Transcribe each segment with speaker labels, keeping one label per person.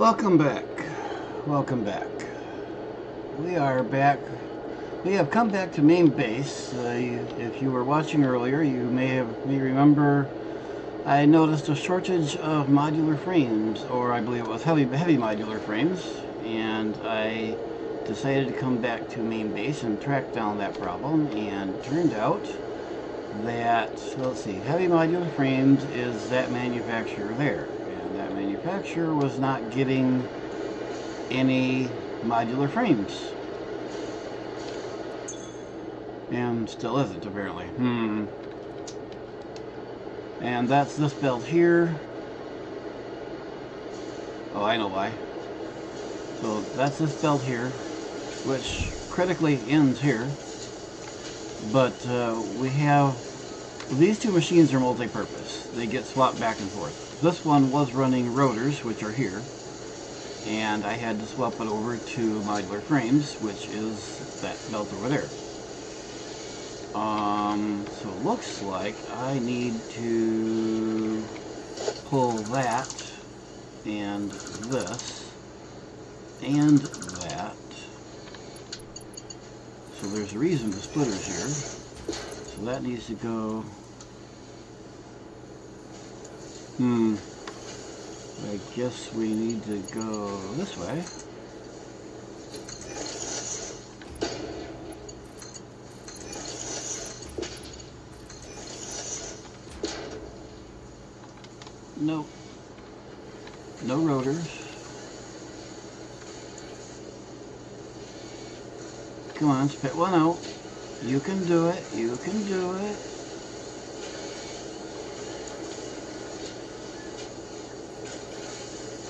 Speaker 1: Welcome back. Welcome back. We are back. We have come back to main base. If you were watching earlier, you may remember I noticed a shortage of modular frames, or I believe it was heavy modular frames, and I decided to come back to main base and track down that problem. And it turned out that, let's see, heavy modular frames is that manufacturer there. That manufacturer was not getting any modular frames, and still isn't apparently. And that's this belt here. Oh, I know why. So that's this belt here, which critically ends here. But we have these two machines are multi-purpose. They get swapped back and forth. This one was running rotors, which are here, and I had to swap it over to modular frames, which is that belt over there. So it looks like I need to pull that and this and that. So there's a reason the splitter's here. So that needs to go. I guess we need to go this way. Nope. No rotors. Come on, spit one out. You can do it. You can do it.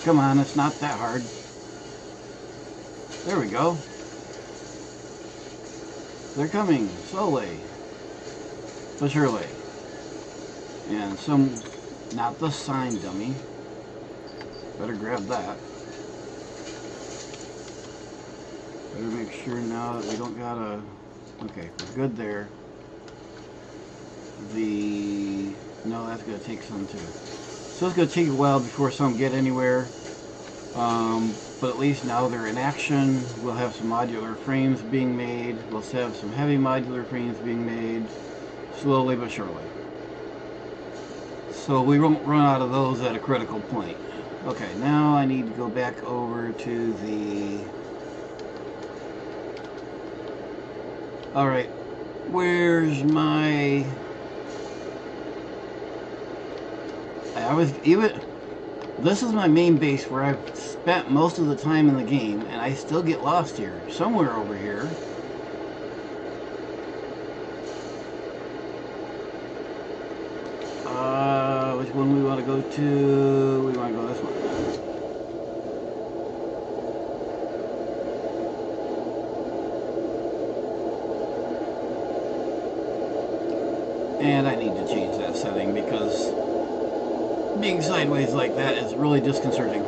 Speaker 1: Come on, it's not that hard. There we go. They're coming slowly, but surely. And not the sign dummy. Better grab that. Better make sure now that we don't gotta. Okay, we're good there. No, that's gonna take some too. So it's going to take a while before some get anywhere, but at least now they're in action. We'll have some modular frames being made. We'll have some heavy modular frames being made, slowly but surely. So we won't run out of those at a critical point. Okay, now I need to go back over to the... Alright, where's my... This is my main base where I've spent most of the time in the game, and I still get lost here. Somewhere over here. Which one we want to go to? We want to go this one. And I need to change that setting because being sideways like that is really disconcerting.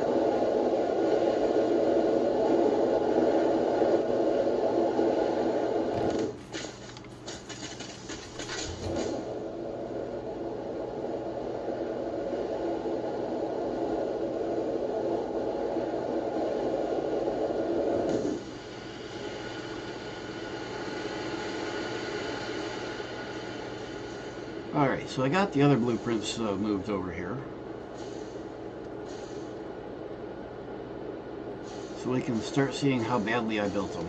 Speaker 1: Alright, so I got the other blueprints moved over here. So we can start seeing how badly I built them.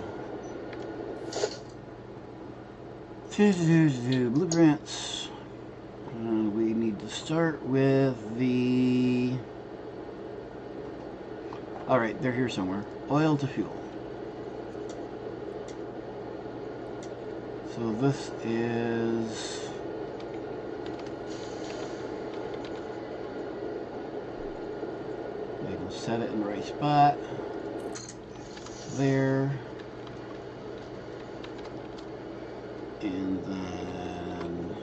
Speaker 1: Blueprints. We need to start with the... Alright, they're here somewhere. Oil to fuel. So this is... I can set it in the right spot. There, and then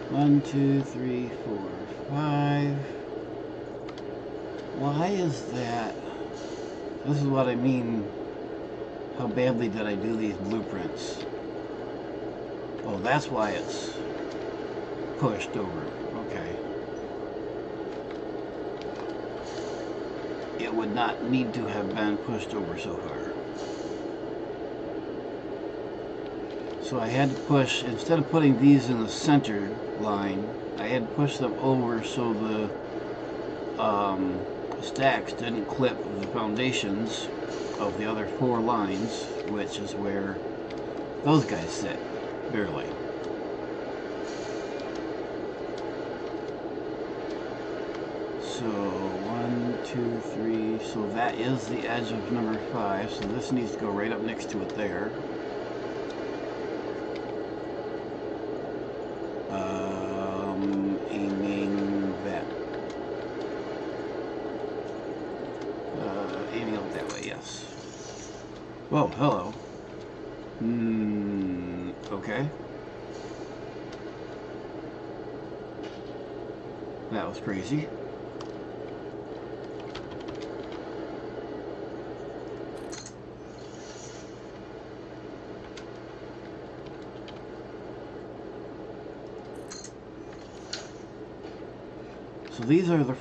Speaker 1: one, two, three, four, five. Why is that? This is what I mean. How badly did I do these blueprints? Oh, that's why it's pushed over. Okay. It would not need to have been pushed over so far. So I had to push, instead of putting these in the center line, I had to push them over so the stacks didn't clip the foundations of the other 4 lines, which is where those guys sit, barely. So 1, 2, 3, so that is the edge of number 5, so this needs to go right up next to it there. Aiming that. Aiming up that way, yes. Whoa, hello. Okay. That was crazy. So these are the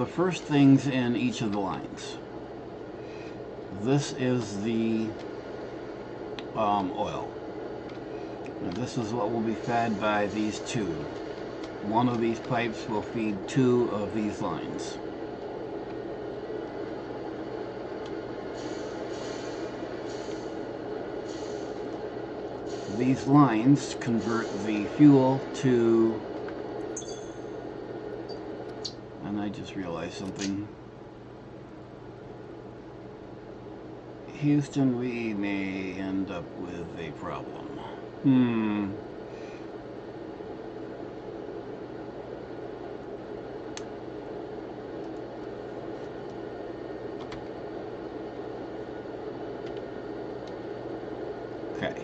Speaker 1: first things in each of the lines. This is the oil. And this is what will be fed by these 2. One of these pipes will feed 2 of these lines. These lines convert the fuel to... And I just realized something. Houston, we may end up with a problem. Okay.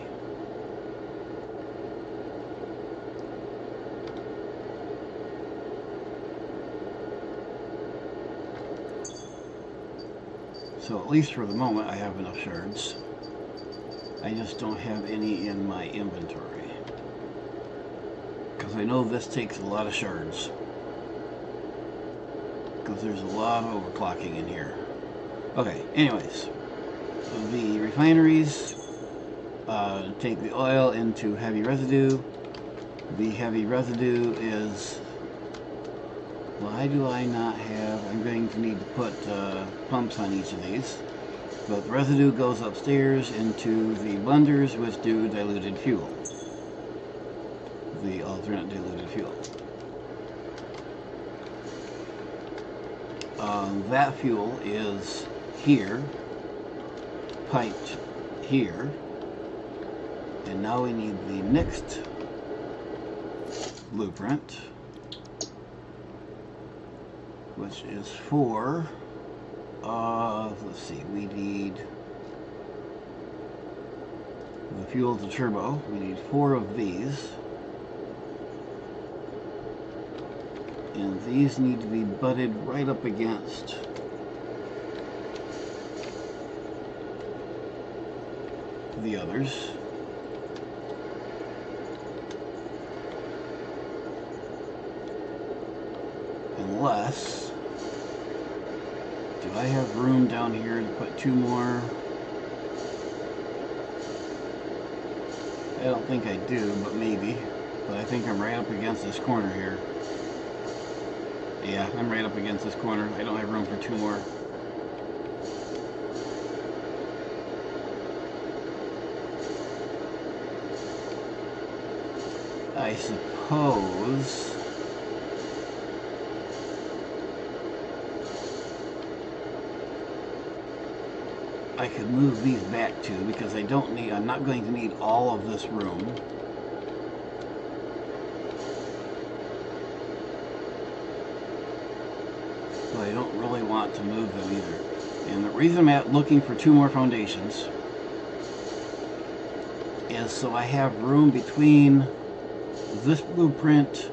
Speaker 1: So at least for the moment I have enough shards. I just don't have any in my inventory. Because I know this takes a lot of shards. Because there's a lot of overclocking in here. Okay, anyways. The refineries take the oil into heavy residue. The heavy residue is... Why do I not have... I'm going to need to put pumps on each of these. But the residue goes upstairs into the blenders, which do diluted fuel. The alternate diluted fuel. That fuel is here, piped here, and now we need the next blueprint, which is for, let's see, we need the fuel to turbo. We need 4 of these. And these need to be butted right up against the others. Unless, do I have room down here to put 2 more? I don't think I do, but maybe. But I think I'm right up against this corner here. Yeah, I'm right up against this corner. I don't have room for 2 more. I suppose I could move these back too, because I'm not going to need all of this room. So I don't really want to move them either. And the reason I'm looking for 2 more foundations is so I have room between this blueprint,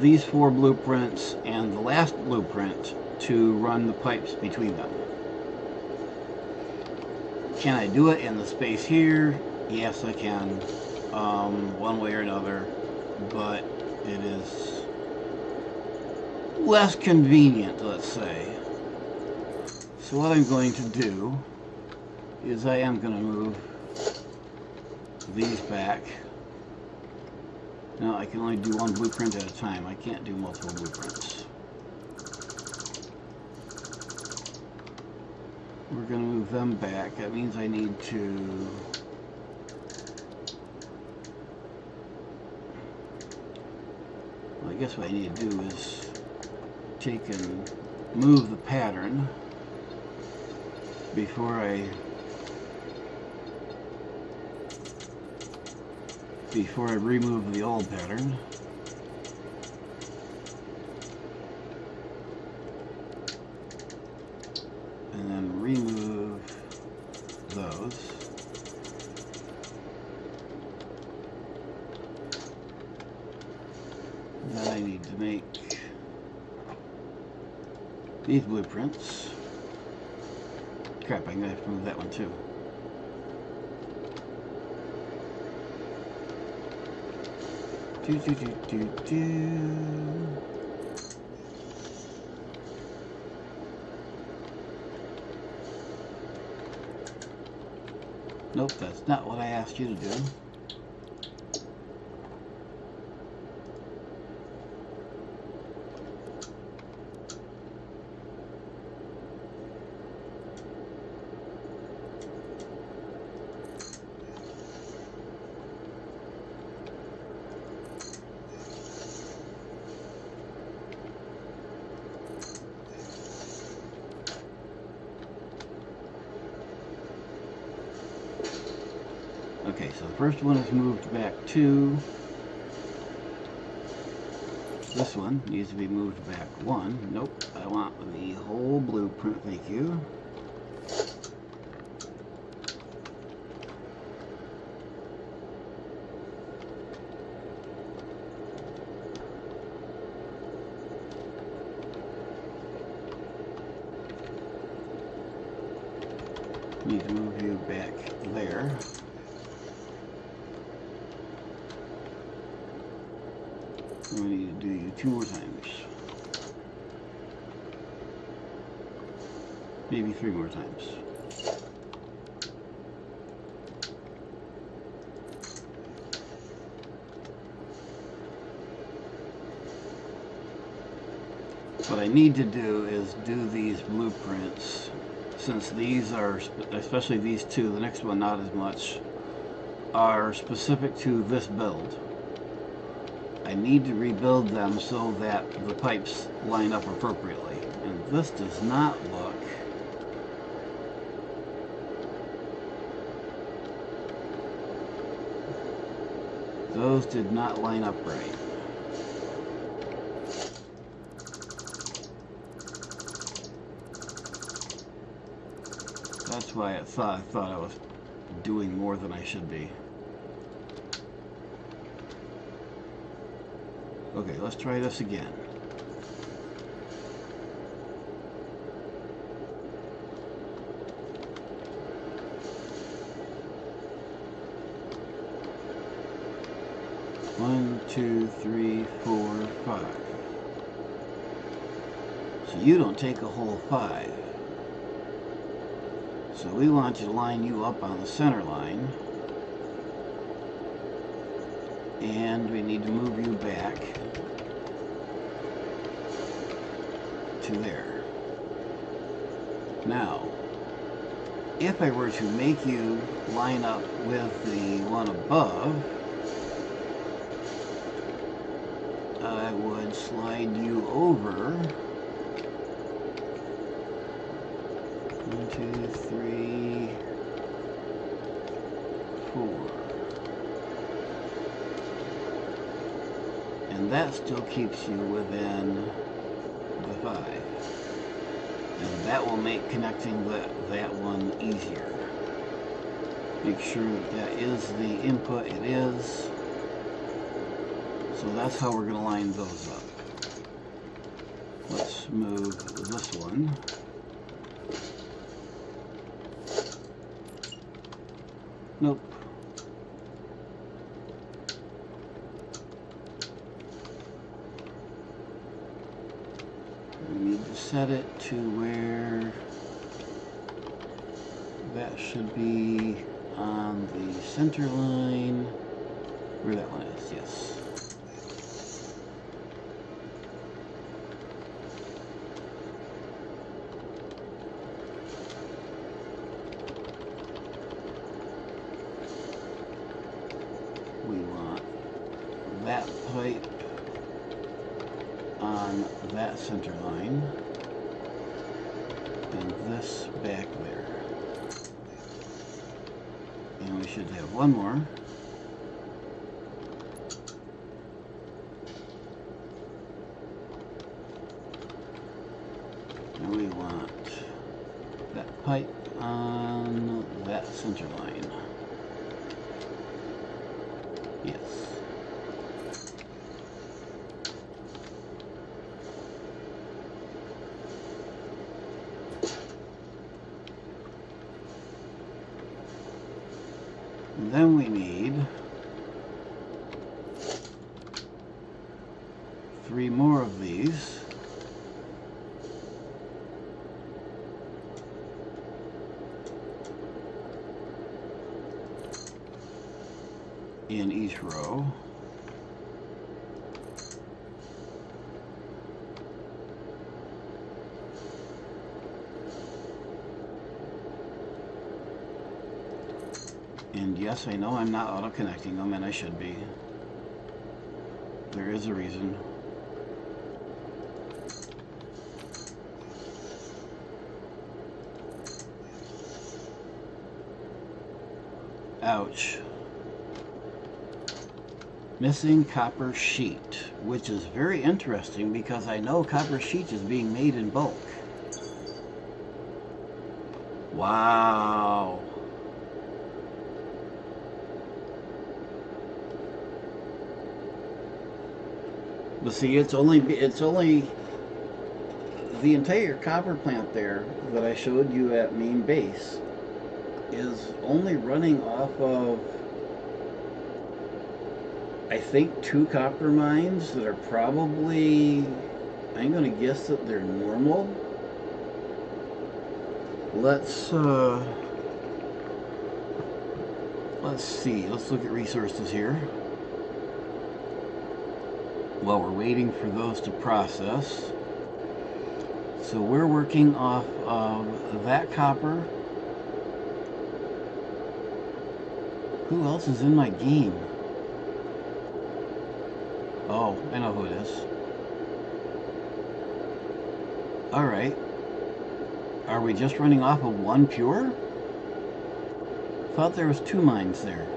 Speaker 1: these 4 blueprints, and the last blueprint to run the pipes between them. Can I do it in the space here? Yes, I can, one way or another, but it is less convenient, let's say. So what I'm going to do is I am going to move these back. Now I can only do one blueprint at a time. I can't do multiple blueprints. We're going to move them back. That means I need to I guess what I need to do is take and move the pattern before I remove the old pattern. And then remove those. Then I need to make these blueprints. Crap, I'm going to have to move that one too. Nope, that's not what I asked you to do. Okay, so the first one is moved back 2. This one needs to be moved back 1. Nope, I want the whole blueprint, thank you. Need to move you back there. We need to do you 2 more times. Maybe 3 more times. What I need to do is do these blueprints, since these are, especially these 2, the next one not as much, are specific to this build. I need to rebuild them so that the pipes line up appropriately. And this does not look those did not line up right. That's why I thought I was doing more than I should be. Okay, let's try this again. One, 2, 3, 4, 5. So you don't take a whole 5. So we want to line you up on the center line. And we need to move you back to there. Now, if I were to make you line up with the one above, I would slide you over 1, 2, 3, 4. And that still keeps you within the 5. And that will make connecting that one easier. Make sure that is the input it is. So that's how we're going to line those up. Let's move this one. Nope. We need to set it to where that should be on the center line, where that one is, yes. We want that pipe on that center line, and this back there. And we should have one more. And we want that pipe on that center line. Yes. And then we need 3 more of these. In each row. And yes, I know I'm not auto-connecting them, and I should be. There is a reason. Ouch. Missing copper sheet, which is very interesting because I know copper sheet is being made in bulk. Wow. But see, it's only the entire copper plant there that I showed you at main base is only running off of, I think, 2 copper mines that are probably, I'm going to guess that they're normal. Let's see. Let's look at resources here. While we're waiting for those to process. So we're working off of that copper. Who else is in my game? Oh, I know who it is. Alright. Are we just running off of 1 pure? Thought there was 2 mines there.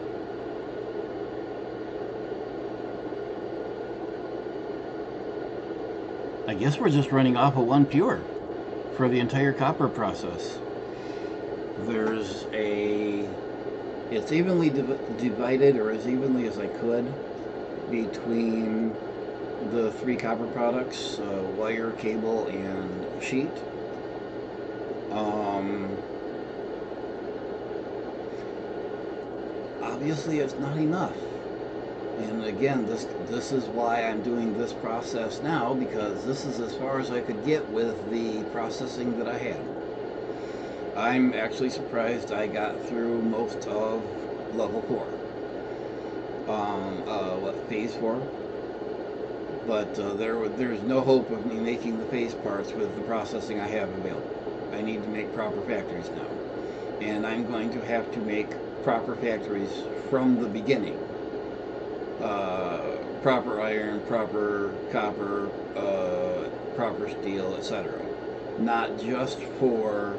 Speaker 1: I guess we're just running off of 1 pure for the entire copper process. There's a... It's evenly divided, or as evenly as I could, between the 3 copper products, wire, cable, and sheet. Obviously it's not enough. And again, this is why I'm doing this process now, because this is as far as I could get with the processing that I had. I'm actually surprised I got through most of level 4. Phase 4. But there's no hope of me making the phase parts with the processing I have available. I need to make proper factories now. And I'm going to have to make proper factories from the beginning. Proper iron, proper copper, proper steel, etc. Not just for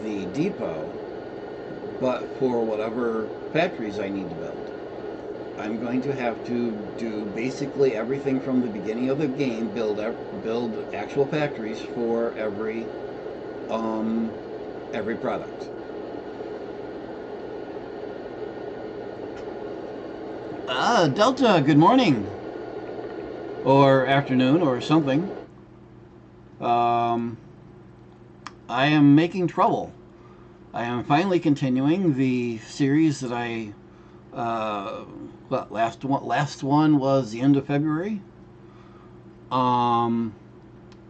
Speaker 1: the depot, but for whatever factories I need to build. I'm going to have to do basically everything from the beginning of the game, build actual factories for every product. Delta, good morning. Or afternoon, or something. I am making trouble. I am finally continuing the series that I But last one was the end of February. Um,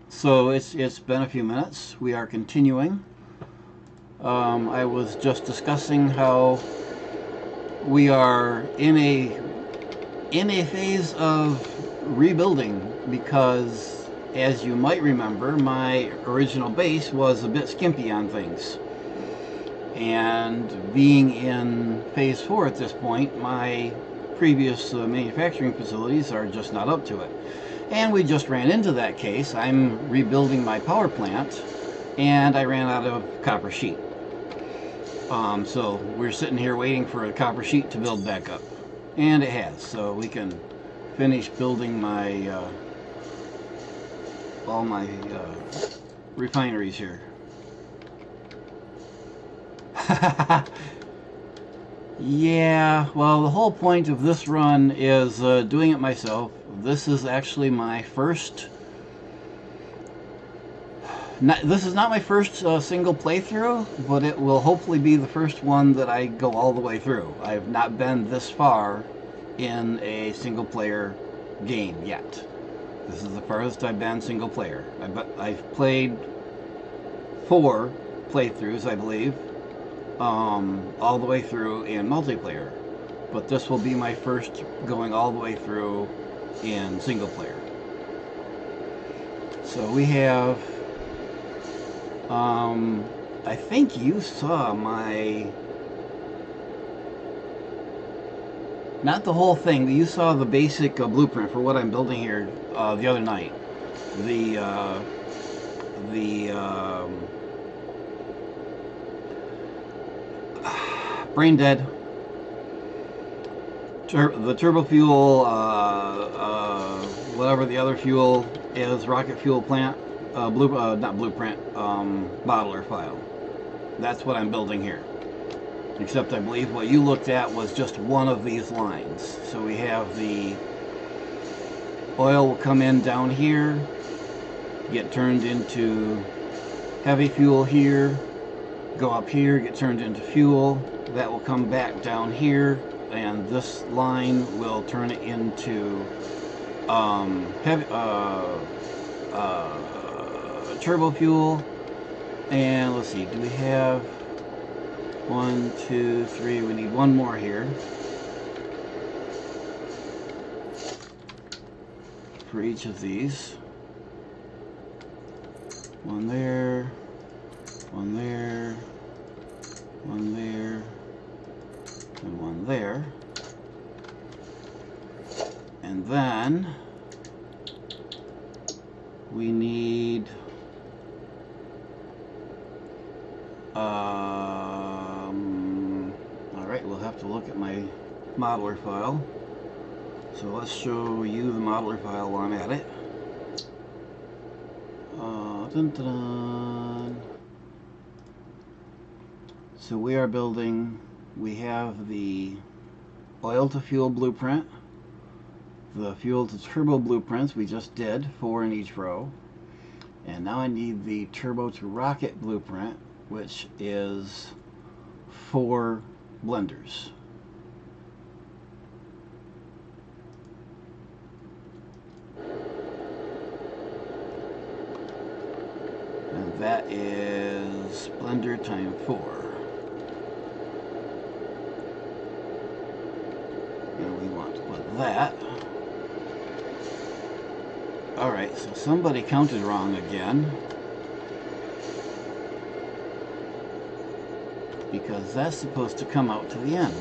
Speaker 1: so it's been a few minutes. We are continuing. I was just discussing how we are in a phase of rebuilding because, as you might remember, my original base was a bit skimpy on things. And being in phase 4 at this point, my previous manufacturing facilities are just not up to it. And we just ran into that case. I'm rebuilding my power plant, and I ran out of copper sheet. So we're sitting here waiting for a copper sheet to build back up. And it has, so we can finish building my all my refineries here. Yeah, well, the whole point of this run is doing it myself. This is actually my first... this is not my first single playthrough, but it will hopefully be the first one that I go all the way through. I've not been this far in a single player game yet. This is the farthest I've been single player. I've played 4 playthroughs, I believe, all the way through in multiplayer. But this will be my first going all the way through in single player. So we have... I think you saw my... Not the whole thing, but you saw the basic blueprint for what I'm building here the other night. The brain dead. The turbo fuel, whatever the other fuel is, rocket fuel plant. Not blueprint, modeler file. That's what I'm building here. Except I believe what you looked at was just one of these lines. So we have the oil will come in down here, get turned into heavy fuel here, go up here, get turned into fuel. That will come back down here, and this line will turn it into heavy, turbo fuel. And let's see, do we have 1, 2, 3? We need one more here for each of these. One there, one there, one there, and one there. And then we need alright, we'll have to look at my modeler file. So let's show you the modeler file while I'm at it. Dun, dun, dun. So we are building, we have the oil to fuel blueprint, the fuel to turbo blueprints we just did, 4 in each row. And now I need the turbo to rocket blueprint, which is 4 blenders. And that is blender times 4. And we want to put that. Alright, so somebody counted wrong again. Because that's supposed to come out to the end.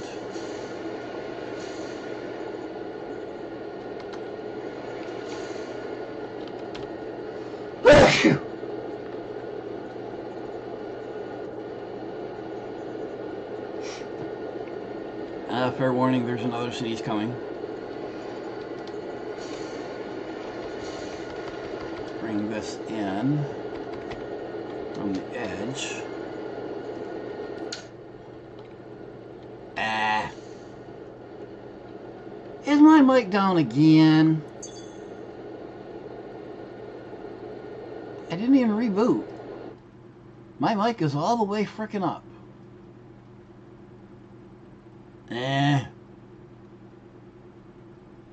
Speaker 1: Fair warning, there's another sneeze coming. Bring this in from the edge. Is my mic down again? I didn't even reboot. My mic is all the way frickin' up.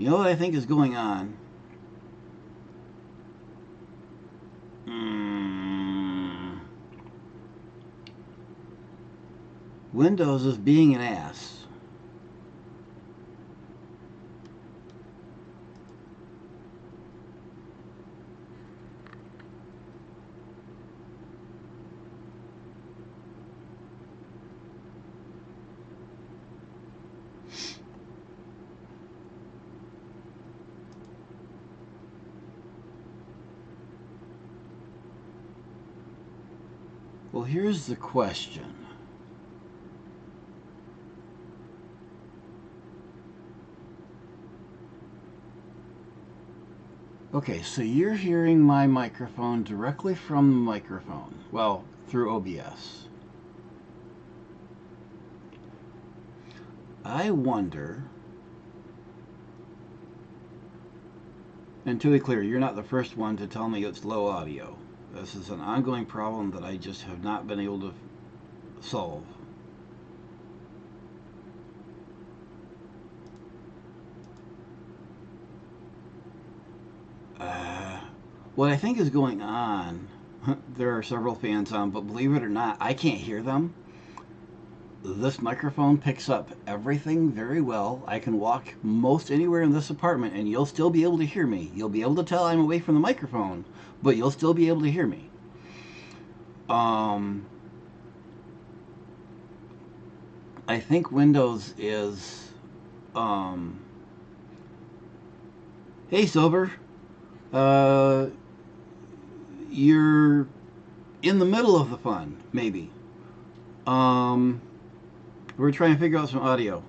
Speaker 1: You know what I think is going on? Windows is being an ass. Well, here's the question. Okay, so you're hearing my microphone directly from the microphone. Well, through OBS. I wonder, and to be clear, you're not the first one to tell me it's low audio. This is an ongoing problem that I just have not been able to solve. What I think is going on, there are several fans on, but believe it or not, I can't hear them. This microphone picks up everything very well. I can walk most anywhere in this apartment and you'll still be able to hear me. You'll be able to tell I'm away from the microphone, but you'll still be able to hear me. I think Windows is, hey Silver, you're in the middle of the fun, maybe. We're trying to figure out some audio.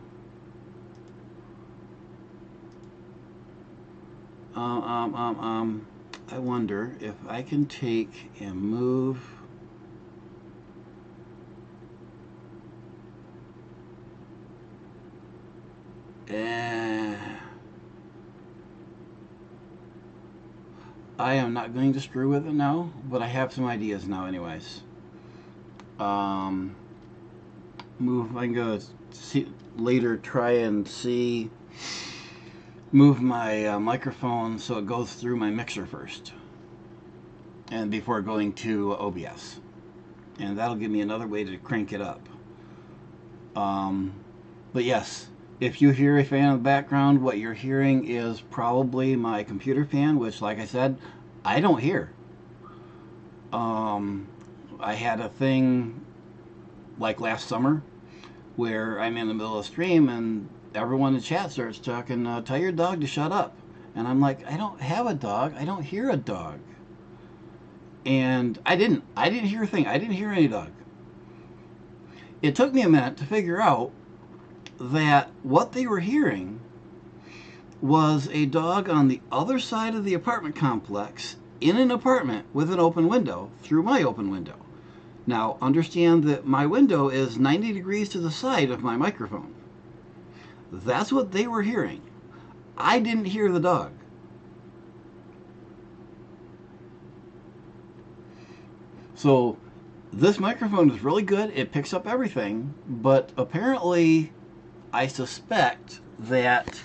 Speaker 1: I wonder if I can take and move. I am not going to screw with it now, but I have some ideas now anyways. Move, I'm going to see, later try and see, move my microphone so it goes through my mixer first. And before going to OBS. And that'll give me another way to crank it up. But yes, if you hear a fan in the background, what you're hearing is probably my computer fan, which, like I said, I don't hear. I had a thing like last summer where I'm in the middle of the stream and everyone in the chat starts talking, tell your dog to shut up. And I'm like, I don't have a dog. I don't hear a dog. And I didn't hear a thing. I didn't hear any dog. It took me a minute to figure out that what they were hearing was a dog on the other side of the apartment complex in an apartment with an open window through my open window. Now, understand that my window is 90 degrees to the side of my microphone. That's what they were hearing. I didn't hear the dog. So this microphone is really good. It picks up everything, but apparently I suspect that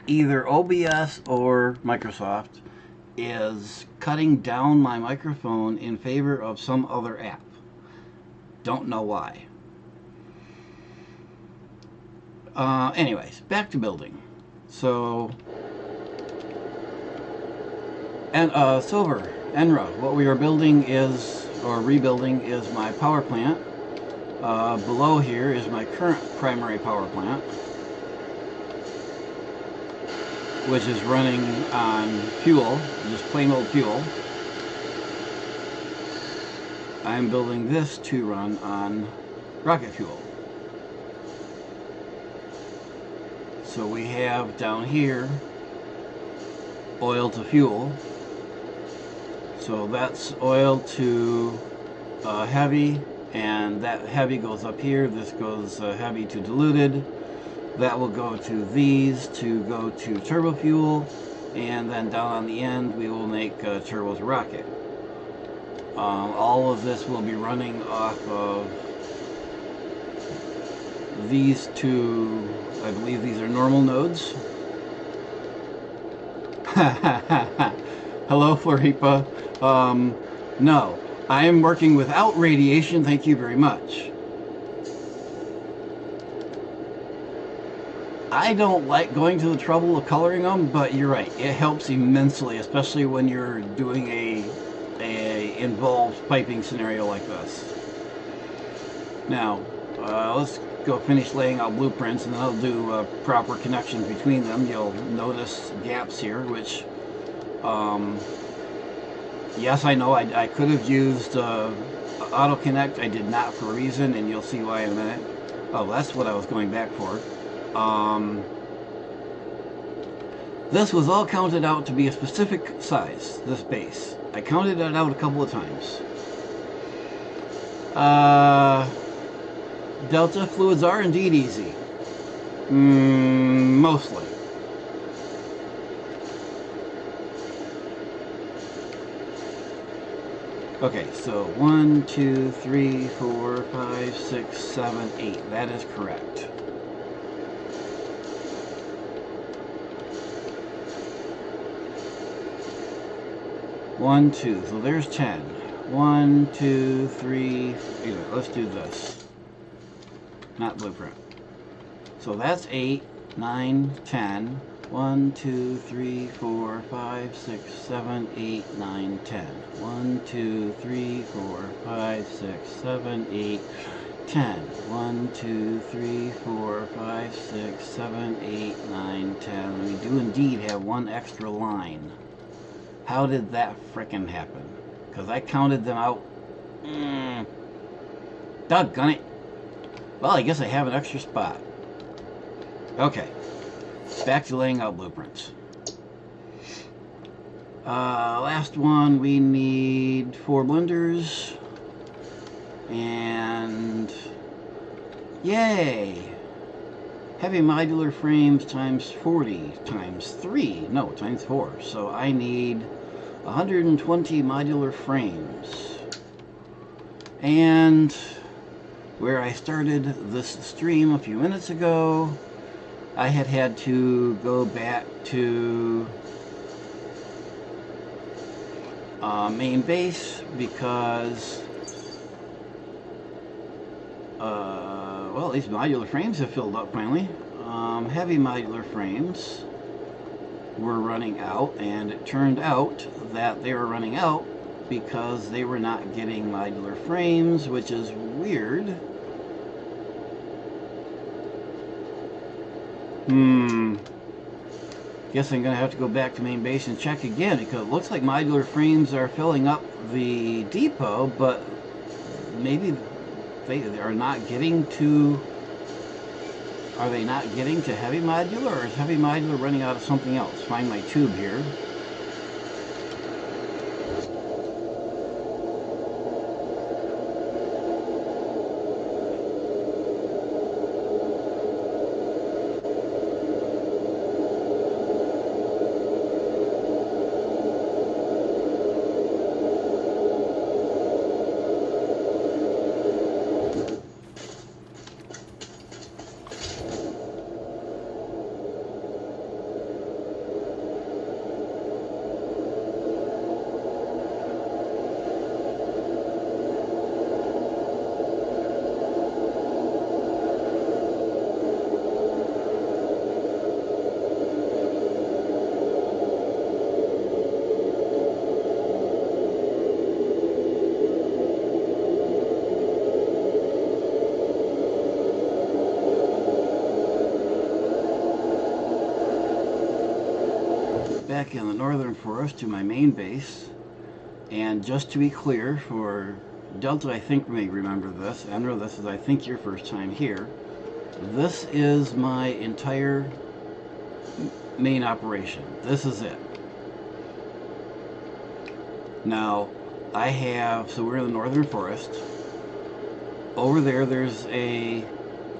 Speaker 1: either OBS or Microsoft is cutting down my microphone in favor of some other app. Don't know why. Anyways, back to building. So, and Silver, Enra, what we are building is, or rebuilding, is my power plant. Below here is my current primary power plant, which is running on fuel, just plain old fuel. I'm building this to run on rocket fuel. So we have down here oil to fuel. So that's oil to heavy, and that heavy goes up here. This goes heavy to diluted. That will go to these to go to turbo fuel, and then down on the end we will make turbo to rocket. All of this will be running off of these two, I believe these are normal nodes. Hello, Floripa. No, I am working without radiation. Thank you very much. I don't like going to the trouble of coloring them, but you're right. It helps immensely, especially when you're doing a involved piping scenario like this. Now, let's go finish laying out blueprints, and then I'll do proper connections between them. You'll notice gaps here, which, yes, I know I could have used auto connect. I did not for a reason, and you'll see why in a minute. Oh, that's what I was going back for. This was all counted out to be a specific size, this base. I counted it out a couple of times. Delta fluids are indeed easy. Mostly. Okay, so 1, 2, 3, 4, 5, 6, 7, 8. That is correct. One, two. So there's 10. 1, 2, 3. Let's do this. Not blueprint. So that's 8, 9, 10. 1, 2, 3, 4, 5, 6, 7, 8, 9, 10. 1, 2, 3, 4, 5, 6, 7, 8, 10. 1, 2, 3, 4, 5, 6, 7, 8, 9, 10. We do indeed have one extra line. How did that frickin' happen? Because I counted them out. Doggone it. Well, I guess I have an extra spot. Okay. Back to laying out blueprints. Last one, we need 4 blenders. And yay! Heavy modular frames times 40 times 3. No, times 4. So I need 120 modular frames. And where I started this stream a few minutes ago, I had to go back to main base because well, these modular frames have filled up finally. Heavy modular frames were running out, and it turned out that they were running out because they were not getting modular frames, which is weird. Guess I'm gonna have to go back to main base and check again, because it looks like modular frames are filling up the depot, but maybe they are not getting to... Are they not getting to heavy modular, or is heavy modular running out of something else? Find my tube here. Back in the northern forest to my main base, and just to be clear for Delta, I think may remember this. Andrew, this is I think your first time here. This is my entire main operation. This is it. Now I have, so we're in the northern forest. Over there there's a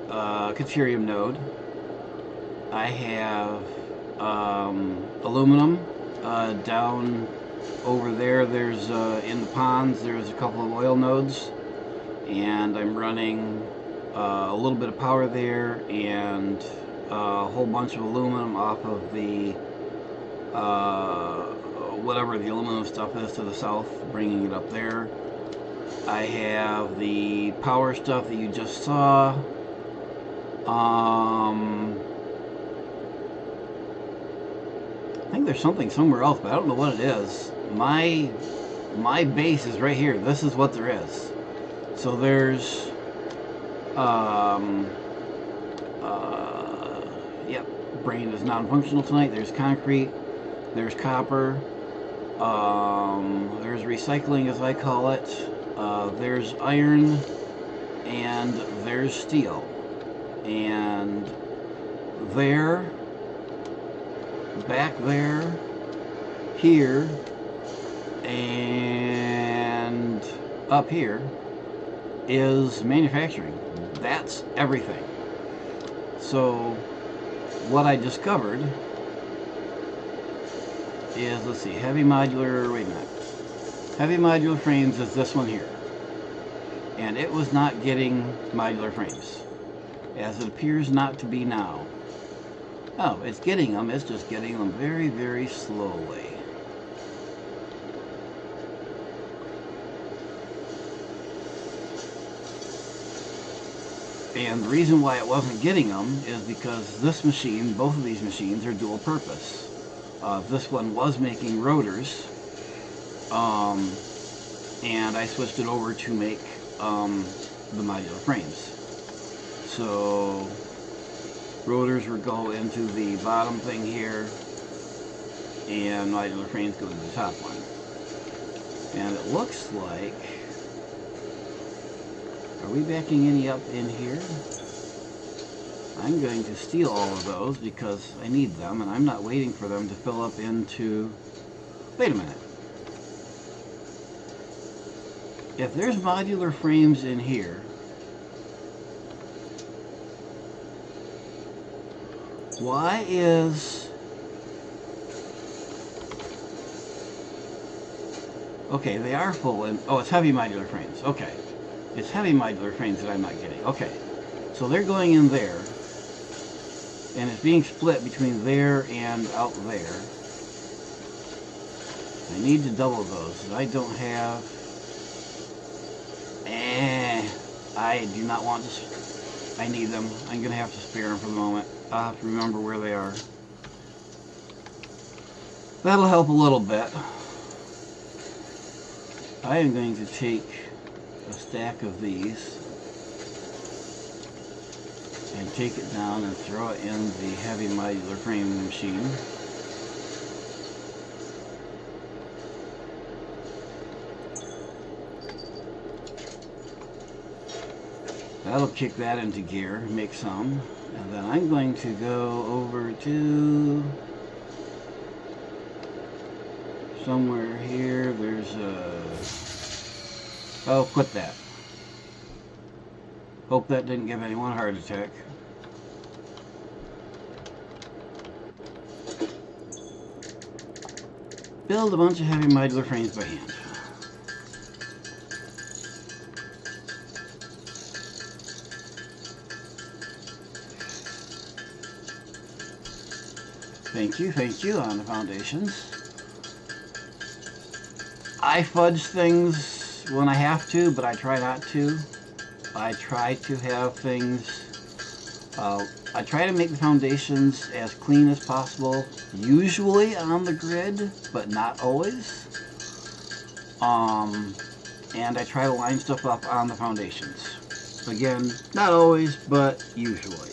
Speaker 1: Caterium node. I have aluminum down over there. There's in the ponds there's a couple of oil nodes, and I'm running a little bit of power there and a whole bunch of aluminum off of the whatever the aluminum stuff is to the south, bringing it up there. I have the power stuff that you just saw. I think there's something somewhere else, but I don't know what it is. My base is right here. This is what there is. So there's yep, brain is non-functional tonight. There's concrete, there's copper, there's recycling as I call it, there's iron, and there's steel. And there, back there, here, and up here is manufacturing. That's everything. So what I discovered is, let's see, heavy modular, wait a minute. Heavy modular frames is this one here. And it was not getting modular frames, as it appears not to be now. Oh, it's getting them, it's just getting them very, very slowly. And the reason why it wasn't getting them is because this machine, both of these machines, are dual purpose. This one was making rotors, and I switched it over to make the modular frames. So rotors would go into the bottom thing here, and modular frames go to the top one. And it looks like, are we backing any up in here? I'm going to steal all of those because I need them, and I'm not waiting for them to fill up into... Wait a minute. If there's modular frames in here, why is... Okay, they are full, and oh, it's heavy modular frames. Okay. It's heavy modular frames that I'm not getting. Okay. So they're going in there, and it's being split between there and out there. I need to double those. I don't have... I do not want to... I need them. I'm going to have to spare them for the moment. I'll have to remember where they are. That'll help a little bit. I am going to take a stack of these and take it down and throw it in the heavy modular frame machine. That'll kick that into gear, make some, and then I'm going to go over to somewhere here. There's a... Oh, quit that. Hope that didn't give anyone a heart attack. Build a bunch of heavy modular frames by hand. Thank you on the foundations. I fudge things when I have to, but I try not to. I try to have things, I try to make the foundations as clean as possible, usually on the grid, but not always. And I try to line stuff up on the foundations. Again, not always, but usually.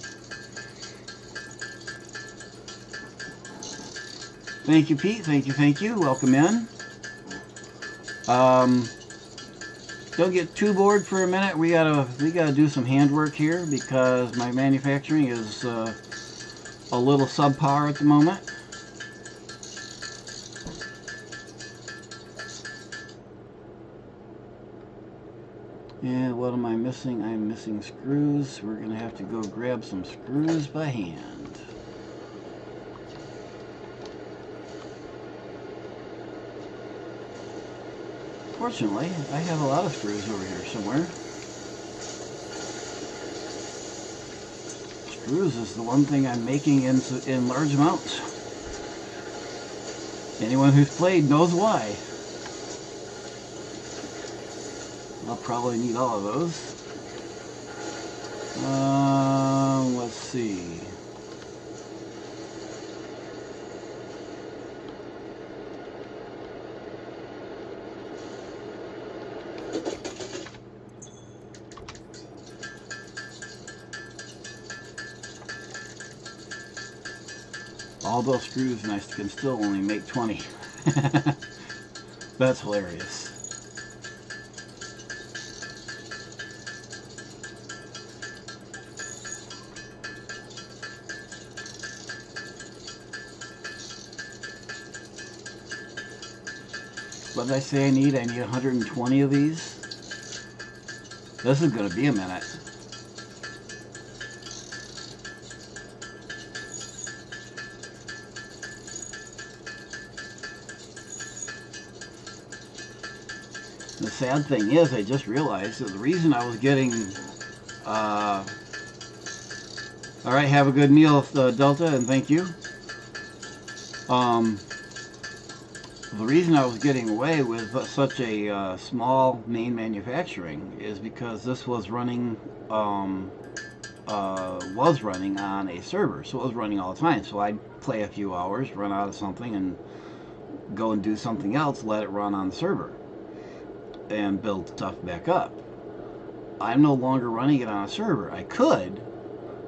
Speaker 1: Thank you, Pete. Thank you. Welcome in. Don't get too bored for a minute. We gotta do some handwork here because my manufacturing is a little subpar at the moment. And what am I missing? I'm missing screws. We're gonna have to go grab some screws by hand. Fortunately, I have a lot of screws over here somewhere. Screws is the one thing I'm making in large amounts. Anyone who's played knows why. I'll probably need all of those. Let's see. All those screws, and I can still only make 20. That's hilarious. What did I say I need? I need 120 of these. This is going to be a minute. The sad thing is, I just realized that the reason I was getting... Alright, have a good meal, Delta, and thank you. The reason I was getting away with such a small main manufacturing is because this was running on a server, so it was running all the time. So I'd play a few hours, run out of something, and go and do something else, let it run on the server, and build stuff back up. I'm no longer running it on a server. I could,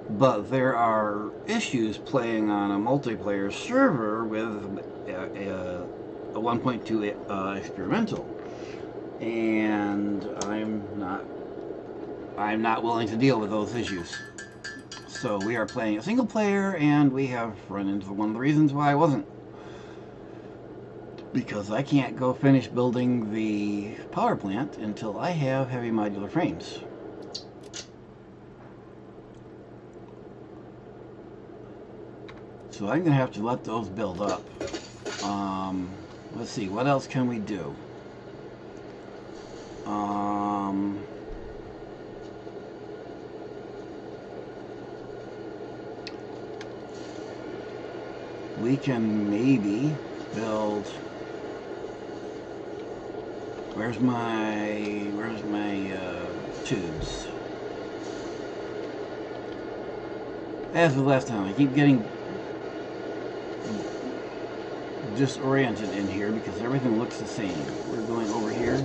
Speaker 1: but there are issues playing on a multiplayer server with a 1.2 experimental, and I'm not willing to deal with those issues. So we are playing a single player, and we have run into one of the reasons why I wasn't, because I can't go finish building the power plant until I have heavy modular frames. So I'm gonna have to let those build up. Let's see, what else can we do? We can maybe build... Where's my tubes? As the last time, I keep getting disoriented in here because everything looks the same. We're going over here.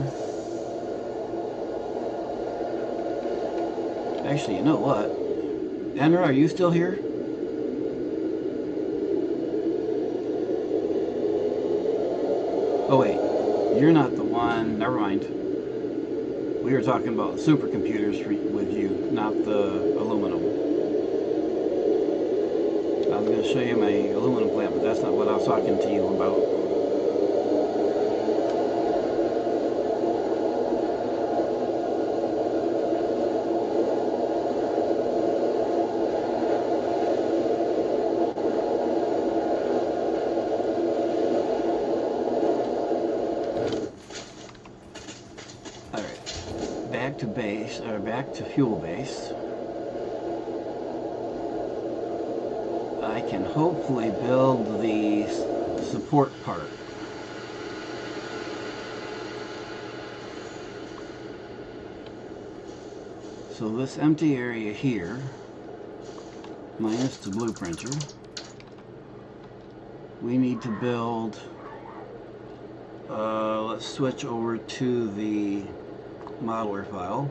Speaker 1: Actually, you know what? Enra, are you still here? Oh wait, you're not the one. Never mind. We were talking about supercomputers with you, not the aluminum. I was going to show you my aluminum plant, but that's not what I was talking to you about. Alright, back to base, or back to fuel base. I can hopefully build the support part. So this empty area here, minus the blueprinter, we need to build, let's switch over to the modeler file.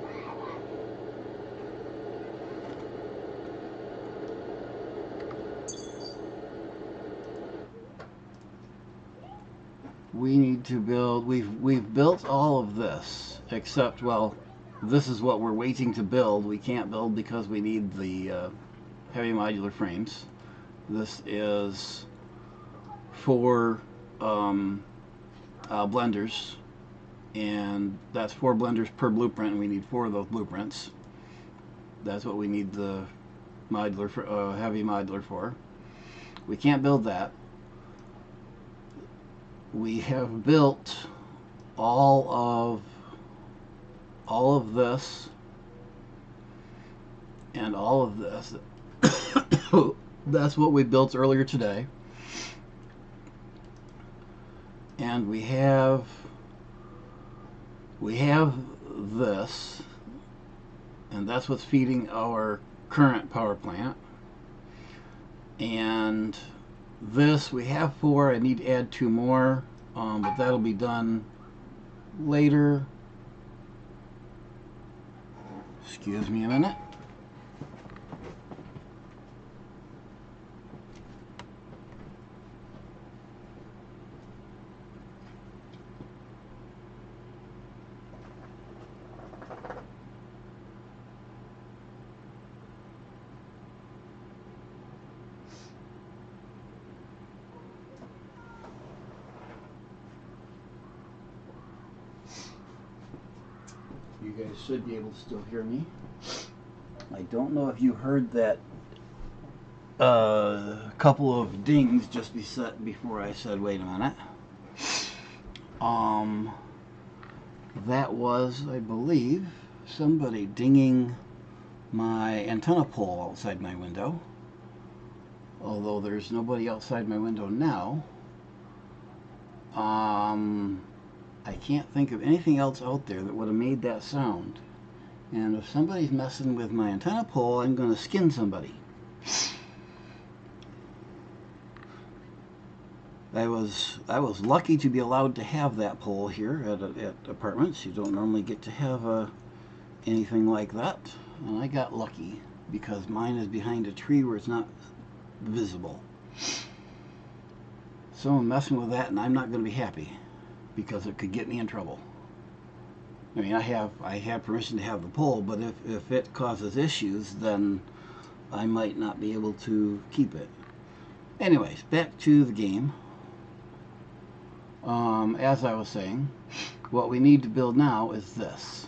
Speaker 1: We need to build, we've built all of this, except, well, this is what we're waiting to build. We can't build because we need the heavy modular frames. This is for blenders, and that's 4 blenders per blueprint, and we need 4 of those blueprints. That's what we need the modular heavy modular for. We can't build that. We have built all of this and all of this. That's what we built earlier today. And we have this, and that's what's feeding our current power plant. And this, we have 4. I need to add 2 more, but that'll be done later. Excuse me a minute. You guys should be able to still hear me. I don't know if you heard that couple of dings just before I said, wait a minute. That was, I believe, somebody dinging my antenna pole outside my window. Although there's nobody outside my window now. I can't think of anything else out there that would have made that sound. And if somebody's messing with my antenna pole, I'm going to skin somebody. I was lucky to be allowed to have that pole here at apartments. You don't normally get to have anything like that. And I got lucky because mine is behind a tree where it's not visible. Someone messing with that and I'm not going to be happy, because it could get me in trouble. I mean, I have permission to have the pole, but if it causes issues, then I might not be able to keep it. Anyways, back to the game. As I was saying, what we need to build now is this.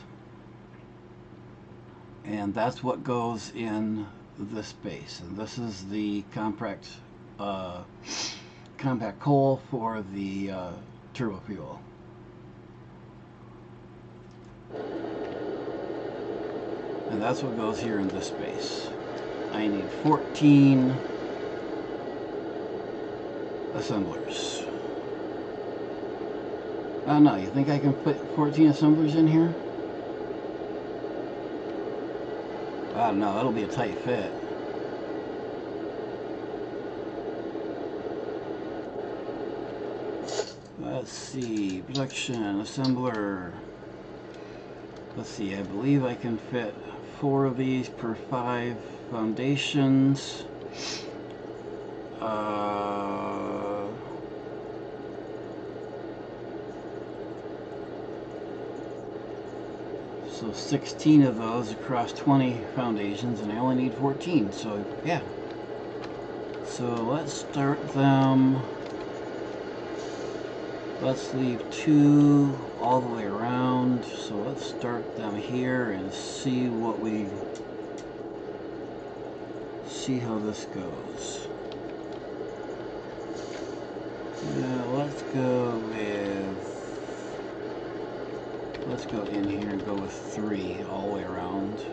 Speaker 1: And that's what goes in this base. And this is the compact coal for the turbo fuel. And that's what goes here in this space. I need 14 assemblers. Oh no, you think I can put 14 assemblers in here? I don't know, that'll be a tight fit. Let's see, production, assembler. Let's see, I believe I can fit 4 of these per 5 foundations. So 16 of those across 20 foundations, and I only need 14, so yeah. So let's start them. Let's leave 2 all the way around. So let's start them here and see how this goes. Let's go in here and go with 3 all the way around.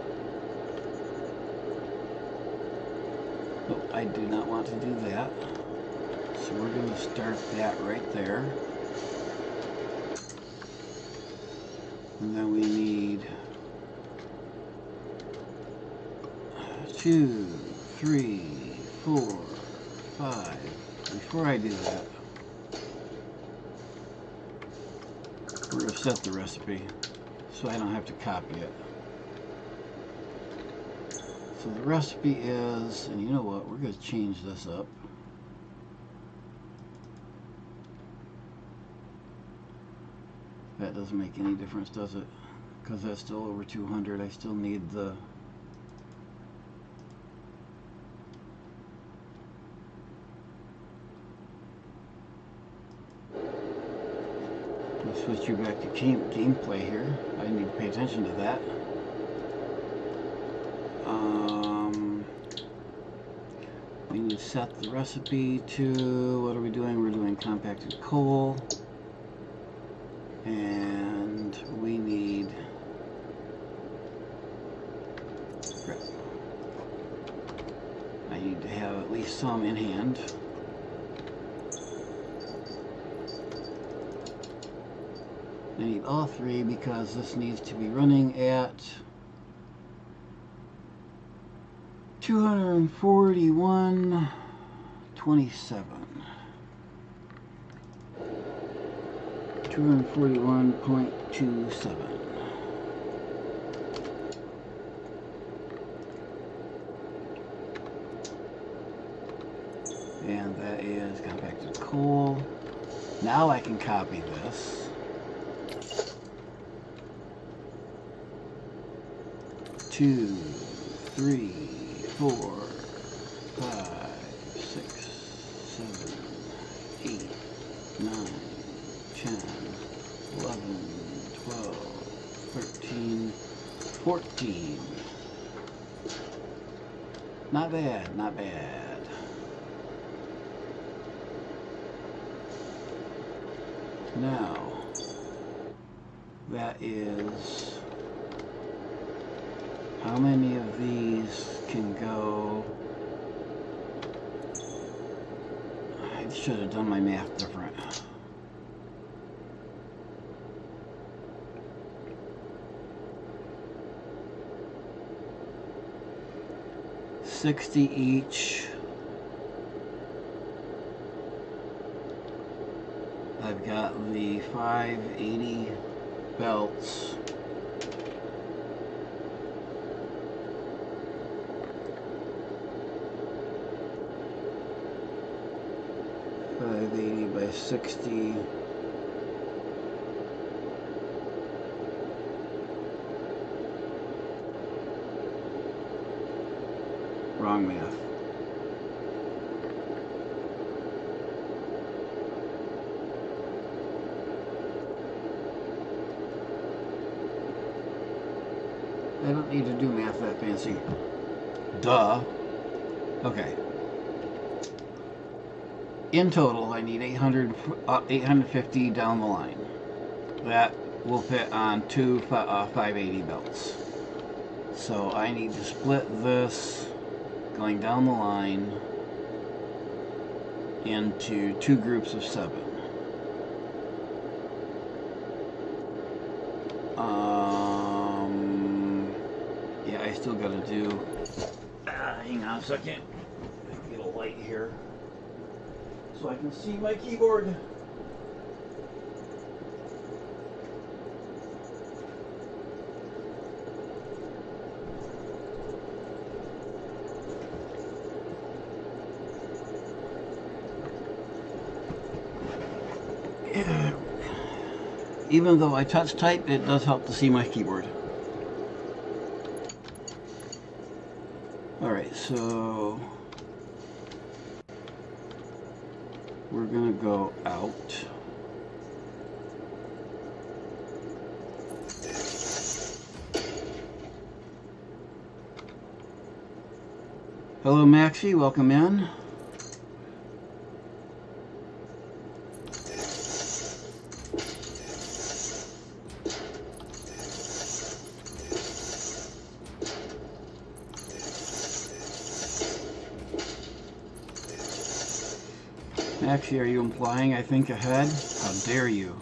Speaker 1: Oh, I do not want to do that. So we're going to start that right there. And then we need 2, 3, 4, 5. Before I do that, we're going to set the recipe so I don't have to copy it. So the recipe is, and you know what, we're going to change this up. That doesn't make any difference, does it? Because that's still over 200. I still need the... I'll switch you back to gameplay here. I need to pay attention to that. We need to set the recipe to... What are we doing? We're doing compacted coal. And we need... Crap. I need to have at least some in hand. I need all three because this needs to be running at 241.27. 241.27. And that is compacted coal. Now I can copy this. 2, 3, 4, 5, 6, 7, 8, 9, 10, 11, 12, 13, 14. Not bad, not bad. Now, that is, how many of these can go? I should have done my math different. $60 each. I've got the 580 belts. $580 by 60. Wrong math. I don't need to do math that fancy. Duh. Okay. In total, I need 850 down the line. That will fit on two 580 belts. So I need to split this going down the line into two groups of 7. Yeah, I still gotta do. Hang on a second. Get a light here so I can see my keyboard. Even though I touch type, it does help to see my keyboard. Alright, so we're gonna go out. Hello Maxie, welcome in. Actually, are you implying I think ahead? How dare you?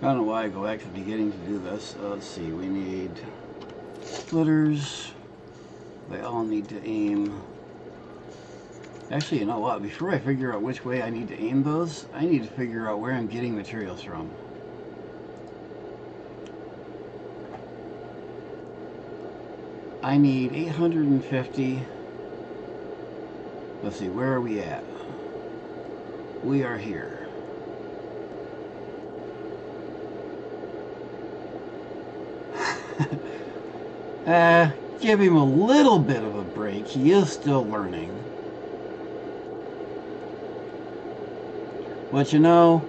Speaker 1: I don't know why I go back to the beginning to do this. Let's see, we need splitters. They all need to aim. Actually, you know what? Before I figure out which way I need to aim those, I need to figure out where I'm getting materials from. I need 850. Let's see, where are we at? We are here. Give him a little bit of a break. break. He is still learning. But you know,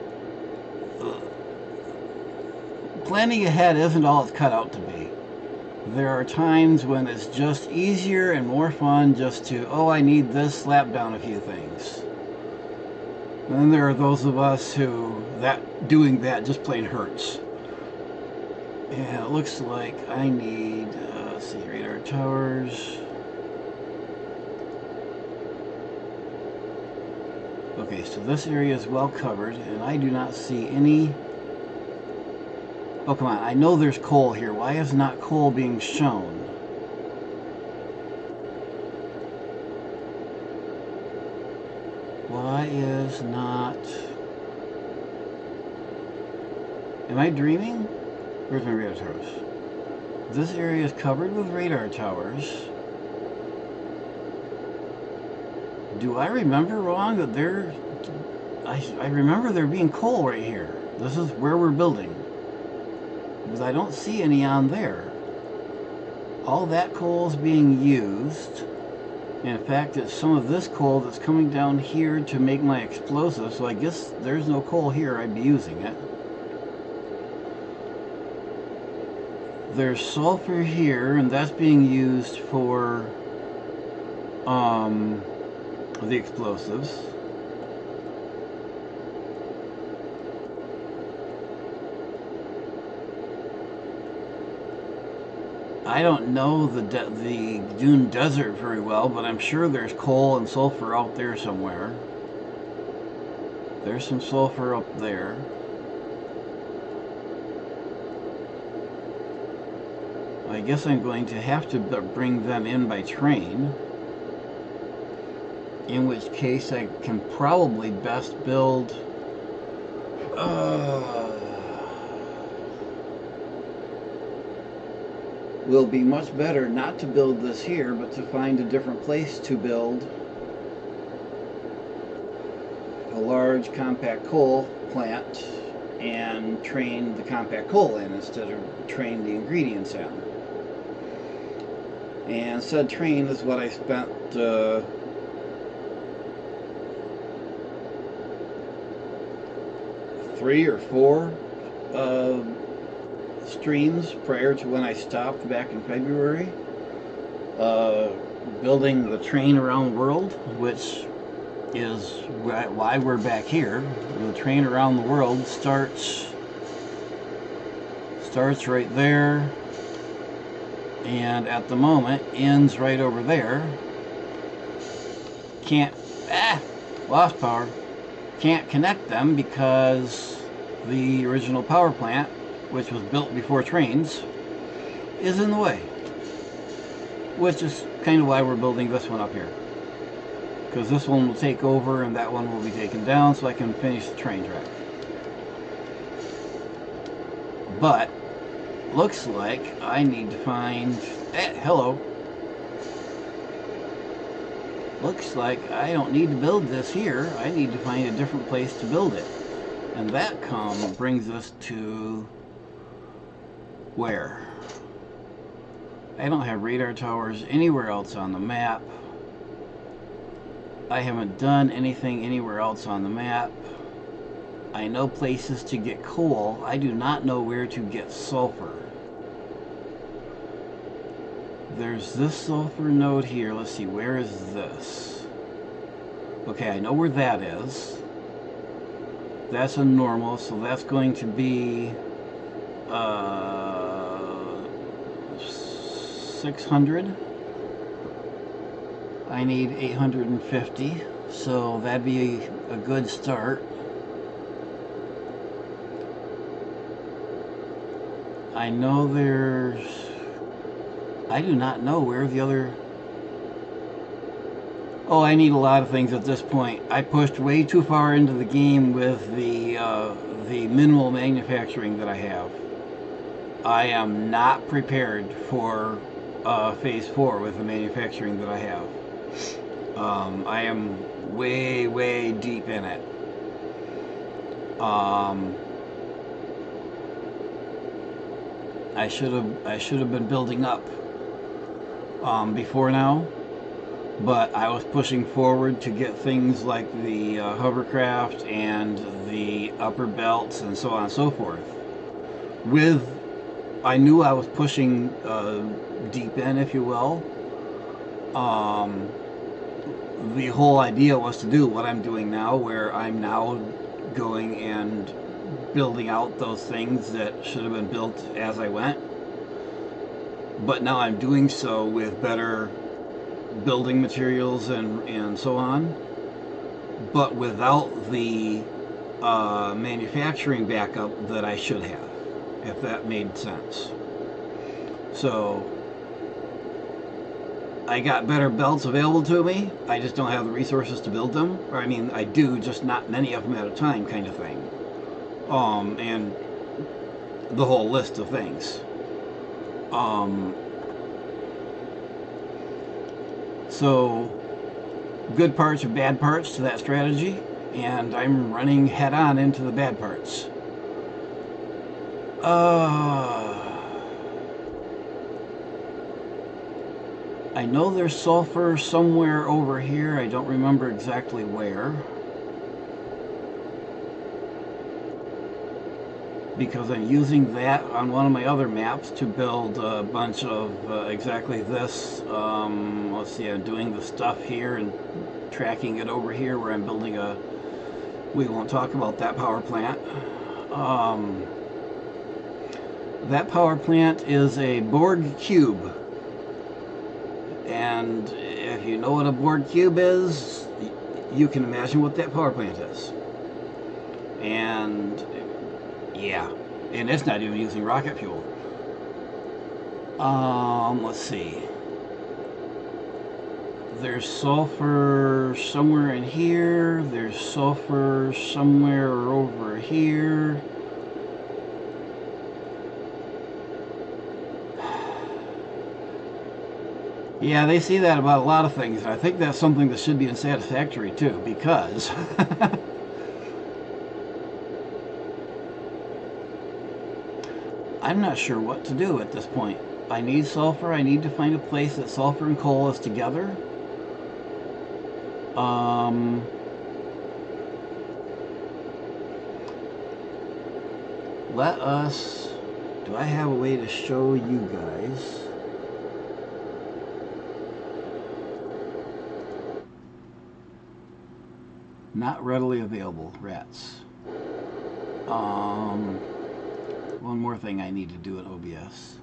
Speaker 1: planning ahead isn't all it's cut out to be. There are times when it's just easier and more fun just to, oh, I need this, slap down a few things. And then there are those of us who doing that just plain hurts. And it looks like I need, let's see, radar towers. Okay, so this area is well covered, and I do not see any. Oh, come on. I know there's coal here. Why is not coal being shown? Why is not... Am I dreaming? Where's my radar towers? This area is covered with radar towers. Do I remember wrong that there... I remember there being coal right here. This is where we're building. Because I don't see any on there. All that coal is being used. In fact, it's some of this coal that's coming down here to make my explosive, so I guess there's no coal here. I'd be using it. There's sulfur here, and that's being used for the explosives. I don't know the Dune Desert very well, but I'm sure there's coal and sulfur out there somewhere. There's some sulfur up there. I guess I'm going to have to bring them in by train. In which case I can probably best build... will be much better not to build this here, but to find a different place to build a large compact coal plant and train the compact coal in instead of train the ingredients in. And said train is what I spent 3 or 4 streams prior to when I stopped back in February, building the train around the world, which is why we're back here. The train around the world starts right there, and at the moment ends right over there. Lost power. Can't connect them because the original power plant, which was built before trains, is in the way. Which is kind of why we're building this one up here. Because this one will take over and that one will be taken down so I can finish the train track. But, looks like I need to find... hello. Looks like I don't need to build this here. I need to find a different place to build it. And that brings us to... where? I don't have radar towers anywhere else on the map. I haven't done anything anywhere else on the map. I know places to get coal. I do not know where to get sulfur. There's this sulfur node here. Let's see, where is this? Okay, I know where that is. That's a normal, so that's going to be 600. I need 850, so that'd be a good start. I know there's... I do not know where the other... Oh, I need a lot of things at this point. I pushed way too far into the game with the minimal manufacturing that I have. I am not prepared for Phase 4 with the manufacturing that I have. I am way, way deep in it. I should have been building up before now, but I was pushing forward to get things like the hovercraft and the upper belts and so on and so forth. With, I knew I was pushing deep in, if you will. Um, the whole idea was to do what I'm doing now, where I'm now going and building out those things that should have been built as I went. But now I'm doing so with better building materials and so on, but without the manufacturing backup that I should have, if that made sense. So I got better belts available to me. I just don't have the resources to build them. Or I mean, I do, just not many of them at a time, kind of thing. And the whole list of things. Um, so good parts or bad parts to that strategy, and I'm running head on into the bad parts. I know there's sulfur somewhere over here. I don't remember exactly where. Because I'm using that on one of my other maps to build a bunch of exactly this. Let's see, I'm doing the stuff here and tracking it over here where I'm building a... We won't talk about that power plant. That power plant is a Borg cube. And if you know what a Borg cube is, you can imagine what that power plant is. And yeah, and it's not even using rocket fuel. Let's see. There's sulfur somewhere in here. There's sulfur somewhere over here. Yeah, they see that about a lot of things. I think that's something that should be in Satisfactory too, because I'm not sure what to do at this point. I need sulfur. I need to find a place that sulfur and coal is together. Let us... Do I have a way to show you guys? Not readily available, rats. One more thing I need to do in OBS.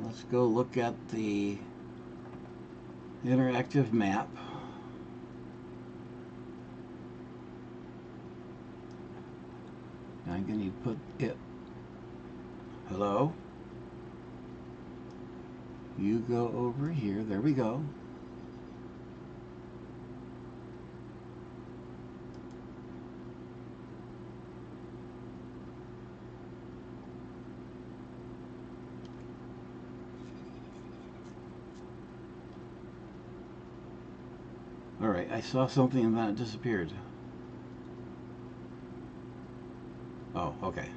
Speaker 1: Let's go look at the interactive map. I'm going to put it... Hello? You go over here. There we go. Alright, I saw something and then it disappeared. Oh, okay.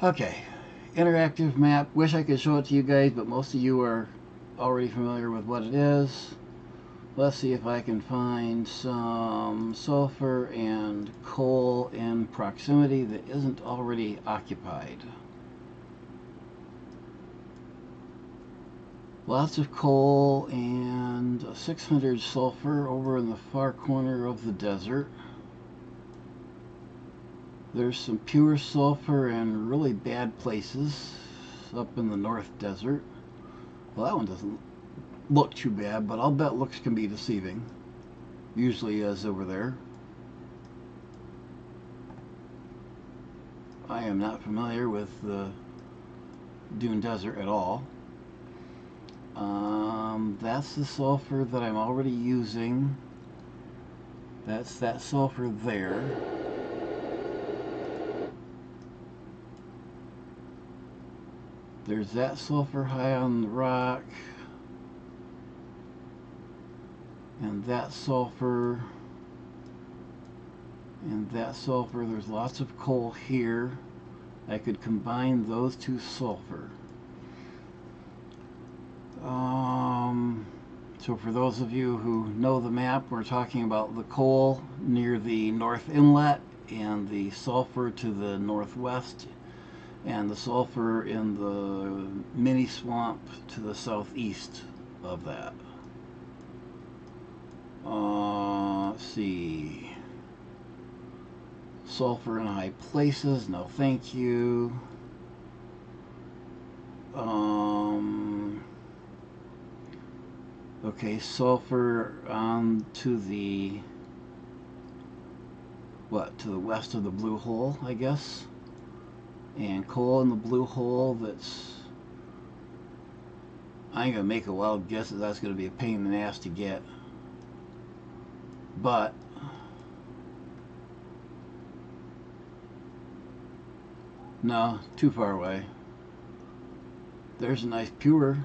Speaker 1: Okay, interactive map. Wish I could show it to you guys, but most of you are already familiar with what it is. Let's see if I can find some sulfur and coal in proximity that isn't already occupied. Lots of coal and 600 sulfur over in the far corner of the desert. There's some pure sulfur in really bad places up in the North Desert. Well, that one doesn't look too bad, but I'll bet looks can be deceiving. Usually is over there. I am not familiar with the Dune Desert at all. That's the sulfur that I'm already using. That's that sulfur there. There's that sulfur high on the rock. And that sulfur. And that sulfur. There's lots of coal here. I could combine those two sulfur. So for those of you who know the map, we're talking about the coal near the north inlet and the sulfur to the northwest, and the sulfur in the mini swamp to the southeast of that. Let's see. Sulfur in high places, no thank you. Okay, sulfur to the to the west of the blue hole, I guess. And coal in the blue hole that's, I'm gonna make a wild guess that that's gonna be a pain in the ass to get. But no, too far away. There's a nice pure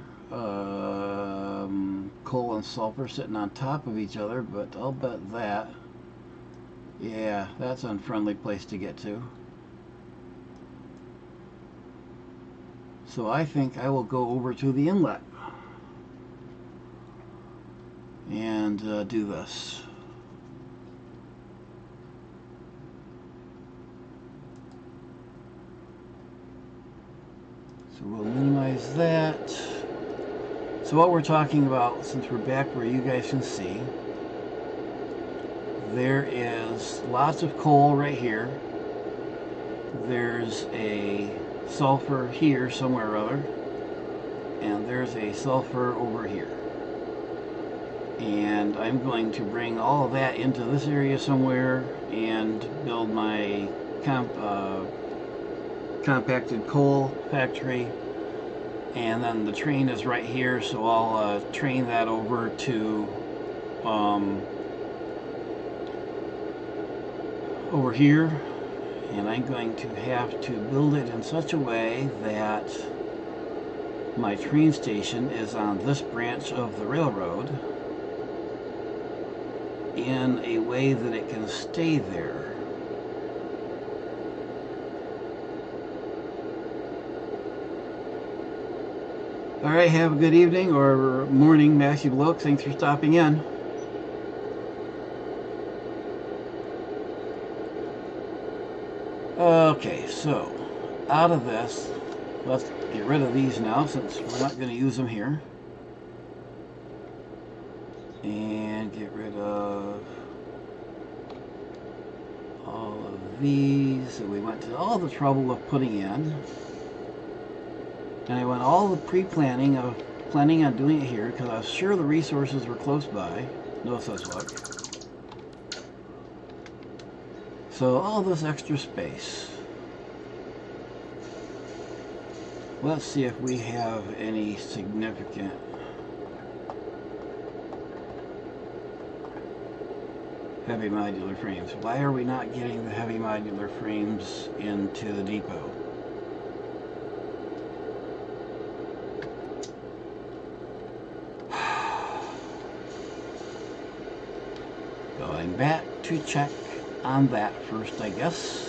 Speaker 1: coal and sulfur sitting on top of each other, but I'll bet that, yeah, that's an unfriendly place to get to. So I think I will go over to the inlet and do this. So we'll minimize that. So what we're talking about, since we're back where you guys can see, there is lots of coal right here. There's a sulfur here somewhere or other, and there's a sulfur over here. And I'm going to bring all of that into this area somewhere and build my compacted coal factory. And then the train is right here, so I'll train that over to over here, and I'm going to have to build it in such a way that my train station is on this branch of the railroad in a way that it can stay there. All right, have a good evening or morning, Matthew Bloke. Thanks for stopping in. Okay, so out of this, let's get rid of these now since we're not going to use them here. And get rid of all of these that we went to all the trouble of putting in. And I went all the pre-planning of planning on doing it here because I was sure the resources were close by. No such luck. So all this extra space. Let's see if we have any significant heavy modular frames. Why are we not getting the heavy modular frames into the depot? Going back to check on that first, I guess.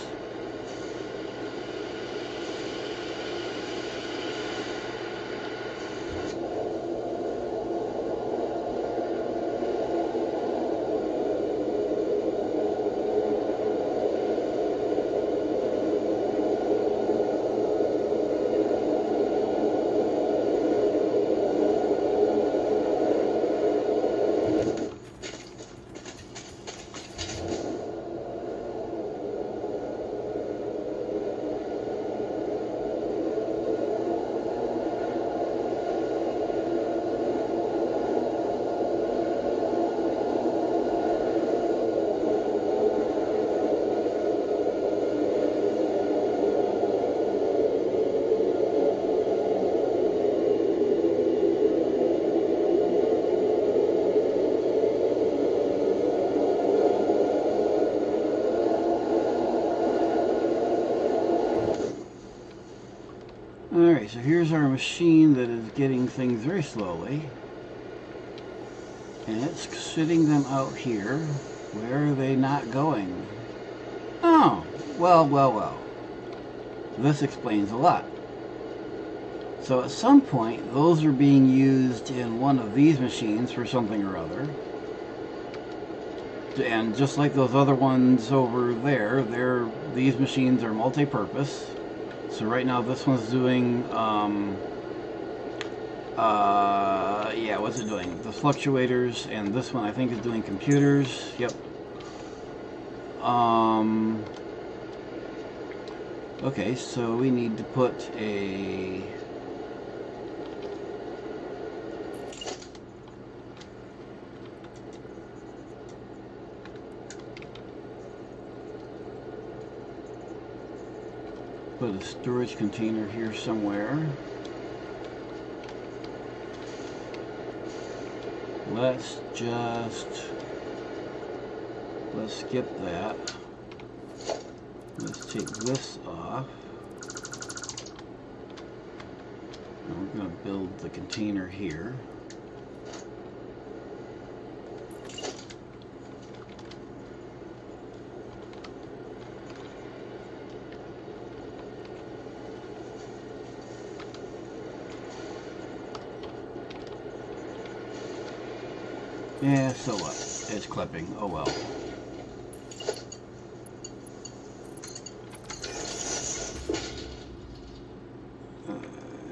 Speaker 1: Alright, so here's our machine that is getting things very slowly. And it's sitting them out here. Where are they not going? Oh, well. This explains a lot. So at some point, those are being used in one of these machines for something or other. And just like those other ones over there, these machines are multi-purpose. So right now this one's doing, yeah, what's it doing? The fluctuators, and this one I think is doing computers. Yep. Okay, so we need to put a storage container here somewhere. Let's skip that. Let's take this off. And we're going to build the container here. Yeah, so what? It's clipping. Oh well.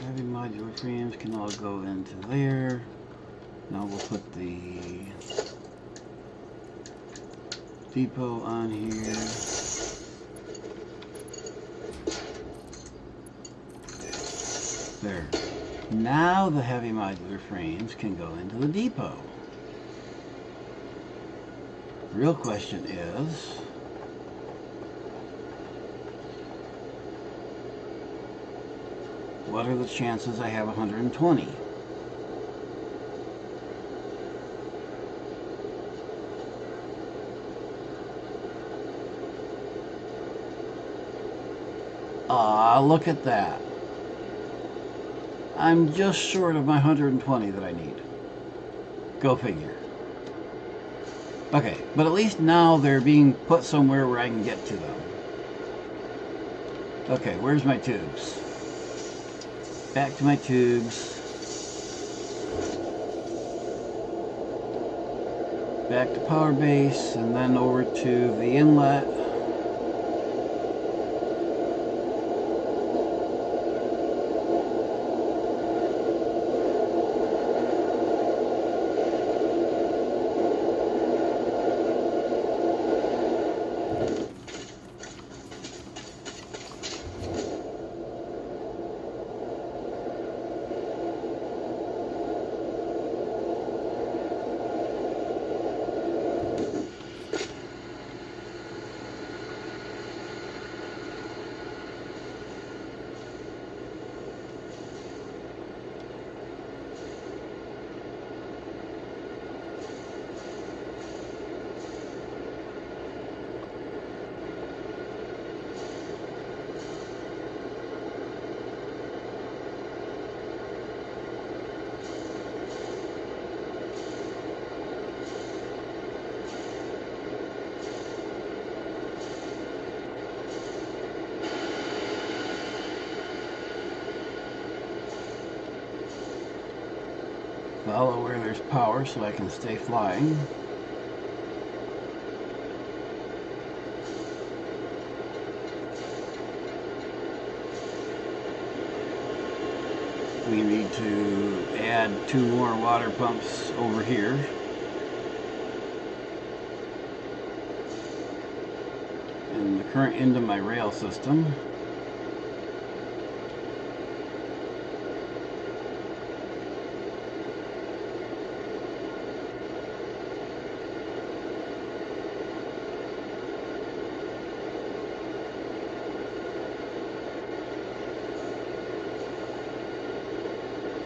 Speaker 1: Heavy modular frames can all go into there. Now we'll put the depot on here. There. Now the heavy modular frames can go into the depot. The real question is, what are the chances I have 120? Ah, look at that. I'm just short of my 120 that I need. Go figure. Okay, but at least now they're being put somewhere where I can get to them. Okay, where's my tubes? Back to my tubes. Back to power base, and then over to the inlet. Follow where there's power so I can stay flying. We need to add 2 more water pumps over here. And the current into my rail system.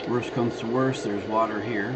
Speaker 1: Worst comes to worst, there's water here.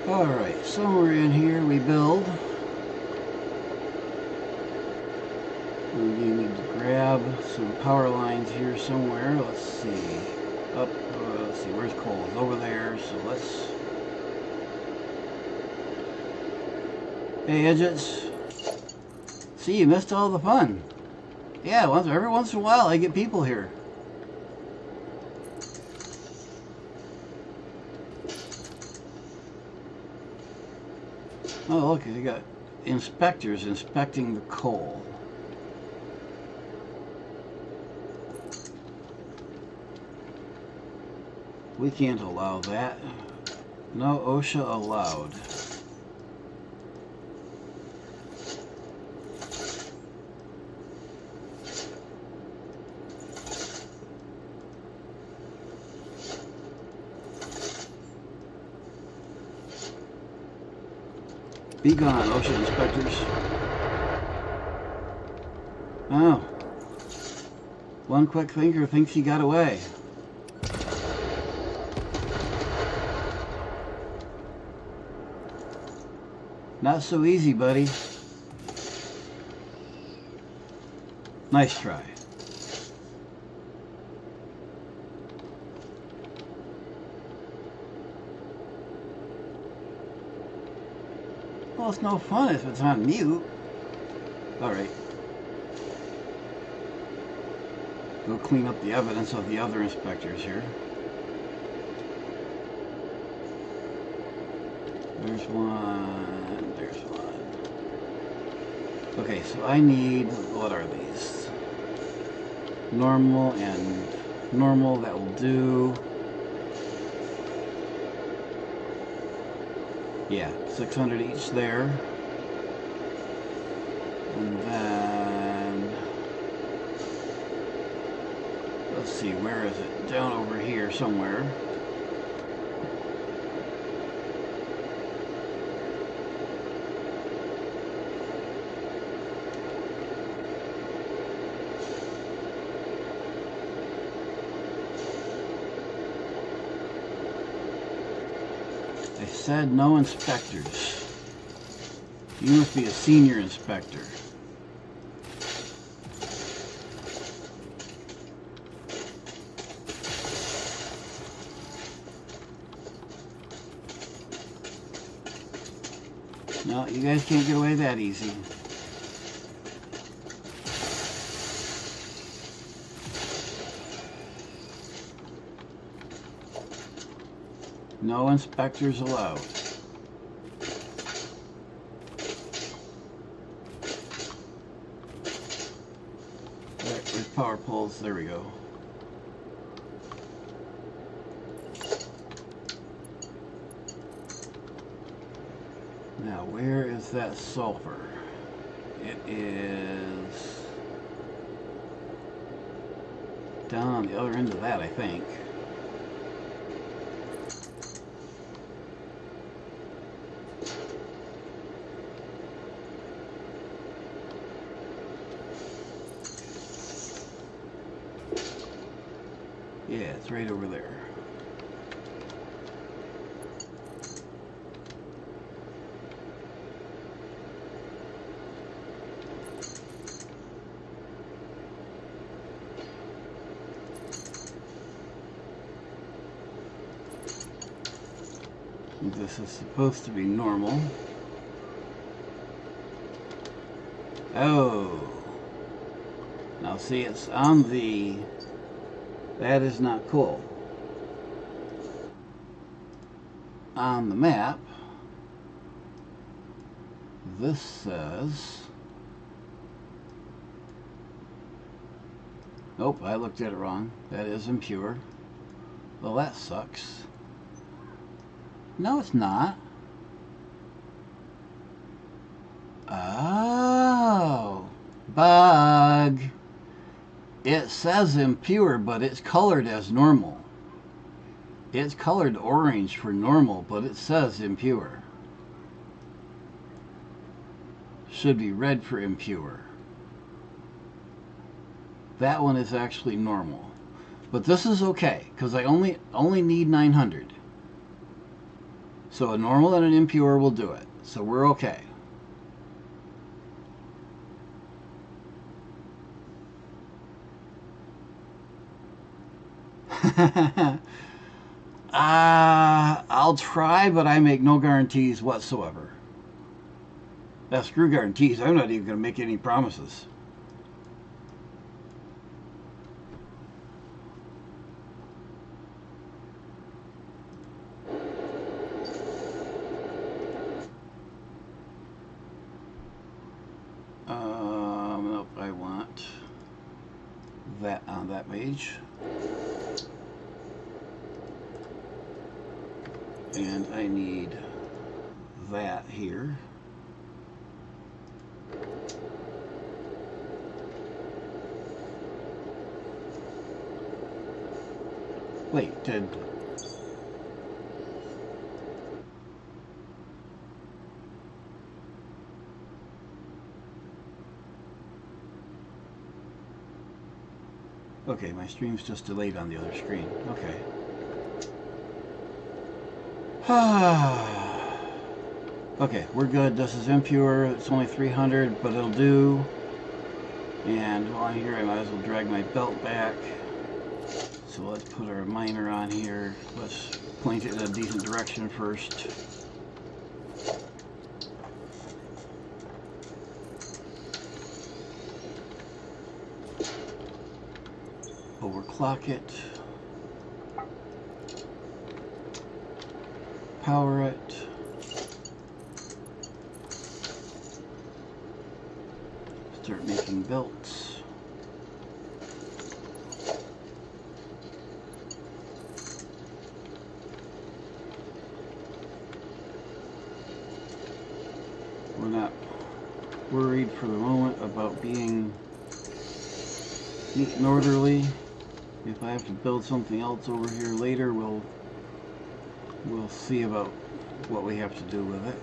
Speaker 1: Alright, somewhere in here we build. We need to grab some power lines here somewhere. Let's see. Let's see, where's coal? It's over there, so let's... Hey, Edgets. See, you missed all the fun. Yeah, every once in a while I get people here. Oh, look, you got inspectors inspecting the coal. We can't allow that. No OSHA allowed. Be gone, OSHA inspectors. Oh. One quick thinker thinks he got away. Not so easy, buddy. Nice try. Well, it's no fun if it's on mute. Alright. Go clean up the evidence of the other inspectors here. There's one. There's one. Okay, so I need... What are these? Normal and normal, that will do. Yeah, 600 each there. And then... Let's see, where is it? Down over here somewhere. I said no inspectors. You must be a senior inspector. No, you guys can't get away that easy. No inspectors allowed. Alright, where's power poles? There we go. Now, where is that sulfur? It is down on the other end of that, I think. Yeah, it's right over there. This is supposed to be normal. Oh. Now see, it's on the... That is not cool. On the map, this says... Nope, I looked at it wrong. That is impure. Well, that sucks. No, it's not. Oh. Bug. It says impure, but it's colored as normal. It's colored orange for normal, but it says impure. Should be red for impure. That one is actually normal. But this is okay, because I only need 900. So a normal and an impure will do it. So we're okay. I'll try, but I make no guarantees whatsoever. Screw guarantees. I'm not even going to make any promises. Nope, I want that on that page. And I need that here. Wait, did... Okay, my stream's just delayed on the other screen. Okay. Okay, we're good. This is impure. It's only 300, but it'll do. And while I'm here, I might as well drag my belt back. So let's put our miner on here. Let's point it in a decent direction first. Overclock it. Power it. Start making belts. We're not worried for the moment about being neat and orderly. If I have to build something else over here later, we'll see about what we have to do with it.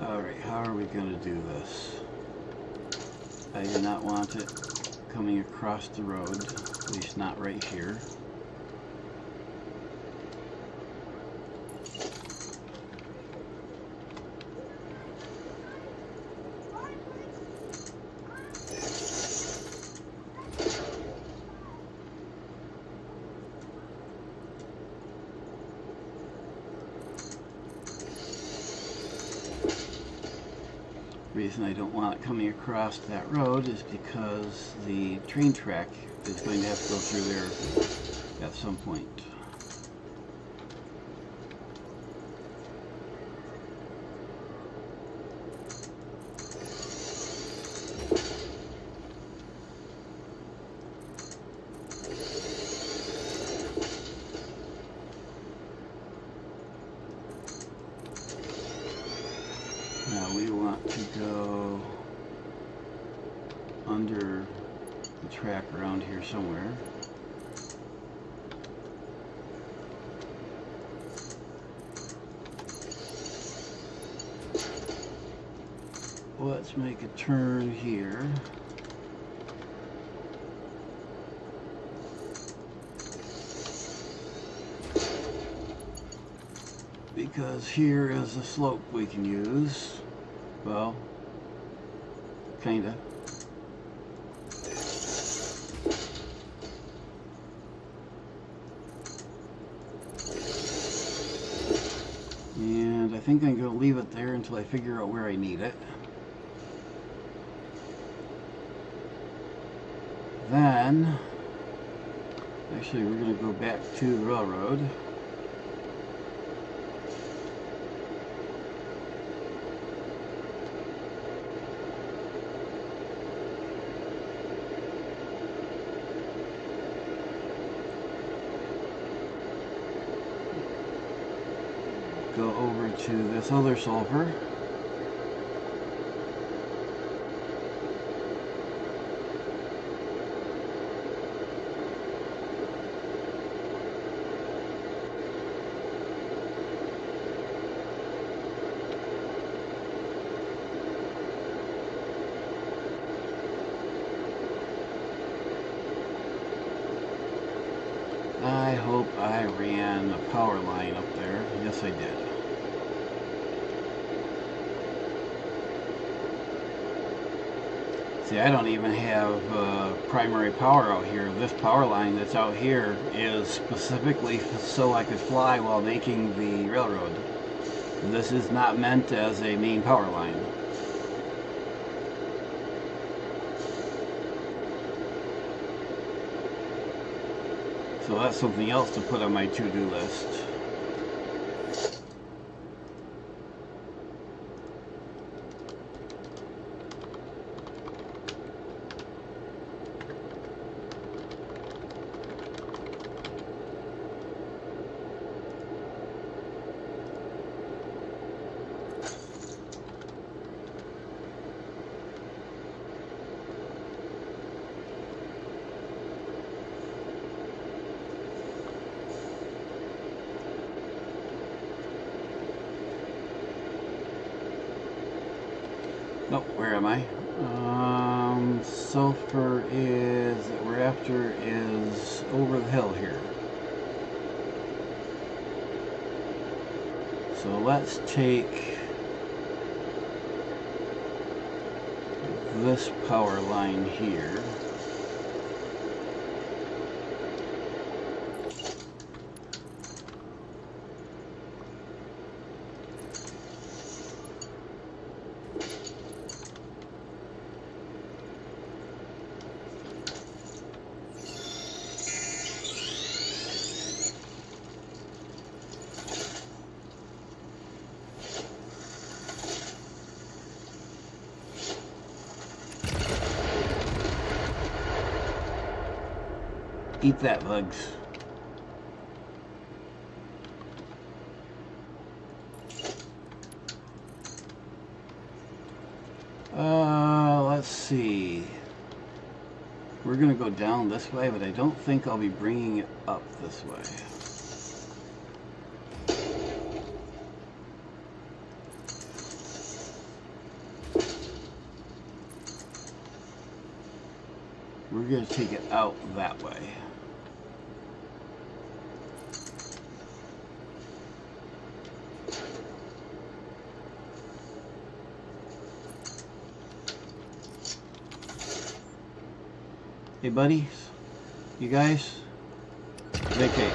Speaker 1: Alright, how are we going to do this? I do not want it coming across the road, at least not right here. The reason I don't want it coming across that road is because the train track is going to have to go through there at some point. Now we want to go under the track around here somewhere. Let's make a turn here. Because here is a slope we can use. Well, kinda. And I think I'm going to leave it there until I figure out where I need it. Then, actually we're going to go back to the railroad. Go over to this other sulfur. I hope I ran a power line up there. Yes, I did. See, I don't even have primary power out here. This power line that's out here is specifically so I could fly while making the railroad. This is not meant as a main power line. So that's something else to put on my to-do list. Nope, where am I? Sulfur is, that we're after is over the hill here. So let's take this power line here. Eat that, bugs. Let's see. We're gonna go down this way, but I don't think I'll be bringing it up this way. We're gonna take it out that way. Hey buddies, you guys, vacate.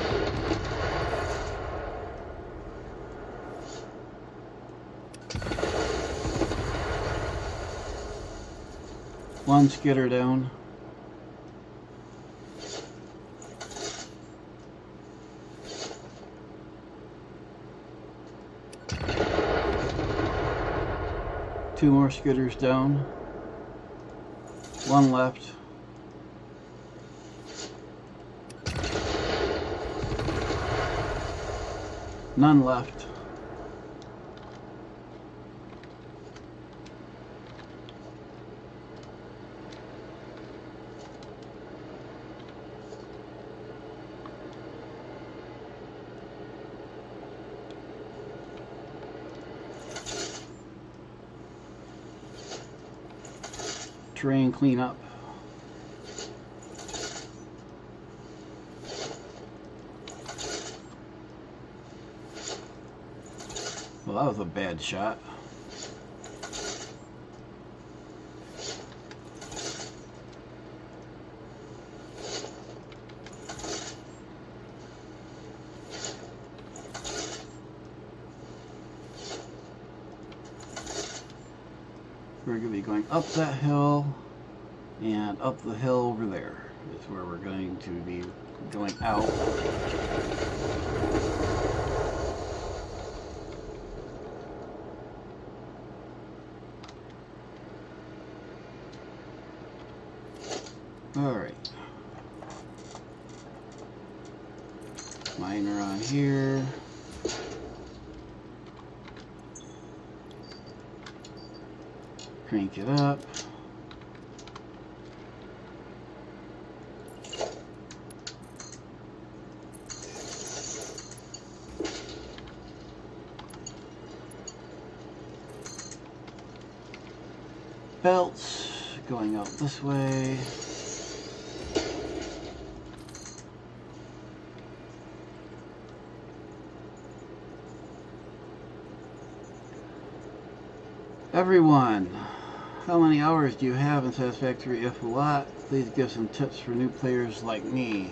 Speaker 1: One skidder down. Two more skidders down. One left. None left. Terrain cleanup. Well, that was a bad shot. We're going to be going up that hill. And up the hill over there is where we're going to be going out. Alright. Miner on here. Crank it up. Belts going out this way. Everyone, how many hours do you have in Satisfactory? If a lot, please give some tips for new players like me.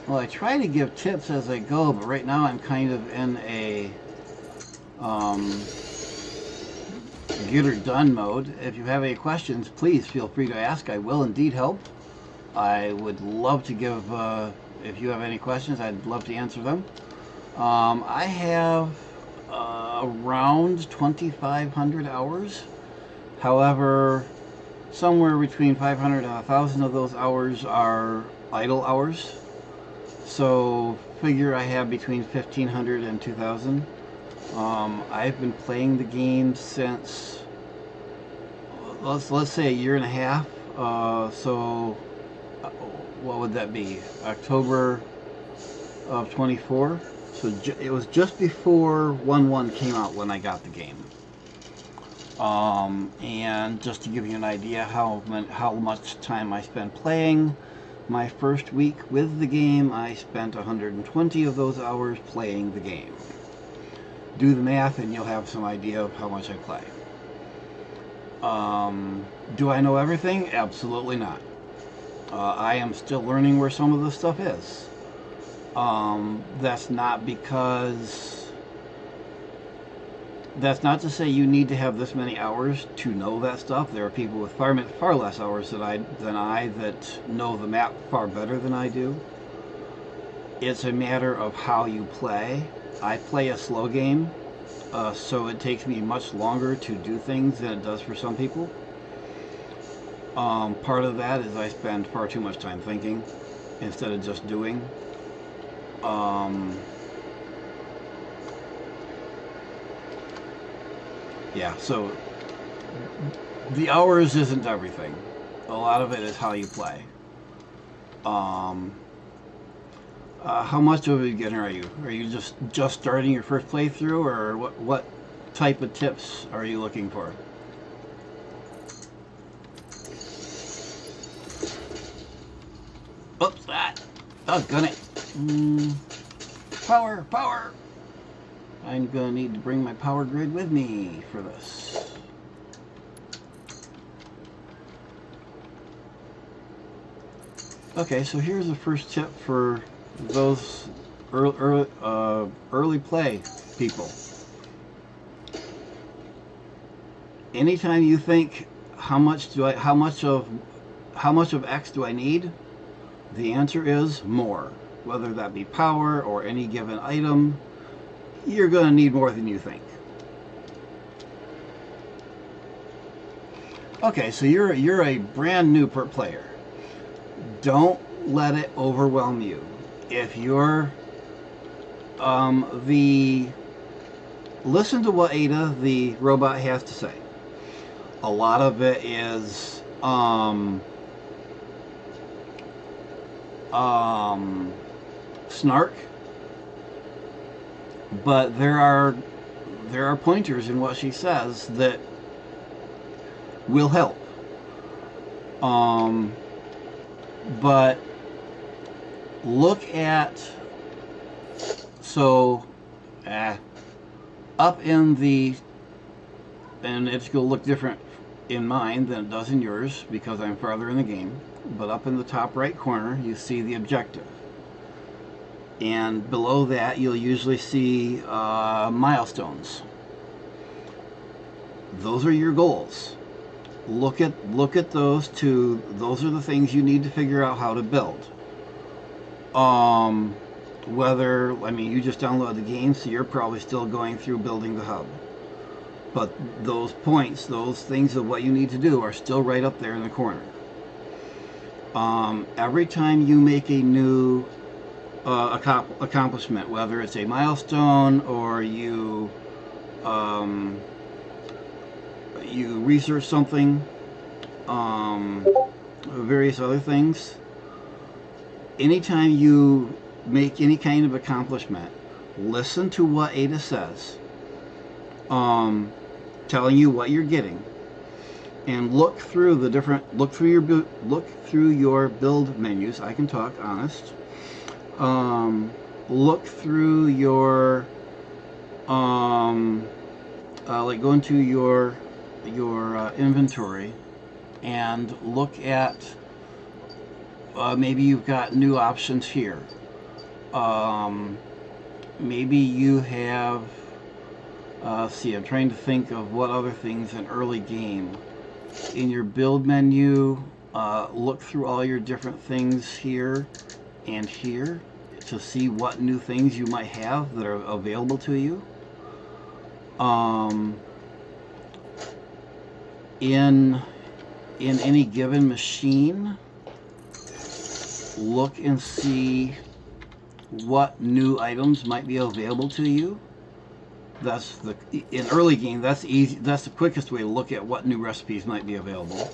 Speaker 1: Well, I try to give tips as I go, but right now I'm kind of in a get her done mode. If you have any questions, please feel free to ask. I will indeed help. I would love to give, if you have any questions, I'd love to answer them. I have around 2,500 hours. However, somewhere between 500 and 1,000 of those hours are idle hours. So figure I have between 1,500 and 2,000. I've been playing the game since let's say a year and a half. So what would that be? October of 24. So it was just before 1.1 came out when I got the game. And just to give you an idea how much time I spent playing, my first week with the game, I spent 120 of those hours playing the game. Do the math and you'll have some idea of how much I play. Do I know everything? Absolutely not. I am still learning where some of this stuff is. That's not to say you need to have this many hours to know that stuff. There are people with far less hours than I that know the map far better than I do. It's a matter of how you play. I play a slow game, so it takes me much longer to do things than it does for some people. Part of that is I spend far too much time thinking instead of just doing. Yeah, so the hours isn't everything. A lot of it is how you play. How much of a beginner are you? Are you just starting your first playthrough, or what type of tips are you looking for? Oops, that. Doggone it. Power! I'm gonna need to bring my power grid with me for this. Okay, so here's the first tip for those early play people. Anytime you think how much of X do I need, the answer is more. Whether that be power or any given item, you're going to need more than you think. Okay, so you're a brand new player. Don't let it overwhelm you. If you're listen to what Ada the robot has to say. A lot of it is snark, but there are pointers in what she says that will help. But look at up in the, and it's going to look different in mine than it does in yours because I'm farther in the game, but up in the top right corner you see the objective, and below that you'll usually see milestones. Those are your goals. look at those two. Those are the things you need to figure out how to build. Whether, I mean, you just downloaded the game, so you're probably still going through building the hub. But those points, those things of what you need to do are still right up there in the corner. Every time you make a new accomplishment, whether it's a milestone or you research something, various other things, anytime you make any kind of accomplishment, listen to what Ada says, telling you what you're getting, and look through your build menus. I can talk honest. Look through your like go into your inventory and look at maybe you've got new options here. Maybe you have see, I'm trying to think of what other things in early game. In your build menu, look through all your different things here and here to see what new things you might have that are available to you. In any given machine, look and see what new items might be available to you. That's in early game, that's easy. That's the quickest way to look at what new recipes might be available.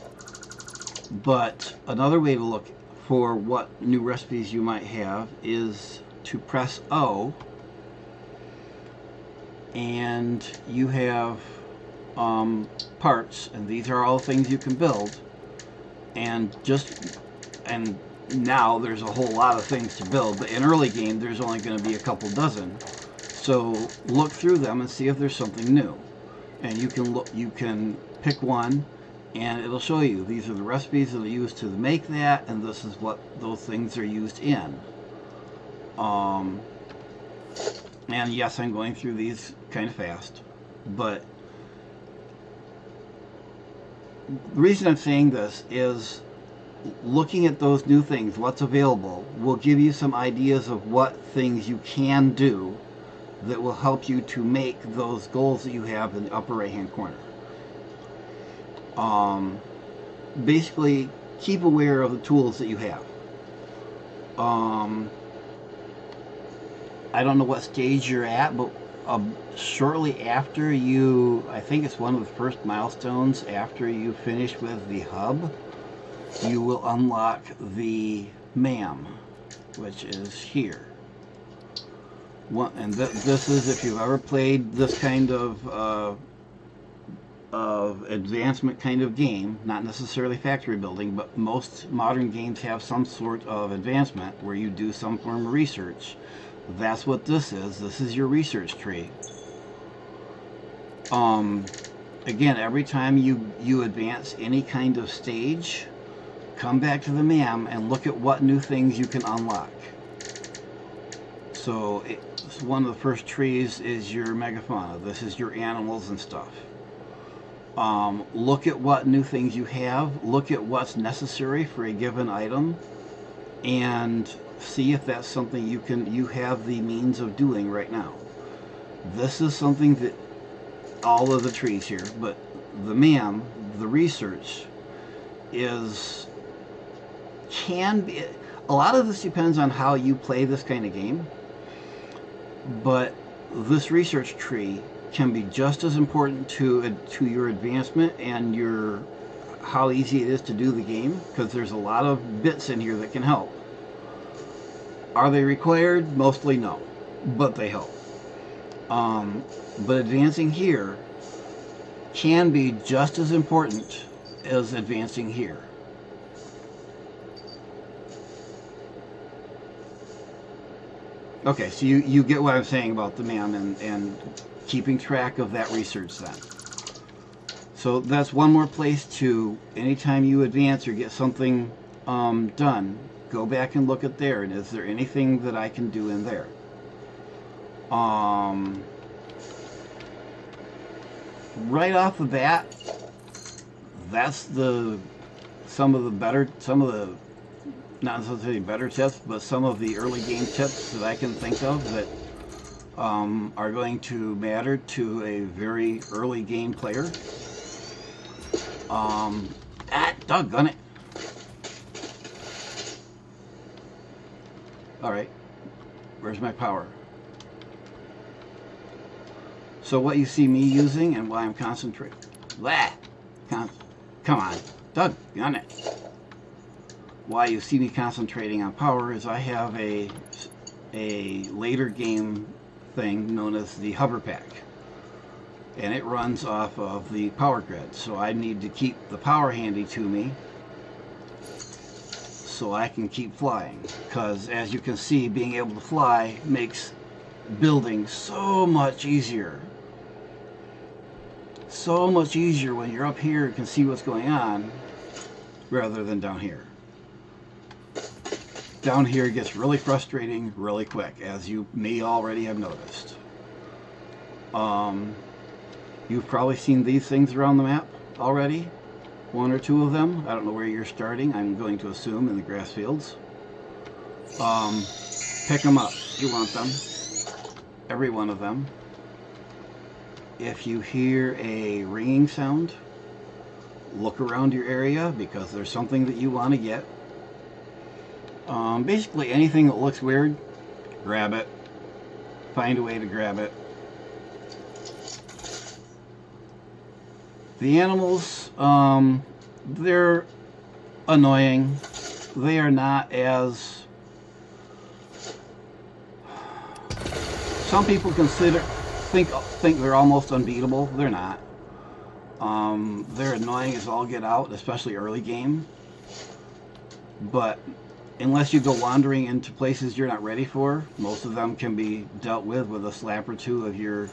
Speaker 1: But another way to look for what new recipes you might have is to press O, and you have parts, and these are all things you can build. And now there's a whole lot of things to build, but in early game there's only going to be a couple dozen. So look through them and see if there's something new, and you can pick one, and it'll show you these are the recipes that are used to make that, and this is what those things are used in. And yes, I'm going through these kind of fast, but the reason I'm saying this is looking at those new things, what's available, will give you some ideas of what things you can do that will help you to make those goals that you have in the upper right hand corner. Basically, keep aware of the tools that you have. I don't know what stage you're at, but shortly after I think it's one of the first milestones after you finish with the hub, you will unlock the MAM, which is here. And this is, if you've ever played this kind of advancement kind of game, not necessarily factory building, but most modern games have some sort of advancement where you do some form of research. That's what this is. This is your research tree. Again, every time you advance any kind of stage, come back to the MAM and look at what new things you can unlock. So one of the first trees is your megafauna. This is your animals and stuff. Look at what new things you have. Look at what's necessary for a given item, and see if that's something you have the means of doing right now. This is something that all of the trees here, but the MAM, the research, can be, a lot of this depends on how you play this kind of game, but this research tree can be just as important to your advancement and how easy it is to do the game, because there's a lot of bits in here that can help. Are they required? Mostly no, but they help. But advancing here can be just as important as advancing here. Okay, so you get what I'm saying about the MAM and keeping track of that research then. So that's one more place to, anytime you advance or get something done, go back and look at there, and is there anything that I can do in there? Right off the bat, that's some of the not necessarily better tips, but some of the early game tips that I can think of that are going to matter to a very early game player. Doggone it. Alright, where's my power? So what you see me using and why I'm concentrating. Come on, doggone it. Why you see me concentrating on power is I have a later game thing known as the hover pack, and it runs off of the power grid, so I need to keep the power handy to me so I can keep flying, because as you can see, being able to fly makes building so much easier when you're up here and can see what's going on rather than down here. Down here it gets really frustrating really quick, as you may already have noticed. You've probably seen these things around the map already. One or two of them. I don't know where you're starting. I'm going to assume in the grass fields. Pick them up. You want them. Every one of them. If you hear a ringing sound, look around your area, because there's something that you want to get. Basically anything that looks weird, grab it. Find a way to grab it. The animals, they're annoying. They are not as... Some people think they're almost unbeatable. They're not. They're annoying as all get out, especially early game. But unless you go wandering into places you're not ready for, most of them can be dealt with a slap or two of your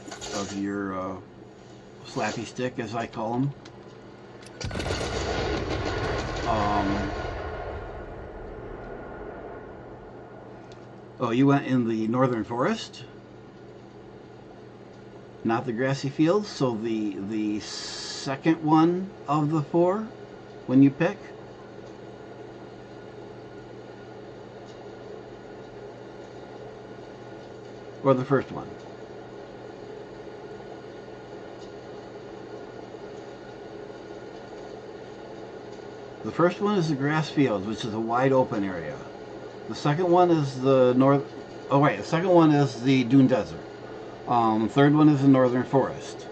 Speaker 1: slappy stick, as I call them. Oh, you went in the northern forest, not the grassy fields. So the second one of the four, when you pick. Or the first one. The first one is the grass fields, which is a wide open area. The second one is the the second one is the dune desert. Third one is the northern forest.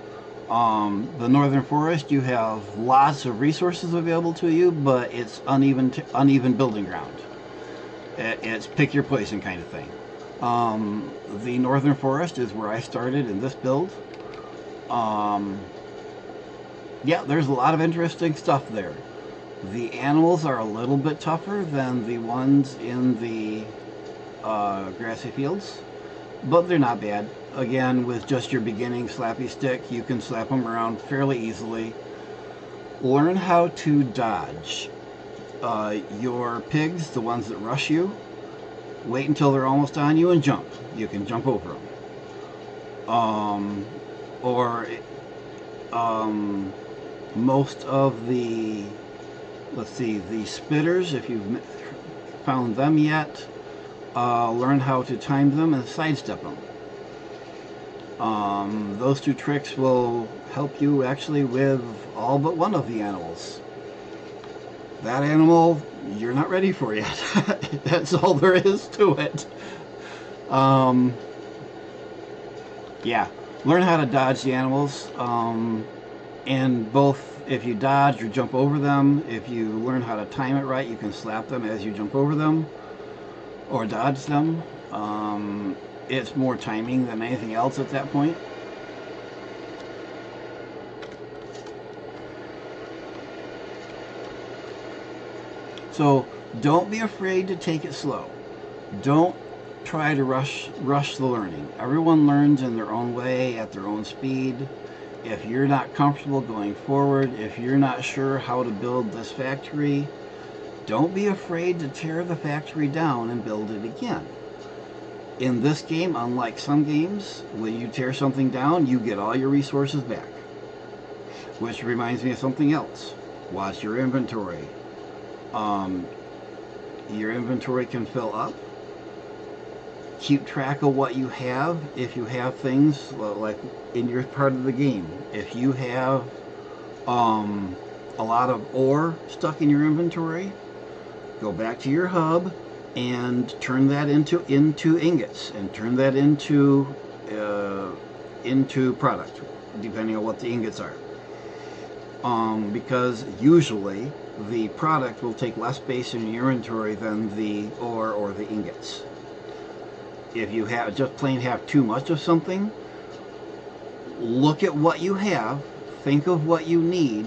Speaker 1: The northern forest, you have lots of resources available to you, but it's uneven building ground. It's pick your poison kind of thing. The northern forest is where I started in this build. Yeah, there's a lot of interesting stuff there. The animals are a little bit tougher than the ones in the grassy fields, but they're not bad. Again, with just your beginning slappy stick, you can slap them around fairly easily. Learn how to dodge. Your pigs, the ones that rush you, wait until they're almost on you and jump. You can jump over them. Most of the, let's see, the spitters, if you've found them yet, learn how to time them and sidestep them. Those two tricks will help you actually with all but one of the animals. That animal, you're not ready for yet. That's all there is to it. Yeah, learn how to dodge the animals. And both, if you dodge or jump over them, if you learn how to time it right, you can slap them as you jump over them or dodge them. It's more timing than anything else at that point. So don't be afraid to take it slow. Don't try to rush the learning. Everyone learns in their own way, at their own speed. If you're not comfortable going forward, if you're not sure how to build this factory, don't be afraid to tear the factory down and build it again. In this game, unlike some games, when you tear something down, you get all your resources back. Which reminds me of something else. Watch your inventory. Your inventory can fill up. Keep track of what you have. If you have things like in your part of the game, if you have a lot of ore stuck in your inventory, go back to your hub and turn that into ingots, and turn that into product, depending on what the ingots are. Because usually the product will take less space in your inventory than the ore or the ingots. If you have just plain have too much of something, look at what you have, think of what you need,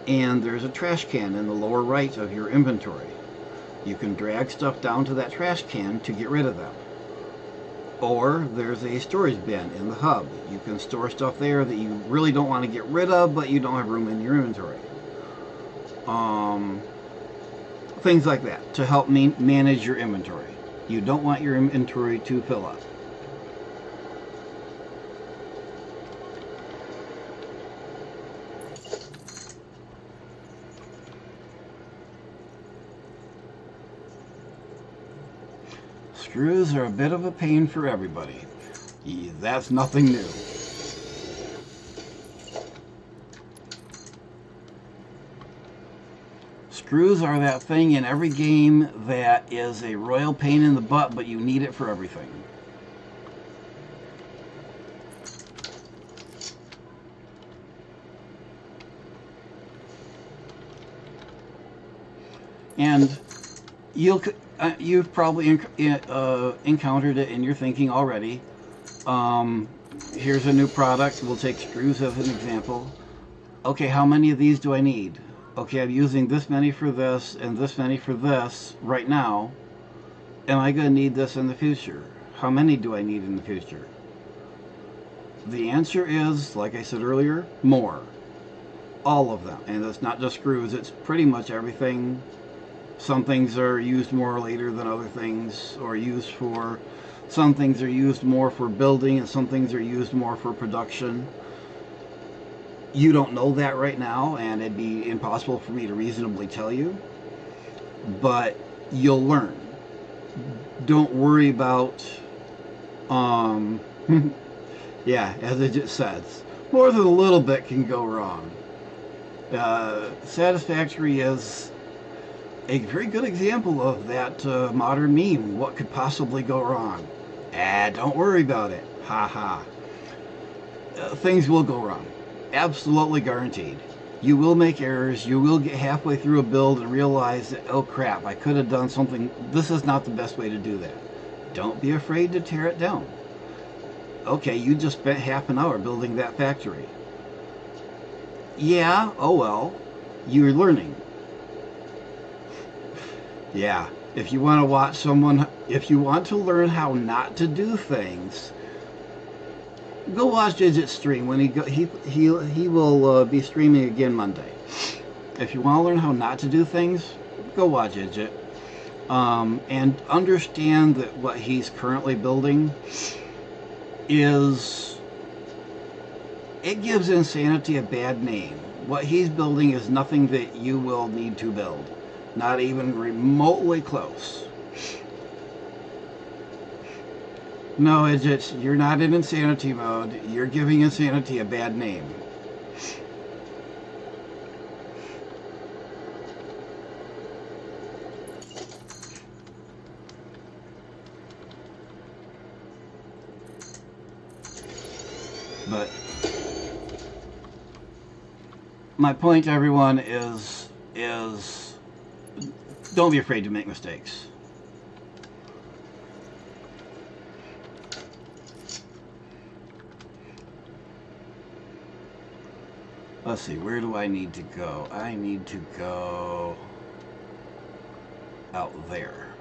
Speaker 1: and there's a trash can in the lower right of your inventory. You can drag stuff down to that trash can to get rid of them. Or there's a storage bin in the hub. You can store stuff there that you really don't want to get rid of, but you don't have room in your inventory. Things like that to help manage your inventory. You don't want your inventory to fill up. Screws are a bit of a pain for everybody. That's nothing new. Screws are that thing in every game that is a royal pain in the butt, but you need it for everything. And you've probably encountered it in your thinking already. Here's a new product. We'll take screws as an example. Okay, how many of these do I need? Okay, I'm using this many for this and this many for this right now. Am I going to need this in the future? How many do I need in the future? The answer is, like I said earlier, more. All of them. And it's not just screws, it's pretty much everything. Some things are used more later than other things, or used for, some things are used more for building and some things are used more for production. You don't know that right now, and it'd be impossible for me to reasonably tell you, but you'll learn. Don't worry about, yeah, as it just says, more than a little bit can go wrong. Satisfactory is a very good example of that modern meme. What could possibly go wrong? Don't worry about it. Ha ha. Things will go wrong. Absolutely guaranteed. You will make errors. You will get halfway through a build and realize that, oh crap, I could have done something. This is not the best way to do that. Don't be afraid to tear it down. Okay, you just spent half an hour building that factory. Yeah, oh well. You're learning. Yeah, if you want to watch someone, if you want to learn how not to do things, go watch Digit's stream. When he will be streaming again Monday. If you want to learn how not to do things, go watch Digit, and understand that what he's currently building is, it gives insanity a bad name. What he's building is nothing that you will need to build. Not even remotely close. No, you're not in insanity mode. You're giving insanity a bad name. But my point, everyone, is don't be afraid to make mistakes. Let's see, where do I need to go? I need to go out there.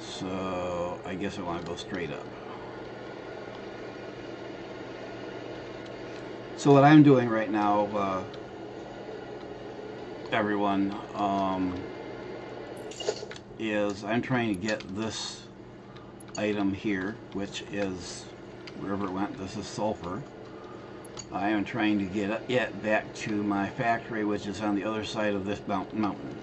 Speaker 1: So I guess I want to go straight up. So what I'm doing right now, everyone, is I'm trying to get this item here, which is, wherever it went, this is sulfur. I am trying to get it back to my factory, which is on the other side of this mountain.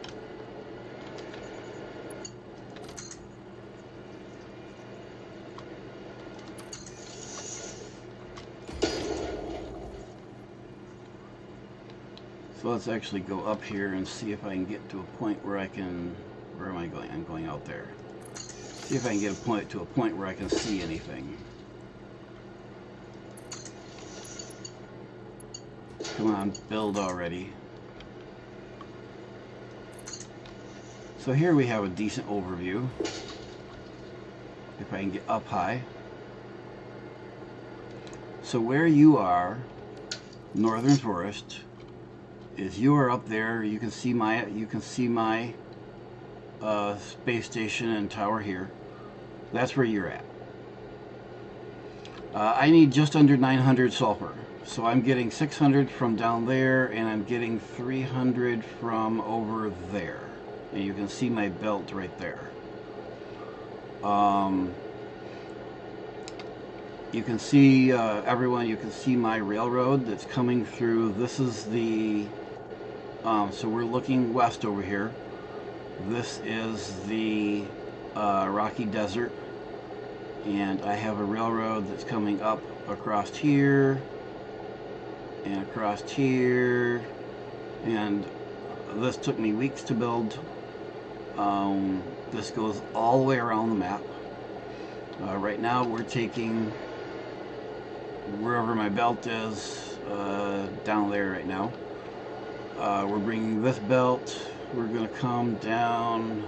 Speaker 1: So let's actually go up here and see if I can get to a point where I can... Where am I going? I'm going out there. See if I can get to a point where I can see anything. Come on, build already. So here we have a decent overview. If I can get up high. So where you are, Northern Forest, is you are up there. You can see my space station and tower here. That's where you're at. I need just under 900 sulfur. So I'm getting 600 from down there, and I'm getting 300 from over there. And you can see my belt right there. You can see, everyone, you can see my railroad that's coming through. This is the, so we're looking west over here. This is the Rocky Desert. And I have a railroad that's coming up across here and across here, and this took me weeks to build. This goes all the way around the map. Right now we're taking wherever my belt is, down there right now. We're bringing this belt. We're going to come down.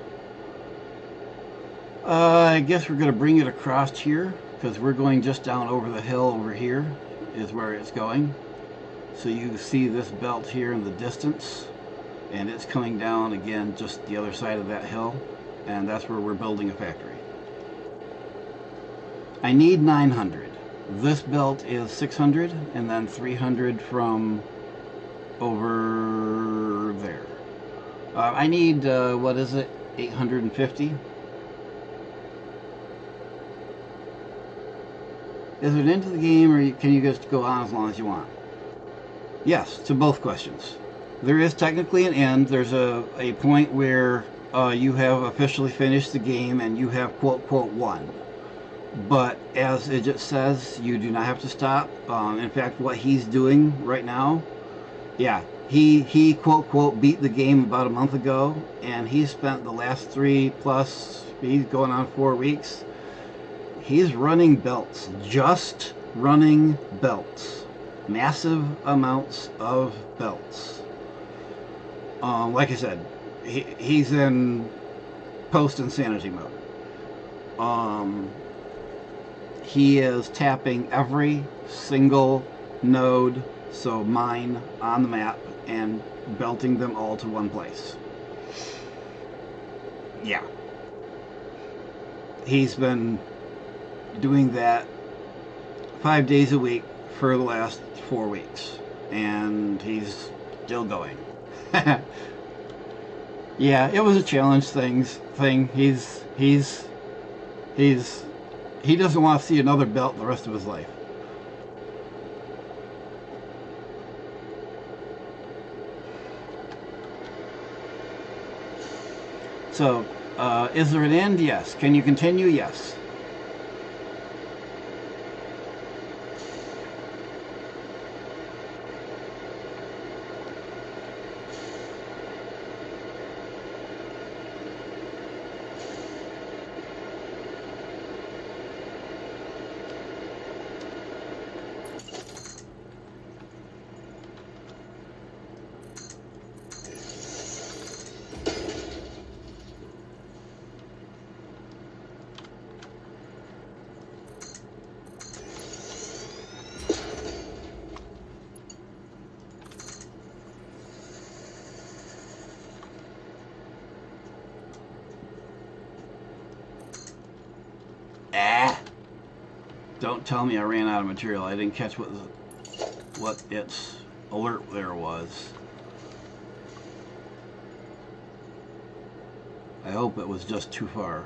Speaker 1: I guess we're going to bring it across here, because we're going just down over the hill over here is where it's going. So you see this belt here in the distance, and it's coming down again just the other side of that hill, and that's where we're building a factory. I need 900. This belt is 600, and then 300 from over there. I need, what is it, 850? Is it an end to the game, or can you just go on as long as you want? Yes, to both questions. There is technically an end. There's a point where you have officially finished the game and you have quote won. But as it just says, you do not have to stop. In fact, what he's doing right now, yeah, he quote beat the game about a month ago, and he spent the last 3+, he's going on 4 weeks. He's running belts, just running belts, massive amounts of belts. Like I said, he's in post-insanity mode. He is tapping every single node, so mine, on the map, and belting them all to one place. Yeah. He's been doing that 5 days a week for the last 4 weeks, and he's still going. Yeah, it was a challenge thing. He doesn't want to see another belt the rest of his life. So, is there an end? Yes. Can you continue? Yes. Don't tell me I ran out of material. I didn't catch what its alert there was. I hope it was just too far.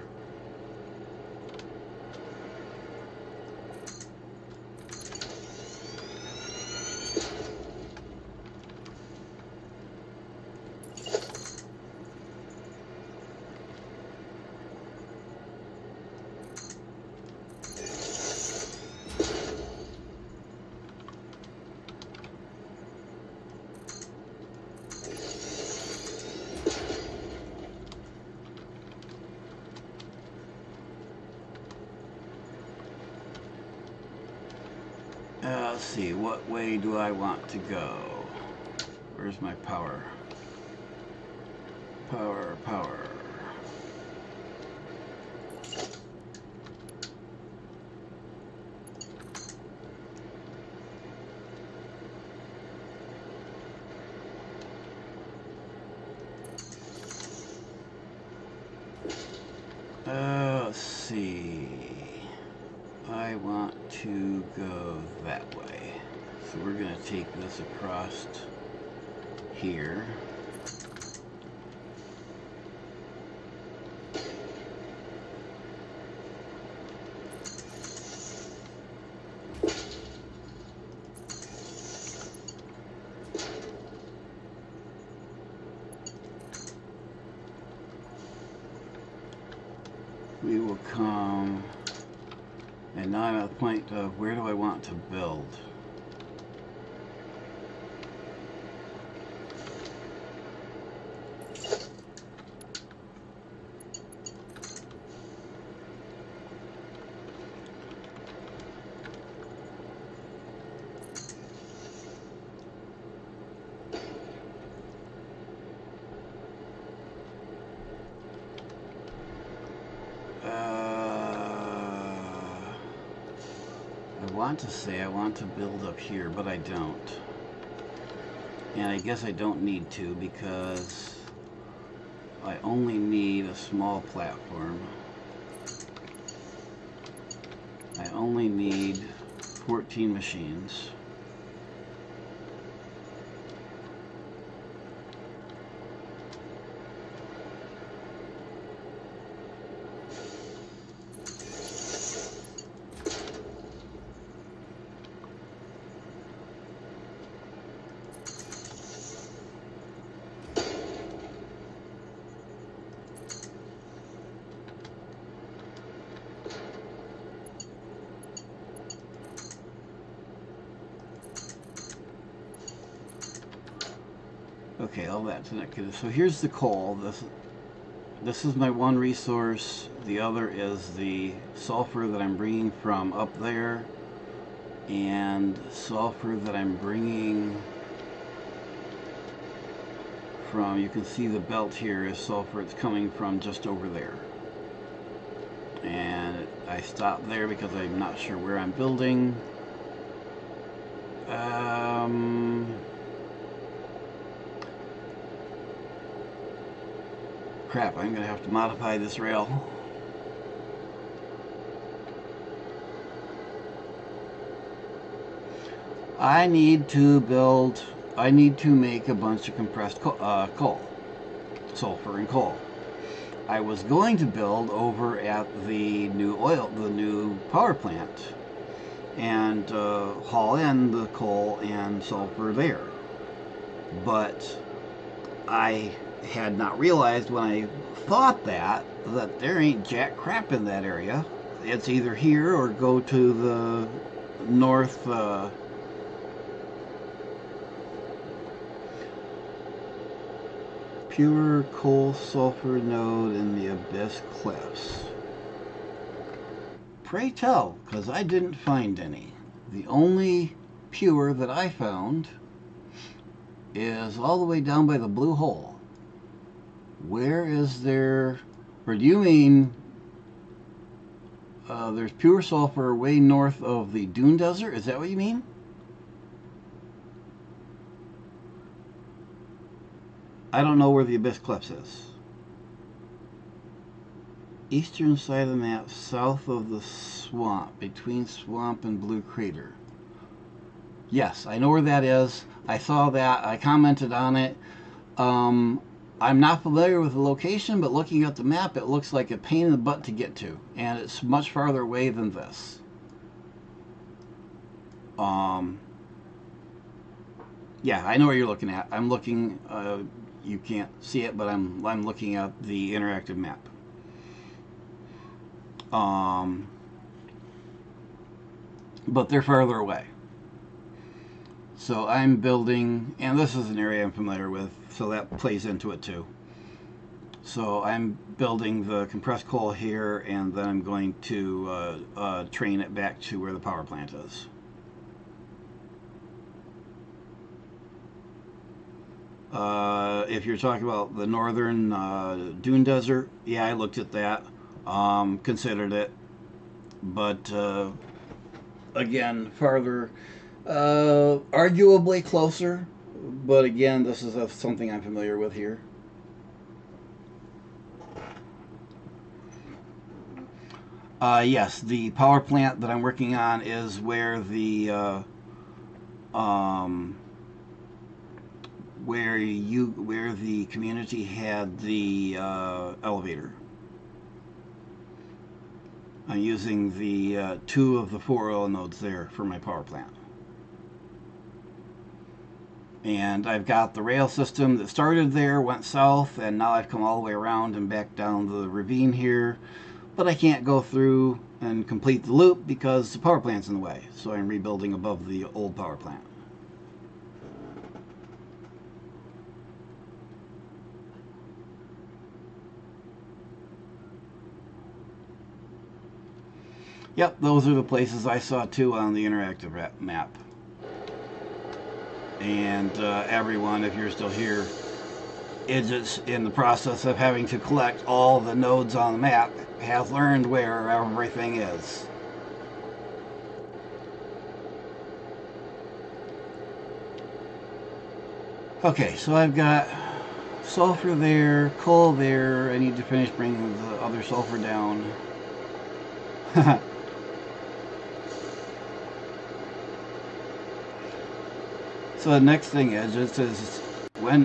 Speaker 1: see, what way do I want to go? Where's my power? Power. Let's see. I want to go that way. So we're going to take this across here. We will come, and now I'm at the point of where do I want to build? I want to build up here, but I don't. And I guess I don't need to because I only need a small platform. I only need 14 machines. Okay, all that's connected. So here's the coal. This is my one resource. The other is the sulfur that I'm bringing from up there, and sulfur that I'm bringing from, you can see the belt here is sulfur. It's coming from just over there. And I stopped there because I'm not sure where I'm building. Crap, I'm gonna have to modify this rail. I need to make a bunch of compressed coal, sulfur and coal. I was going to build over at the new power plant, and haul in the coal and sulfur there. But I had not realized when I thought that there ain't jack crap in that area. It's either here or go to the north pure coal sulfur node in the Abyss Cliffs. Pray tell, because I didn't find any. The only pure that I found is all the way down by the blue hole. Where is there, or do you mean there's pure sulfur way north of the Dune Desert? Is that what you mean? I don't know where the Abyss Cliffs is. Eastern side of the map, south of the swamp, between swamp and Blue Crater. Yes, I know where that is. I saw that. I commented on it. I'm not familiar with the location, but looking at the map, it looks like a pain in the butt to get to, and it's much farther away than this. Yeah, I know what you're looking at. I'm looking. You can't see it, but I'm looking at the interactive map. But they're farther away. So I'm building, and this is an area I'm familiar with, so that plays into it too. So I'm building the compressed coal here, and then I'm going to train it back to where the power plant is. If you're talking about the northern dune desert, yeah, I looked at that, considered it, but again, farther, arguably closer, but again, this is something I'm familiar with here. Yes, the power plant that I'm working on is um, where the community had the elevator. I'm using the 2 of the 4 oil nodes there for my power plant. And I've got the rail system that started there, went south, and now I've come all the way around and back down the ravine here. But I can't go through and complete the loop because the power plant's in the way. So I'm rebuilding above the old power plant. Yep, those are the places I saw too on the interactive map. And everyone, if you're still here, is just in the process of having to collect all the nodes on the map, has learned where everything is. Okay, so I've got sulfur there, coal there. I need to finish bringing the other sulfur down. So the next thing is, it says,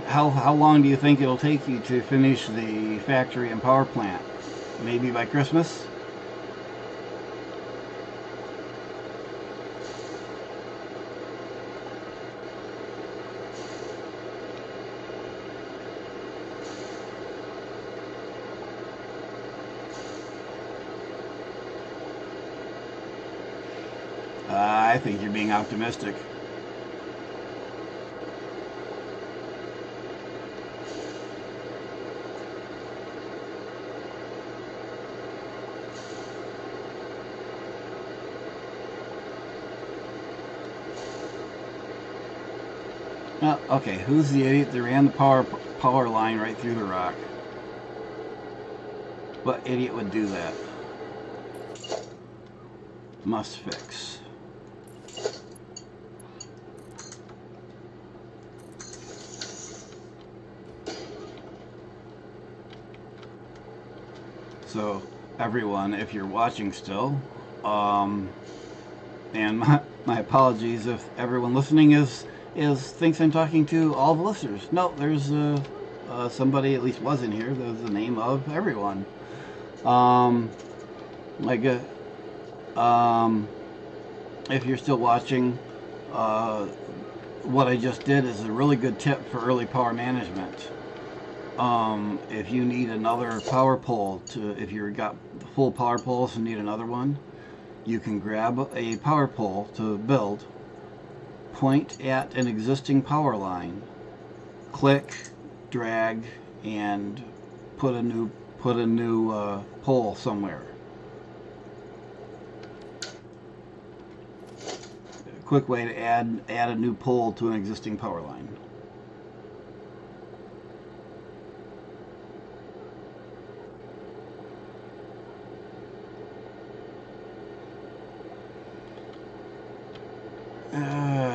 Speaker 1: how long do you think it'll take you to finish the factory and power plant? Maybe by Christmas? I think you're being optimistic. Oh, okay, who's the idiot that ran the power line right through the rock? What idiot would do that? Must fix. So, everyone, if you're watching still, and my apologies if everyone listening is thinks I'm talking to all the listeners. No, there's somebody at least was in here. There's the name of everyone. Like if you're still watching, what I just did is a really good tip for early power management. If you need another power pole if you've got full power poles and need another one, you can grab a power pole to build, point at an existing power line, click, drag, and put a new pole somewhere. A quick way to add a new pole to an existing power line.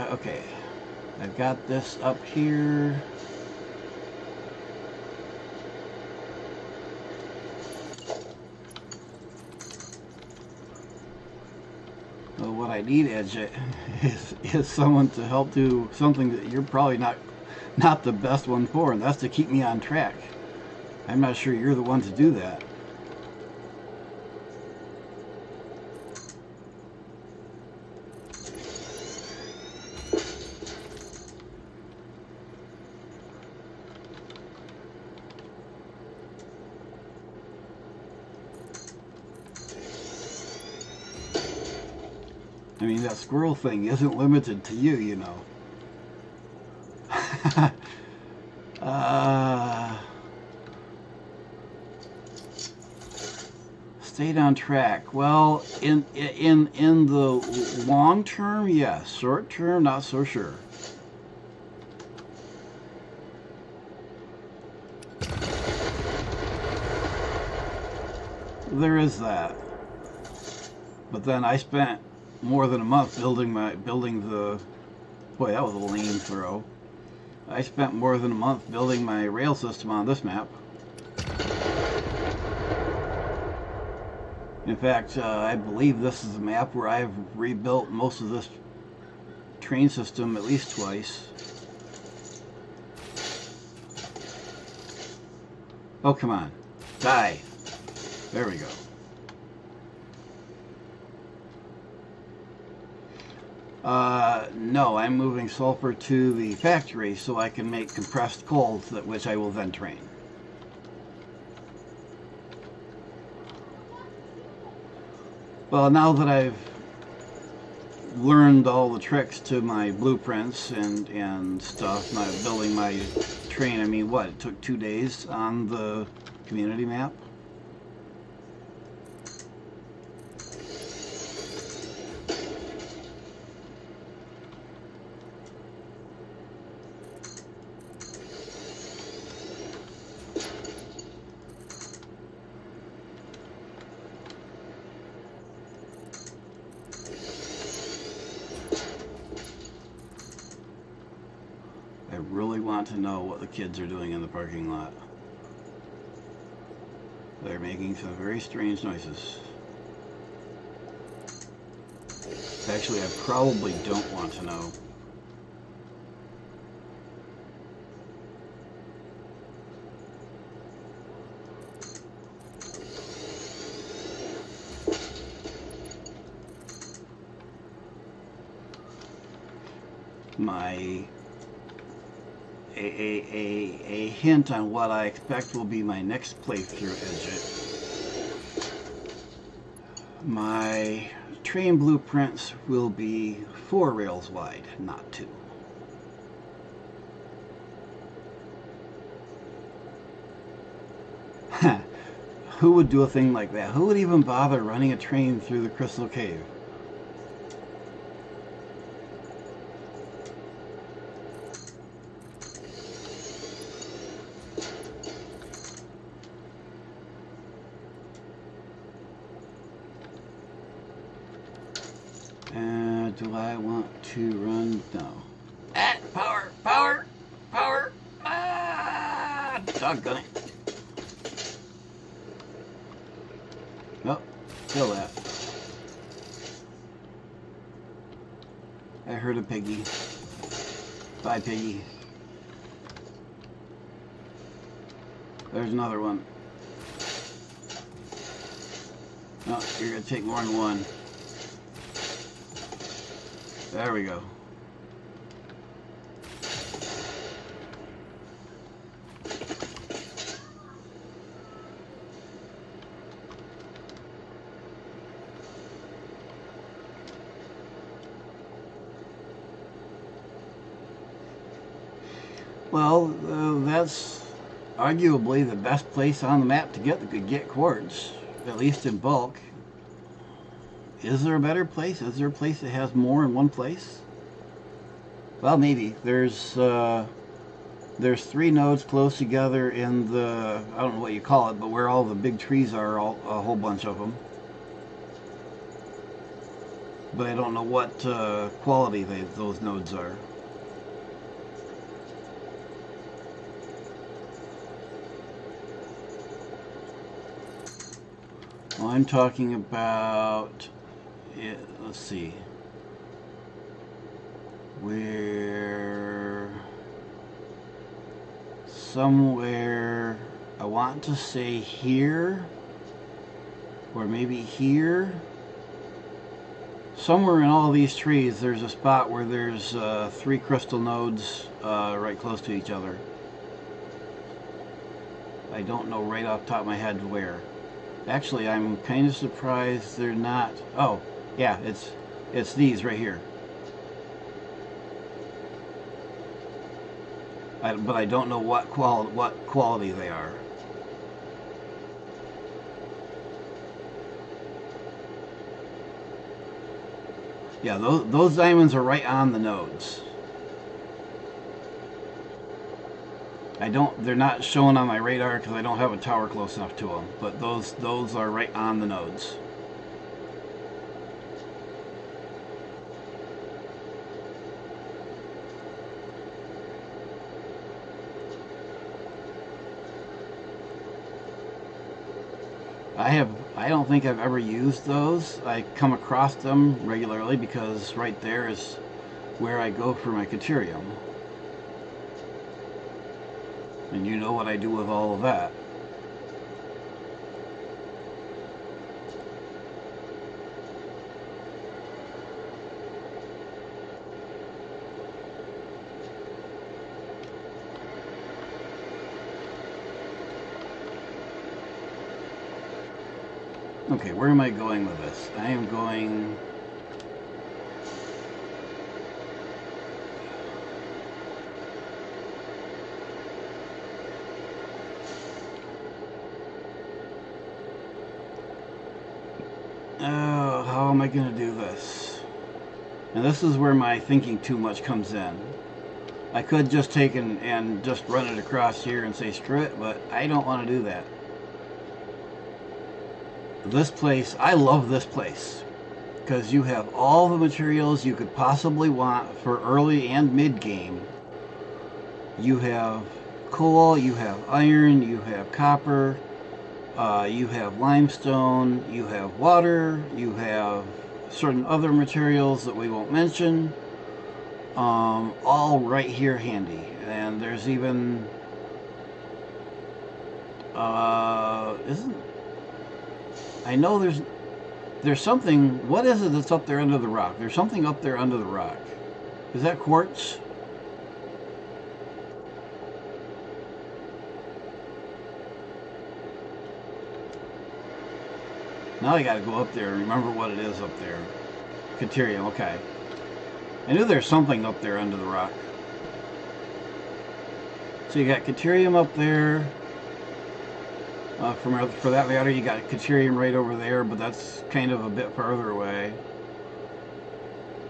Speaker 1: Okay, I've got this up here. Well, what I need is someone to help do something that you're probably not the best one for, and that's to keep me on track. I'm not sure you're the one to do that. I mean, that squirrel thing isn't limited to you, you know. Stayed on track. Well, in the long term, yes. Short term, not so sure. there is that. But then I spent more than a month building the. Boy, that was a lame throw. I spent more than a month building my rail system on this map. In fact, I believe this is a map where I've rebuilt most of this train system at least twice. Oh, come on. Die. There we go. No, I'm moving sulfur to the factory so I can make compressed coal, which I will then train. Well, now that I've learned all the tricks to my blueprints and stuff, building my train, I mean, what, it took 2 days on the community map? I really want to know what the kids are doing in the parking lot. They're making some very strange noises. Actually, I probably don't want to know. A hint on what I expect will be my next playthrough edge. My train blueprints will be 4 rails wide, not 2. Who would do a thing like that? Who would even bother running a train through the Crystal Cave? Do I want to run? No. Power! Power! Power! Ah! Doggone it. Oh, kill that. I heard a piggy. Bye, piggy. There's another one. Oh, you're gonna take more than one. There we go. Well, that's arguably the best place on the map to get quartz, at least in bulk. Is there a better place? Is there a place that has more in one place? Well, maybe. There's 3 nodes close together in the, I don't know what you call it, but where all the big trees are, a whole bunch of them. But I don't know what quality those nodes are. Well, I'm talking about... let's see, where somewhere, I want to say here, or maybe here, somewhere in all these trees there's a spot where there's 3 crystal nodes right close to each other. I don't know right off the top of my head where. Actually, I'm kind of surprised they're not. Oh, yeah, it's these right here. But I don't know what quality they are. Yeah, those diamonds are right on the nodes. They're not shown on my radar because I don't have a tower close enough to them. But those are right on the nodes. I don't think I've ever used those. I come across them regularly because right there is where I go for my Caterium. And you know what I do with all of that. Okay, where am I going with this? I am going... Oh, how am I going to do this? And this is where my thinking too much comes in. I could just take and just run it across here and say screw it, but I don't want to do that. This place, I love this place because you have all the materials you could possibly want for early and mid game. You have coal, you have iron, you have copper, you have limestone, you have water, you have certain other materials that we won't mention, all right here handy. And there's even isn't I know there's something. What is it that's up there under the rock? There's something up there under the rock. Is that quartz? Now I gotta go up there and remember what it is up there. Caterium, okay. I knew there's something up there under the rock. So you got Caterium up there. For that matter, you got Caterium right over there, but that's kind of a bit farther away.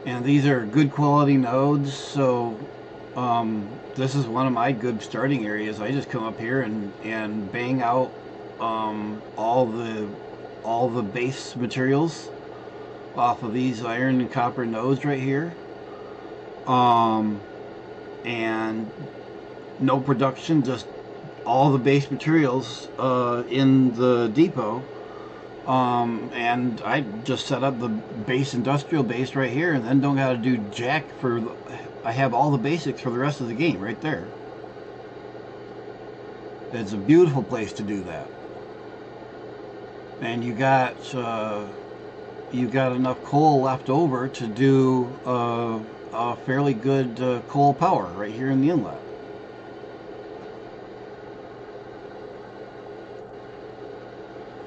Speaker 1: And these are good quality nodes, so this is one of my good starting areas. I just come up here and bang out all the base materials off of these iron and copper nodes right here. And no production, just all the base materials in the depot, and I just set up the base industrial base right here, and then don't got to do jack for. I have all the basics for the rest of the game right there. It's a beautiful place to do that, and you got enough coal left over to do a fairly good coal power right here in the inlet.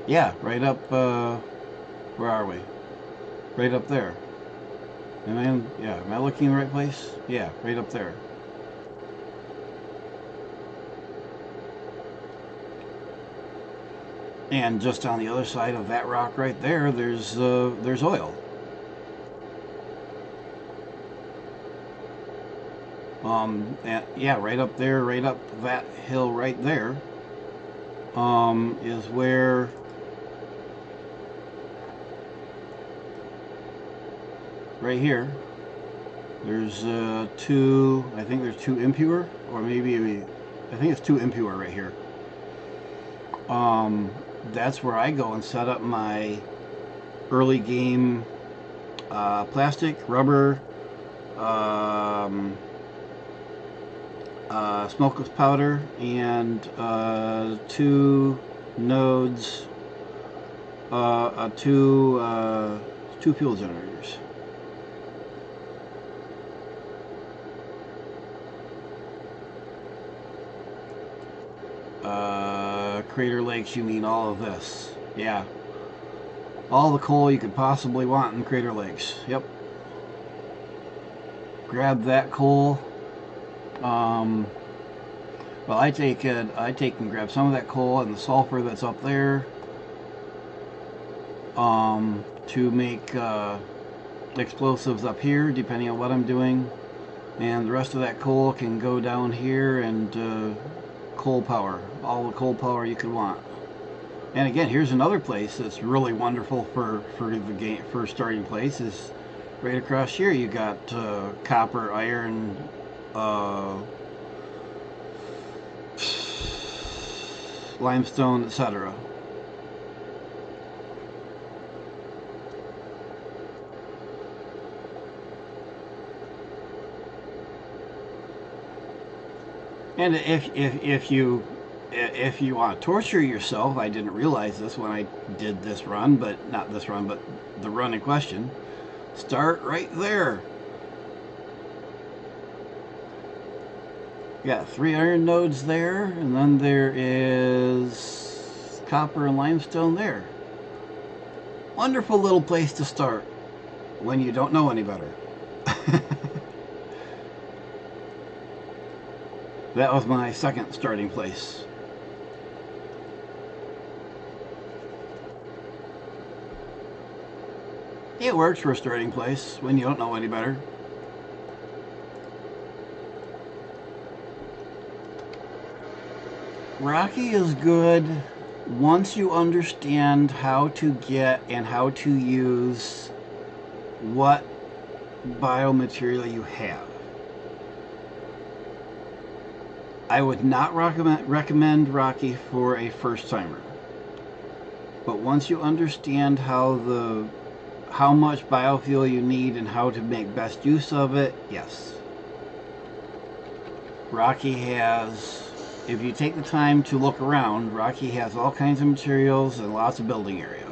Speaker 1: Yeah, right up, where are we? Right up there. Am I looking in the right place? Yeah, right up there. And just on the other side of that rock right there, there's oil. And yeah, right up there, right up that hill right there, is where right here there's two, I think there's two impure, or maybe I think it's two impure right here. That's where I go and set up my early game plastic, rubber, smokeless powder, and two nodes, two fuel generators. Crater Lakes, you mean all of this? Yeah. All the coal you could possibly want in Crater Lakes. Yep. Grab that coal. Well, I take and grab some of that coal and the sulfur that's up there, to make explosives up here, depending on what I'm doing. And the rest of that coal can go down here and coal power, all the coal power you could want. And again, here's another place that's really wonderful for the game, for starting place is right across here. You got copper, iron, limestone, etc. And if you want to torture yourself, I didn't realize this when I did this run, but not this run, but the run in question. Start right there. Got 3 iron nodes there, and then there is copper and limestone there. Wonderful little place to start when you don't know any better. That was my second starting place. It works for a starting place when you don't know any better. Rocky is good once you understand how to get and how to use what biomaterial you have. I would not recommend Rocky for a first timer. But once you understand how much biofuel you need and how to make best use of it, yes. Rocky has, if you take the time to look around, Rocky has all kinds of materials and lots of building area.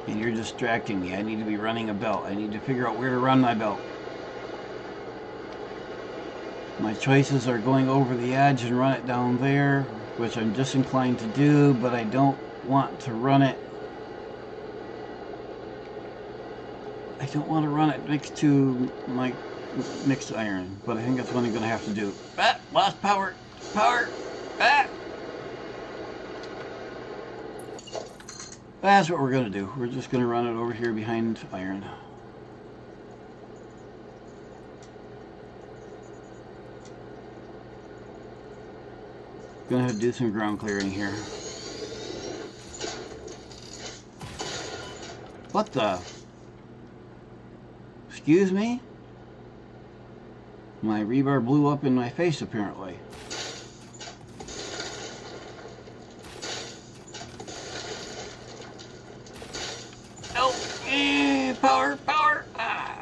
Speaker 1: And you're distracting me. I need to be running a belt. I need to figure out where to run my belt. My choices are going over the edge and run it down there, which I'm disinclined to do, but I don't want to run it. I don't want to run it next to my mixed iron, but I think that's what I'm going to have to do. Ah, lost power! Power! Ah! That's what we're going to do. We're just going to run it over here behind iron. Gonna have to do some ground clearing here. What the? Excuse me? My rebar blew up in my face apparently. Oh, power, power! Ah.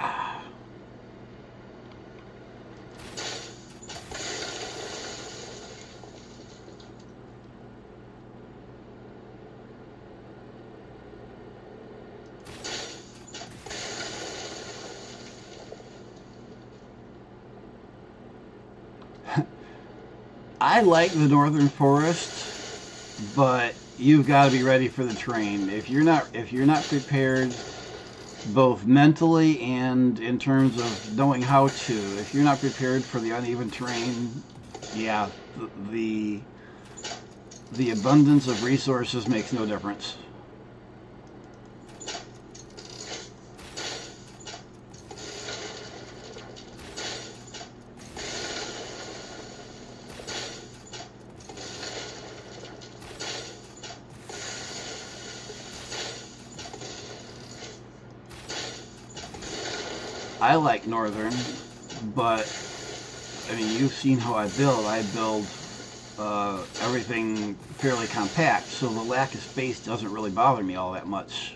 Speaker 1: I like the northern forest, but you've got to be ready for the terrain. If you're not prepared, both mentally and in terms of knowing how to, if you're not prepared for the uneven terrain, yeah, the abundance of resources makes no difference. I like northern, but I mean, you've seen how I build. I build everything fairly compact, so the lack of space doesn't really bother me all that much.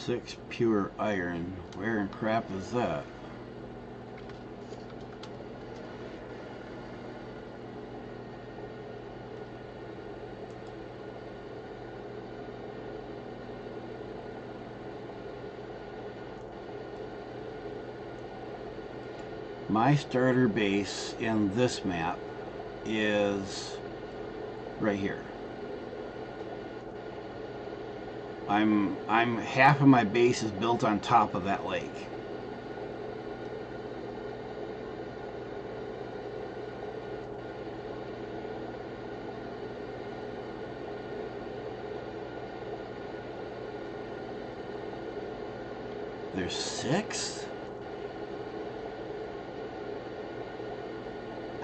Speaker 1: Six pure iron. Where in crap is that? My starter base in this map is right here. I'm half of my base is built on top of that lake. There's 6?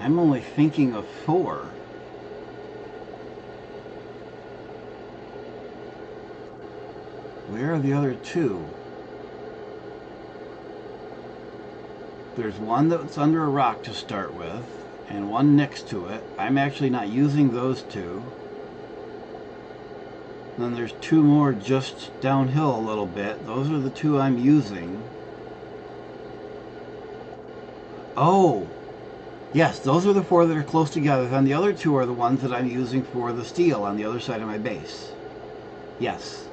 Speaker 1: I'm only thinking of 4. Where are the other 2? There's one that's under a rock to start with, and one next to it. I'm actually not using those 2. Then there's 2 more just downhill a little bit. Those are the 2 I'm using. Oh! Yes, those are the 4 that are close together. Then the other 2 are the ones that I'm using for the steel on the other side of my base. Yes.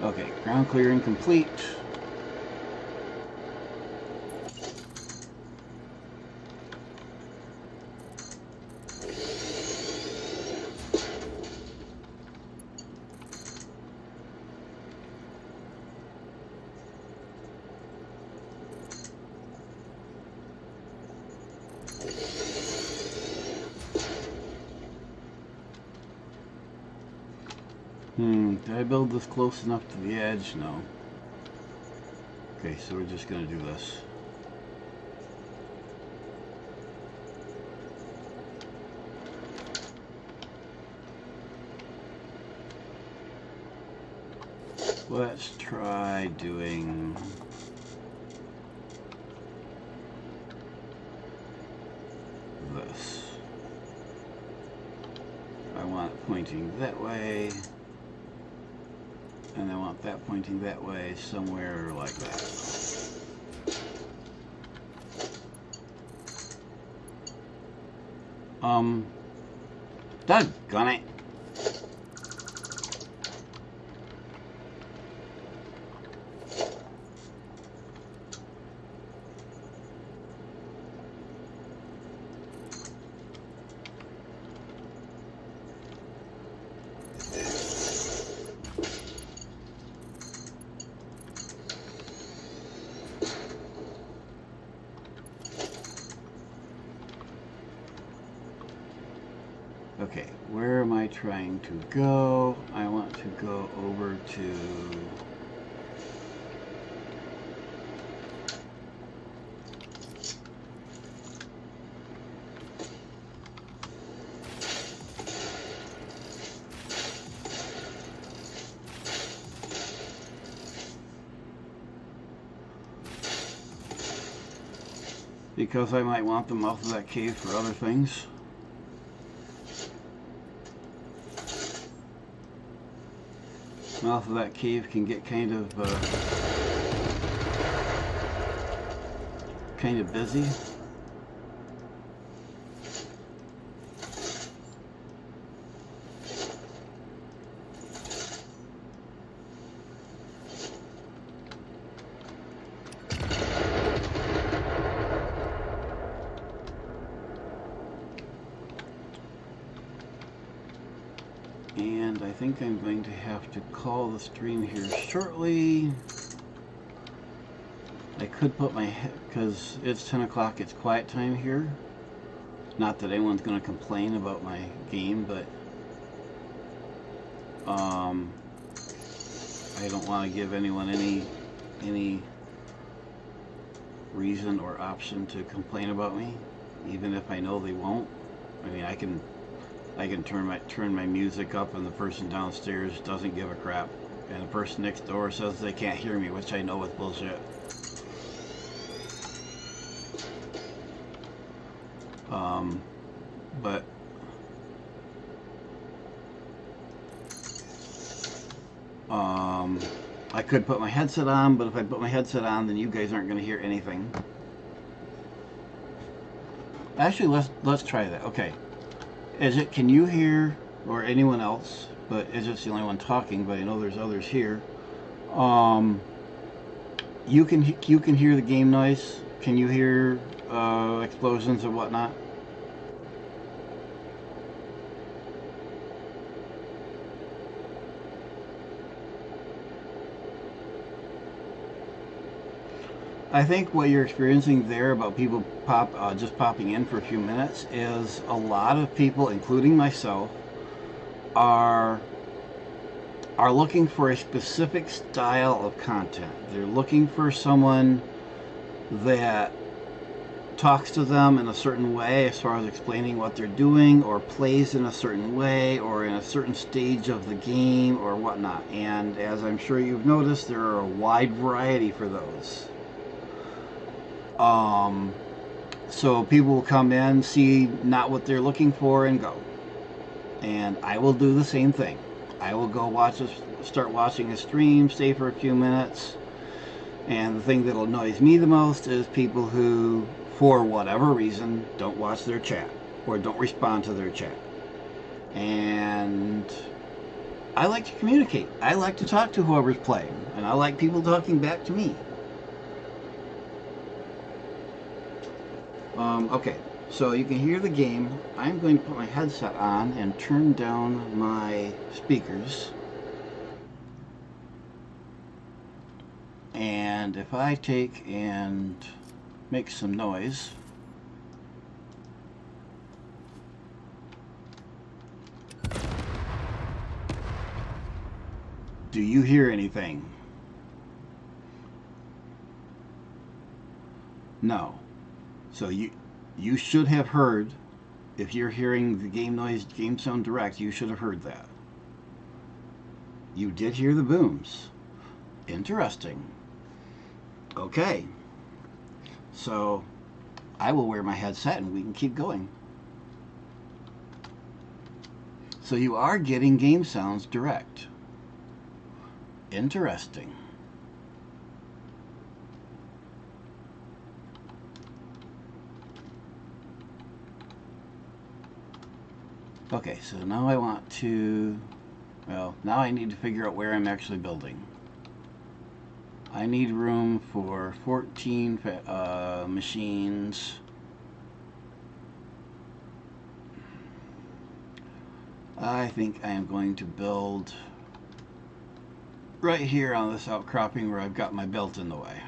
Speaker 1: Okay, ground clearing complete. Did I build this close enough to the edge? No. Okay, so we're just going to do this. Let's try doing this. I want it pointing that way. And I want that pointing that way, somewhere like that. Doggone it. Okay, where am I trying to go? I want to go over to because I might want the mouth of that cave for other things. Mouth of that cave can get kind of busy. And I think I'm going to have to call the stream here shortly. I could put my, because it's 10 o'clock, it's quiet time here. Not that anyone's going to complain about my game, but I don't want to give anyone any reason or option to complain about me, even if I know they won't. I mean, I can turn my music up and the person downstairs doesn't give a crap, and the person next door says they can't hear me, which I know is bullshit. But I could put my headset on, but if I put my headset on, then you guys aren't going to hear anything. Actually, let's try that. Okay. Can you hear, or anyone else, but it's just the only one talking. But I know there's others here. Um, you can hear the game noise. Can you hear explosions and whatnot? I think what you're experiencing there about people just popping in for a few minutes is a lot of people, including myself, are looking for a specific style of content. They're looking for someone that talks to them in a certain way as far as explaining what they're doing, or plays in a certain way, or in a certain stage of the game, or whatnot. And as I'm sure you've noticed, there are a wide variety for those. Um, so people will come in, see not what they're looking for, and go. And I will do the same thing. I will go start watching a stream, stay for a few minutes, and the thing that annoys me the most is people who, for whatever reason, don't watch their chat or don't respond to their chat. And I like to communicate. I like to talk to whoever's playing, and I like people talking back to me. Okay, so you can hear the game. I'm going to put my headset on and turn down my speakers. And if I take and make some noise, do you hear anything? No. So you should have heard, if you're hearing the game noise, game sound direct, you should have heard that. You did hear the booms. Interesting. Okay. So I will wear my headset and we can keep going. So you are getting game sounds direct. Interesting. Okay, so now I want to, well, now I need to figure out where I'm actually building. I need room for 14 machines. I think I am going to build right here on this outcropping where I've got my belt in the way.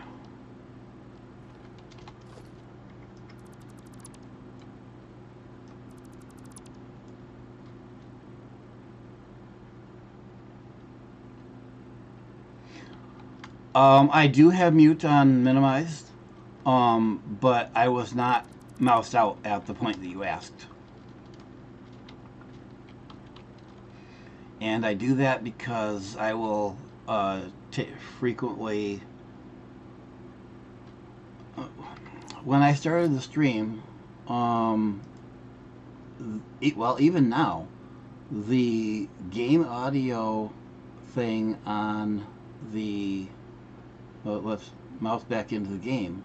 Speaker 1: I do have mute on minimized, but I was not moused out at the point that you asked. And I do that because I will frequently, when I started the stream, well, even now, the game audio thing on the, well, let's mouse back into the game.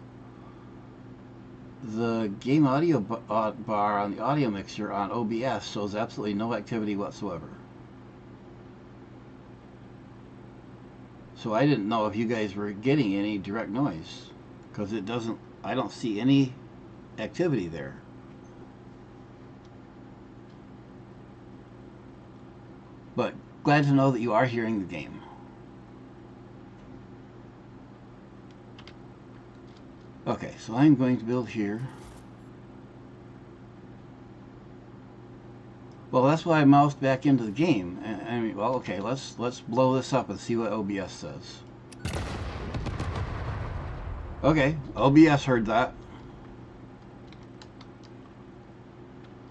Speaker 1: The game audio bar on the audio mixer on OBS shows absolutely no activity whatsoever. So I didn't know if you guys were getting any direct noise, because it doesn't, I don't see any activity there. But glad to know that you are hearing the game. Okay, so I'm going to build here. Well, that's why I moused back into the game. I mean, well, okay, let's blow this up and see what OBS says. Okay, OBS heard that.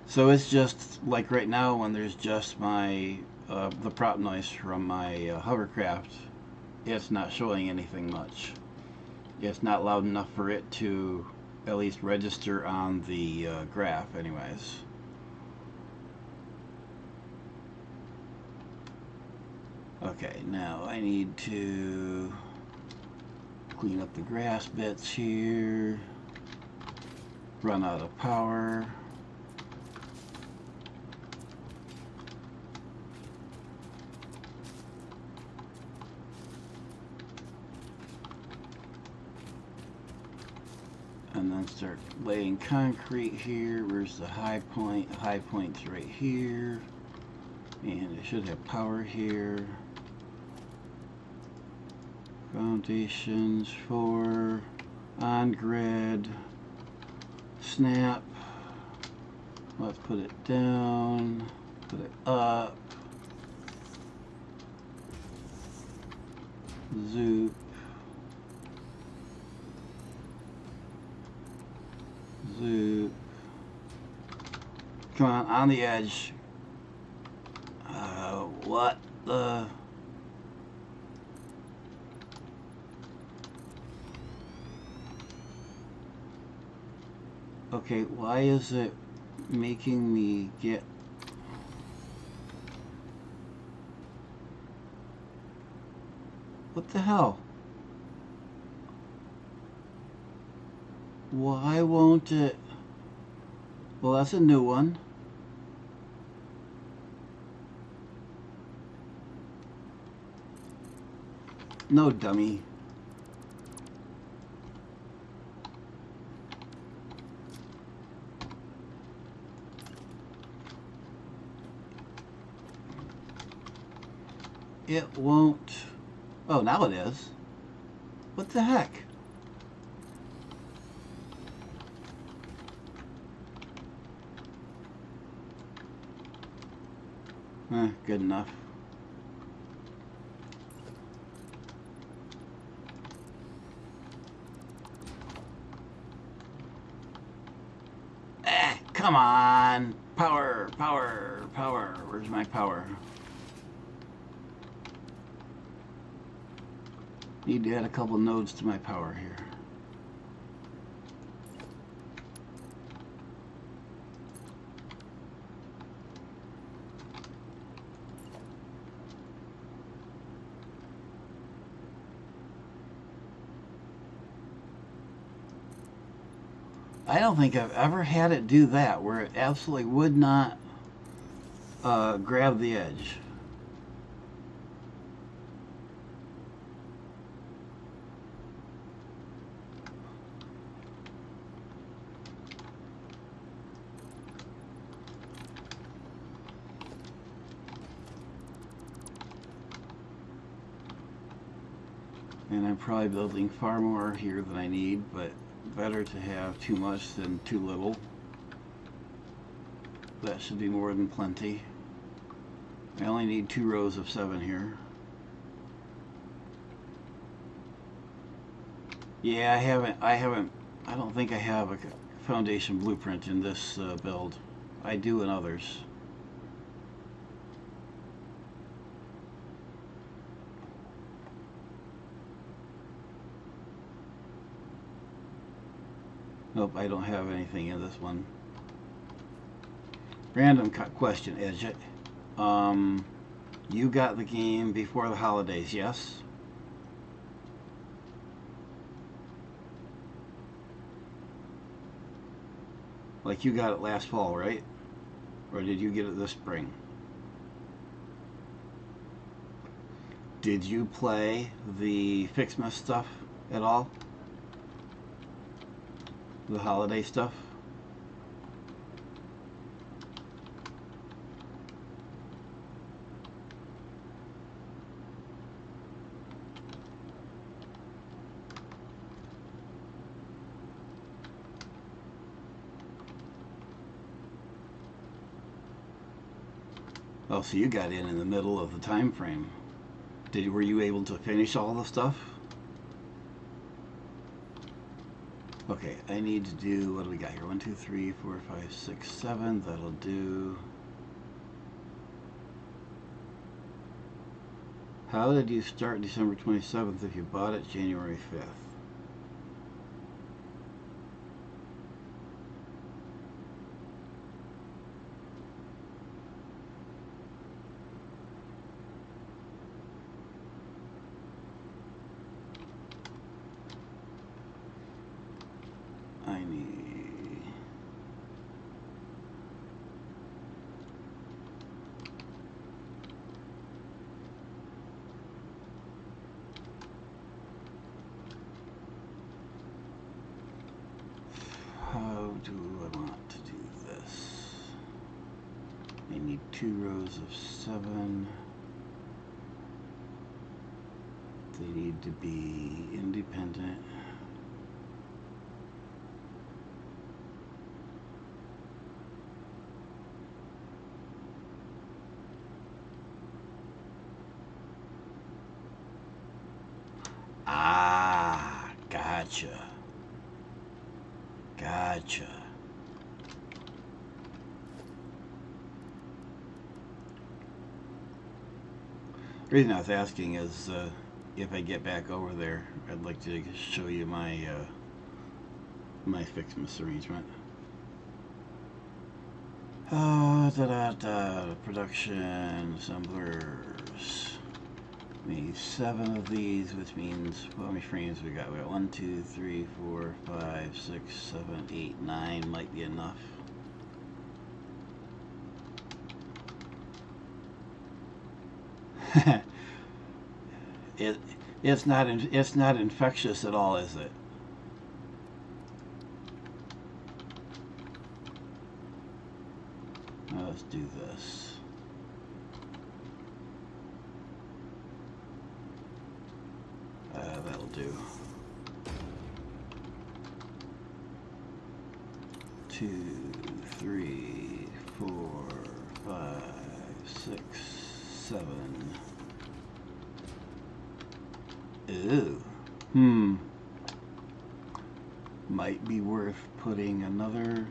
Speaker 1: So it's just like right now when there's just my the prop noise from my hovercraft. It's not showing anything much. It's not loud enough for it to at least register on the graph anyways. Okay, now I need to clean up the grass bits here, run out of power. and then start laying concrete here. Where's the high point? High point's right here, and it should have power here. Foundations for on-grid snap. Let's put it down, put it up, zoop, zoop. Come on the edge. What the? Okay, why is it making me get... What the hell? Why won't it... Well, that's a new one. No, dummy. It won't... Oh, now it is. What the heck? Good enough. Come on! Power, power, power. Where's my power? Need to add a couple nodes to my power here. I don't think I've ever had it do that, where it absolutely would not grab the edge. And I'm probably building far more here than I need, but better to have too much than too little. That should be more than plenty. I only need 2 rows of 7 here. Yeah, I don't think I have a foundation blueprint in this build. I do in others. Nope, I don't have anything in this one. Random question, Edge. You got the game before the holidays, yes? Like you got it last fall, right? Or did you get it this spring? Did you play the Fixmas stuff at all? The holiday stuff? Oh, so you got in the middle of the time frame. Were you able to finish all the stuff? Okay, I need to do, what do we got here? 1, 2, 3, 4, 5, 6, 7. That'll do. How did you start December 27th if you bought it January 5th? I need... 2 rows of 7. They need to be independent. Ah, gotcha. Gotcha. The reason I was asking is if I get back over there, I'd like to show you my my fixmas arrangement. Production assemblers. We need 7 of these, which means how many frames we got? We got 1, 2, 3, 4, 5, 6, 7, 8, 9 might be enough. It's not infectious at all, is it? Let's do this. That'll do. 2, 3, 4, 5, 6, 7. Ooh. Might be worth putting another.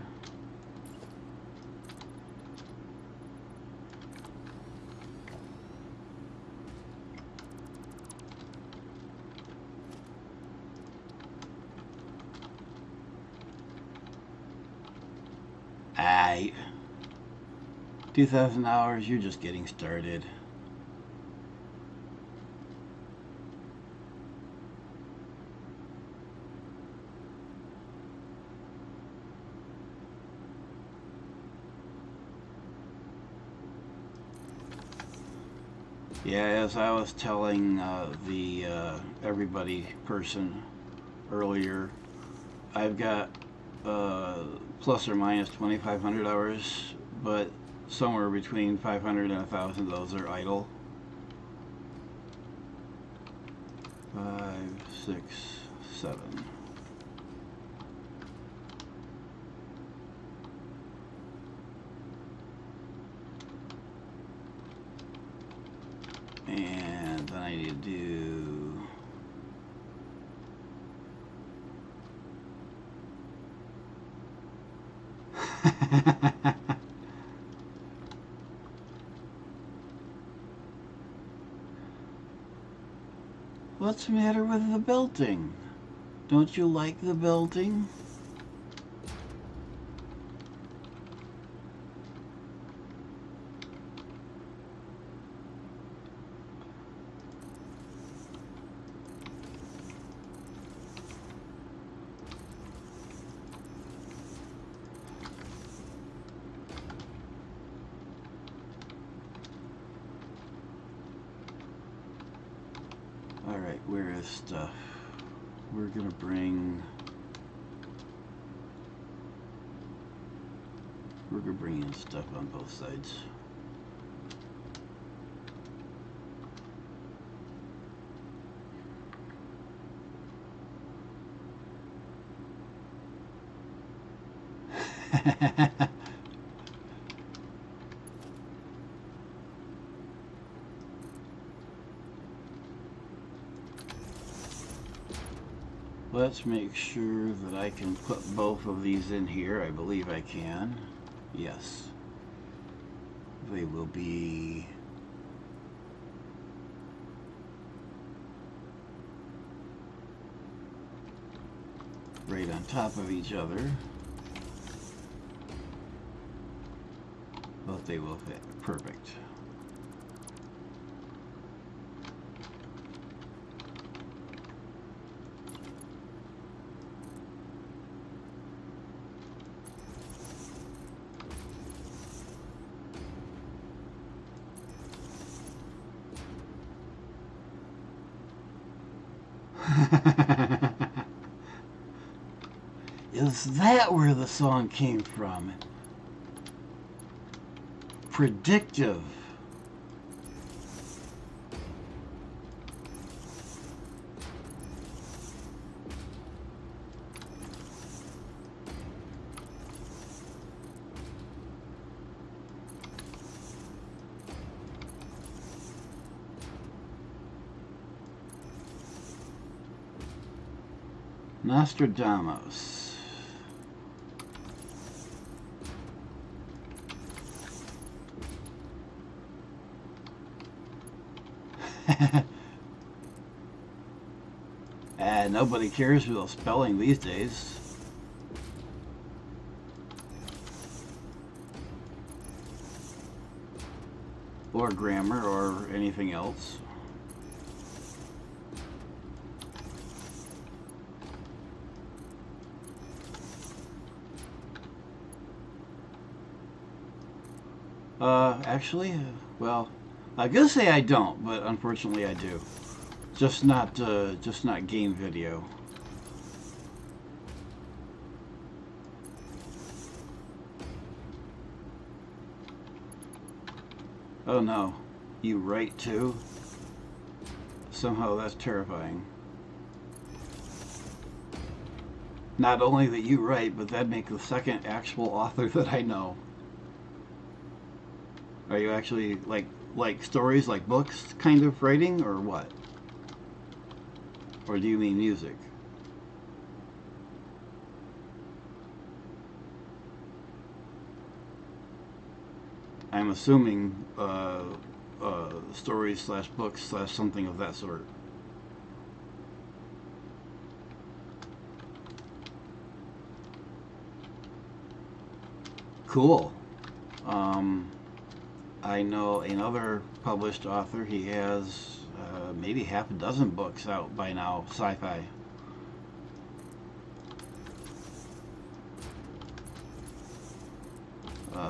Speaker 1: Aye. 2,000 hours, you're just getting started. Yeah, as I was telling the everybody person earlier, I've got plus or minus 2,500 hours, but somewhere between 500 and 1,000 of those are idle. 5, 6, 7. And then I need to do What's the matter with the belting? Don't you like the belting? Alright, where is stuff? We're gonna bring in stuff on both sides. Let's make sure that I can put both of these in here. I believe I can. Yes. They will be right on top of each other, but they will fit perfect. Is that where the song came from? predictive. Nostradamus. And nobody cares about spelling these days. Or grammar or anything else. Actually, well, I gotta say I don't, but unfortunately I do. Just not game video. Oh no, you write too? Somehow that's terrifying. Not only that you write, but that'd make the second actual author that I know. Are you actually like stories, like books kind of writing, or what? Or do you mean music? I'm assuming stories slash books slash something of that sort. Cool. I know another published author. He has maybe half a dozen books out by now, sci-fi.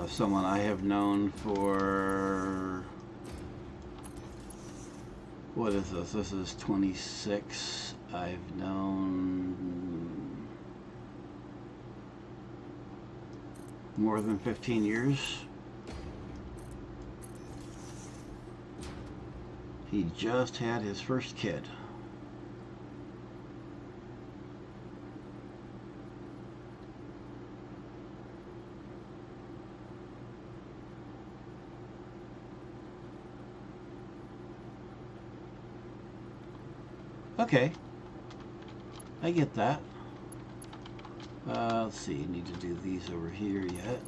Speaker 1: Someone I have known for, what is this? This is 26. I've known more than 15 years. He just had his first kid. Okay, I get that. Let's see, need to do these over here yet.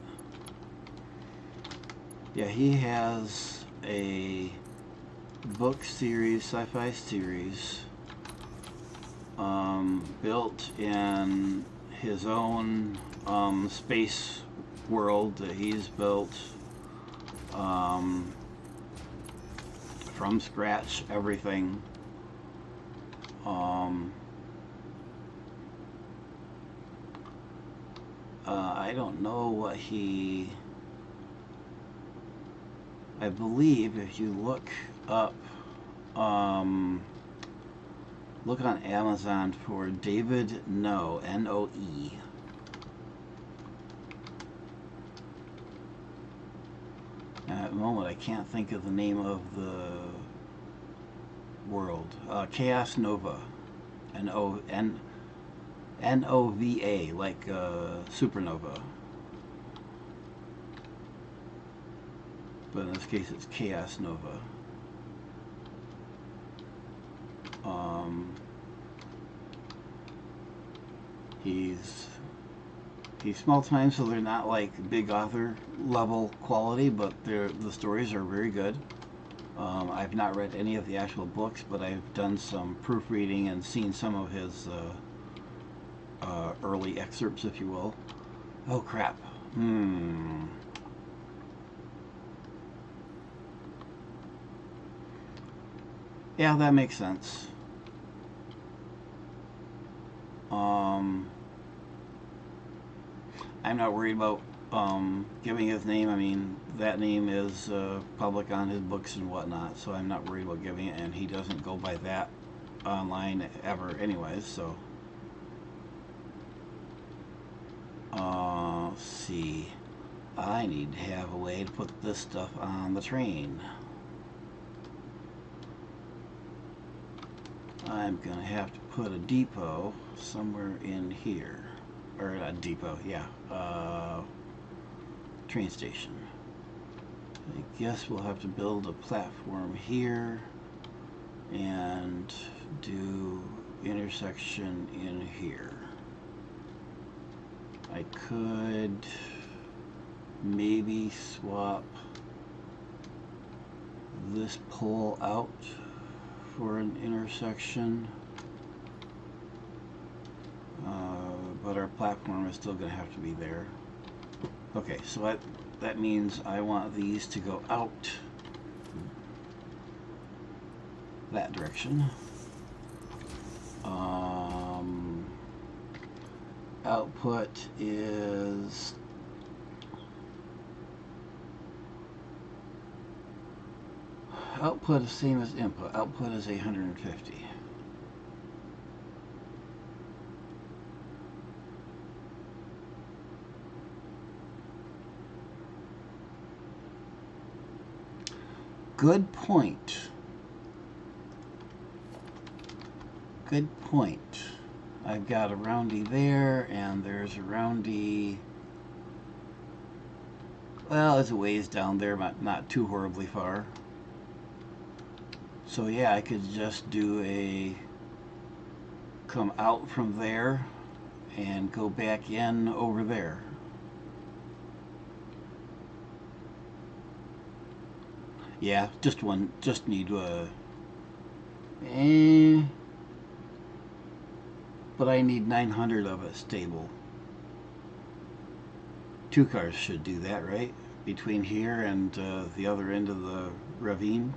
Speaker 1: Yeah, he has a book series, sci-fi series, built in his own space world that he's built from scratch, everything. I don't know what he... I believe if you look up, look on Amazon for David Noe, N-O-E. At the moment, I can't think of the name of the world. Chaos Nova, N-O-V-A, like supernova. But in this case, it's Chaos Nova. He's small time, so they're not like big author level quality, but the stories are very good. I've not read any of the actual books, but I've done some proofreading and seen some of his early excerpts, if you will. Oh crap. Yeah, that makes sense. I'm not worried about giving his name. I mean, that name is public on his books and whatnot, so I'm not worried about giving it, and he doesn't go by that online ever anyways, so. Let's see. I need to have a way to put this stuff on the train. I'm going to have to put a depot somewhere in here. Or not depot, yeah. Train station. I guess we'll have to build a platform here and do intersection in here. I could maybe swap this pole out for an intersection, but our platform is still going to have to be there. Okay, so that means I want these to go out that direction. Output is same as input. Output is 850. Good point. Good point. I've got a roundy there, and there's a roundy. Well, it's a ways down there, but not too horribly far. So yeah, I could just do a come out from there and go back in over there. Yeah, just one. Just need but I need 900 of it stable. 2 cars should do that, right? Between here and the other end of the ravine.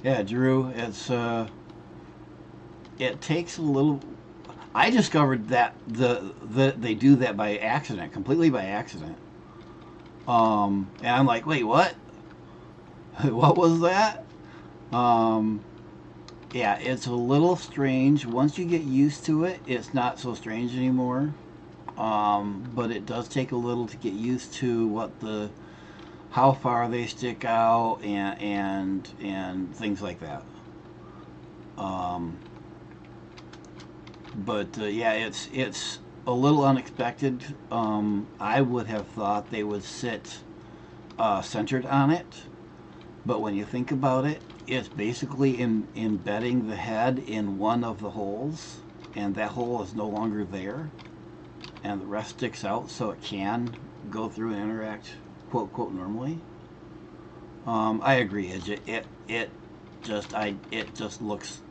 Speaker 1: Yeah, Drew, it takes a little. I discovered that they do that by accident, completely by accident. And I'm like, wait, what? What was that? Yeah, it's a little strange. Once you get used to it, it's not so strange anymore. But it does take a little to get used to how far they stick out and things like that. But yeah, it's a little unexpected. I would have thought they would sit centered on it, but when you think about it, it's basically embedding the head in one of the holes, and that hole is no longer there, and the rest sticks out, so it can go through and interact, quote quote, normally. I agree. It just looks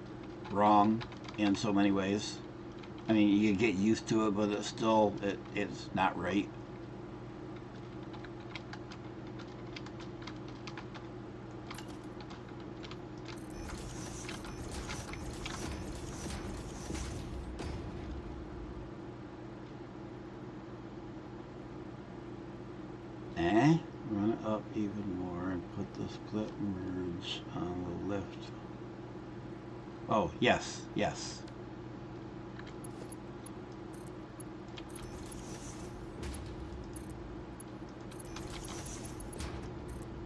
Speaker 1: wrong in so many ways. I mean, you get used to it, but it's not right. Run it up even more and put the split merge on the lift. Oh, yes, yes.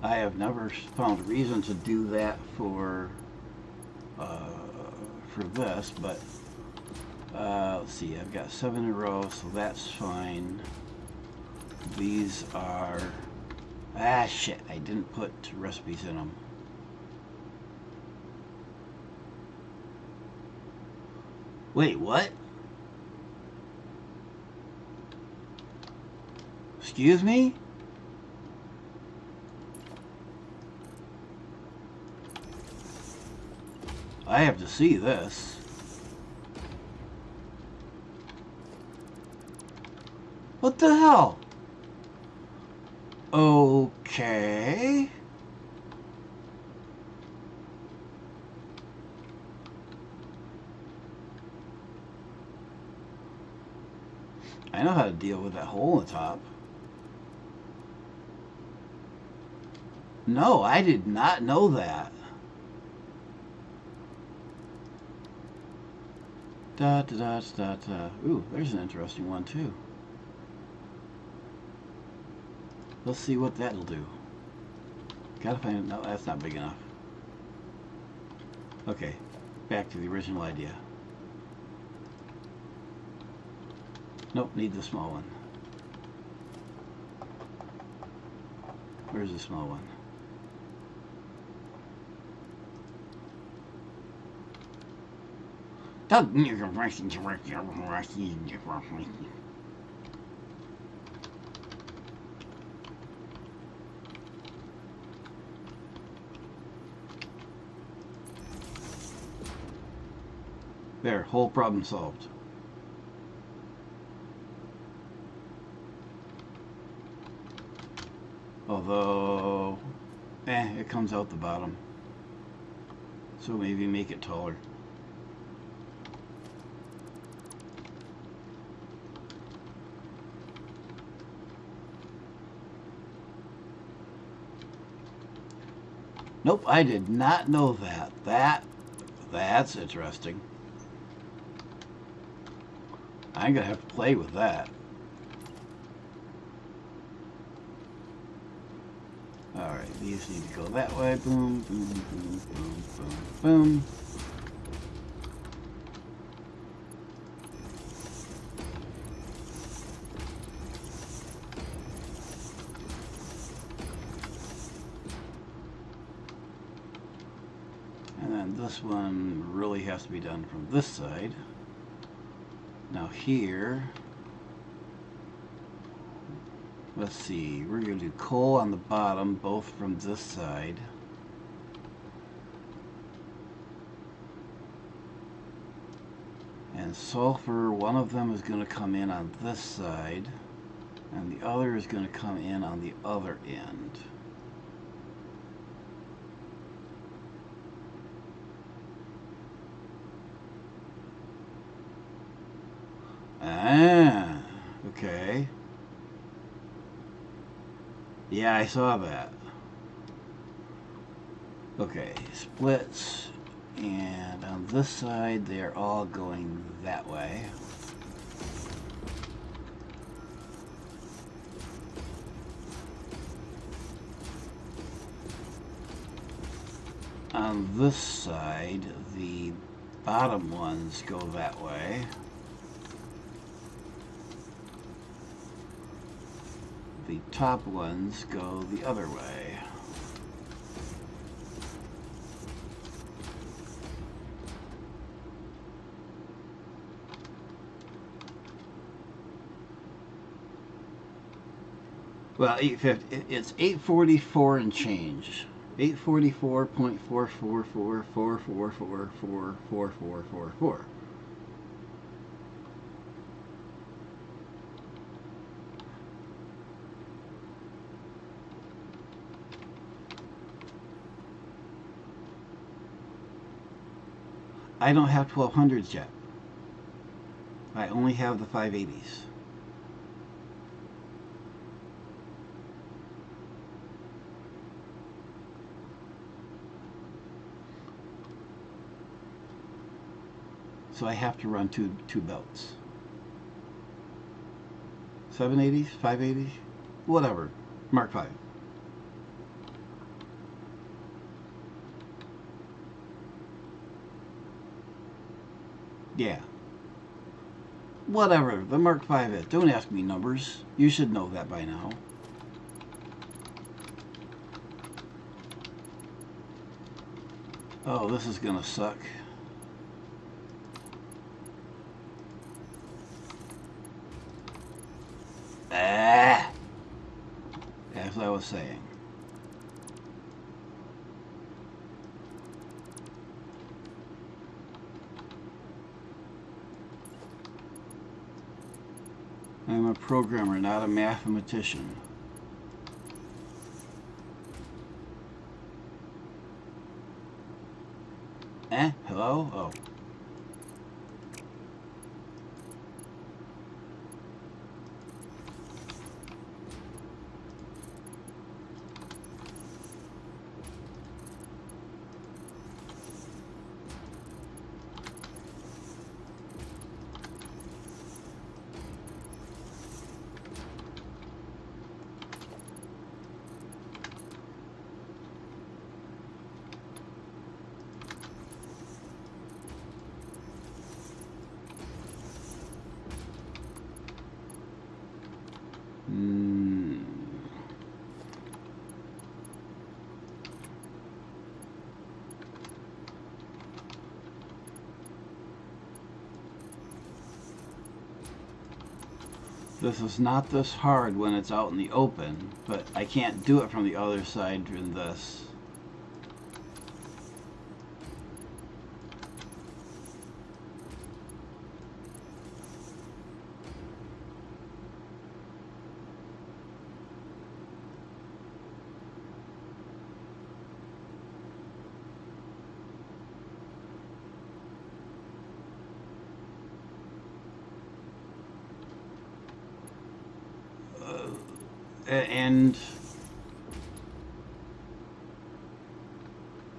Speaker 1: I have never found a reason to do that for this, but let's see, I've got 7 in a row, so that's fine. These are, shit, I didn't put recipes in them. Wait, what? Excuse me? I have to see this. What the hell? Okay. I know how to deal with that hole in the top. No, I did not know that. Da da da da da. Ooh, there's an interesting one too. Let's see what that'll do. Gotta find it. No, that's not big enough. Okay, back to the original idea. Nope, need the small one. Where's the small one? There, whole problem solved. Although, it comes out the bottom. So maybe make it taller. Nope, I did not know that. That's interesting. I'm gonna have to play with that. Alright, these need to go that way. Boom, boom, boom, boom, boom, boom. And then this one really has to be done from this side. Now here, let's see, we're going to do coal on the bottom, both from this side. And sulfur, one of them is going to come in on this side, and the other is going to come in on the other end. Ah, okay. Yeah, I saw that. Okay, splits, and on this side they're all going that way. On this side, the bottom ones go that way. The top ones go the other way. Well, 850. It's 844 and change. 844.44444444444. I don't have 1200s yet. I only have the 580s. So I have to run two belts. 780s, 580s, whatever. Mark 5. Yeah. Whatever, the Mark 5 is. Don't ask me numbers. You should know that by now. Oh, this is gonna suck. Ah! As I was saying. I'm a programmer, not a mathematician. Hello? Oh. This is not this hard when it's out in the open, but I can't do it from the other side in this. And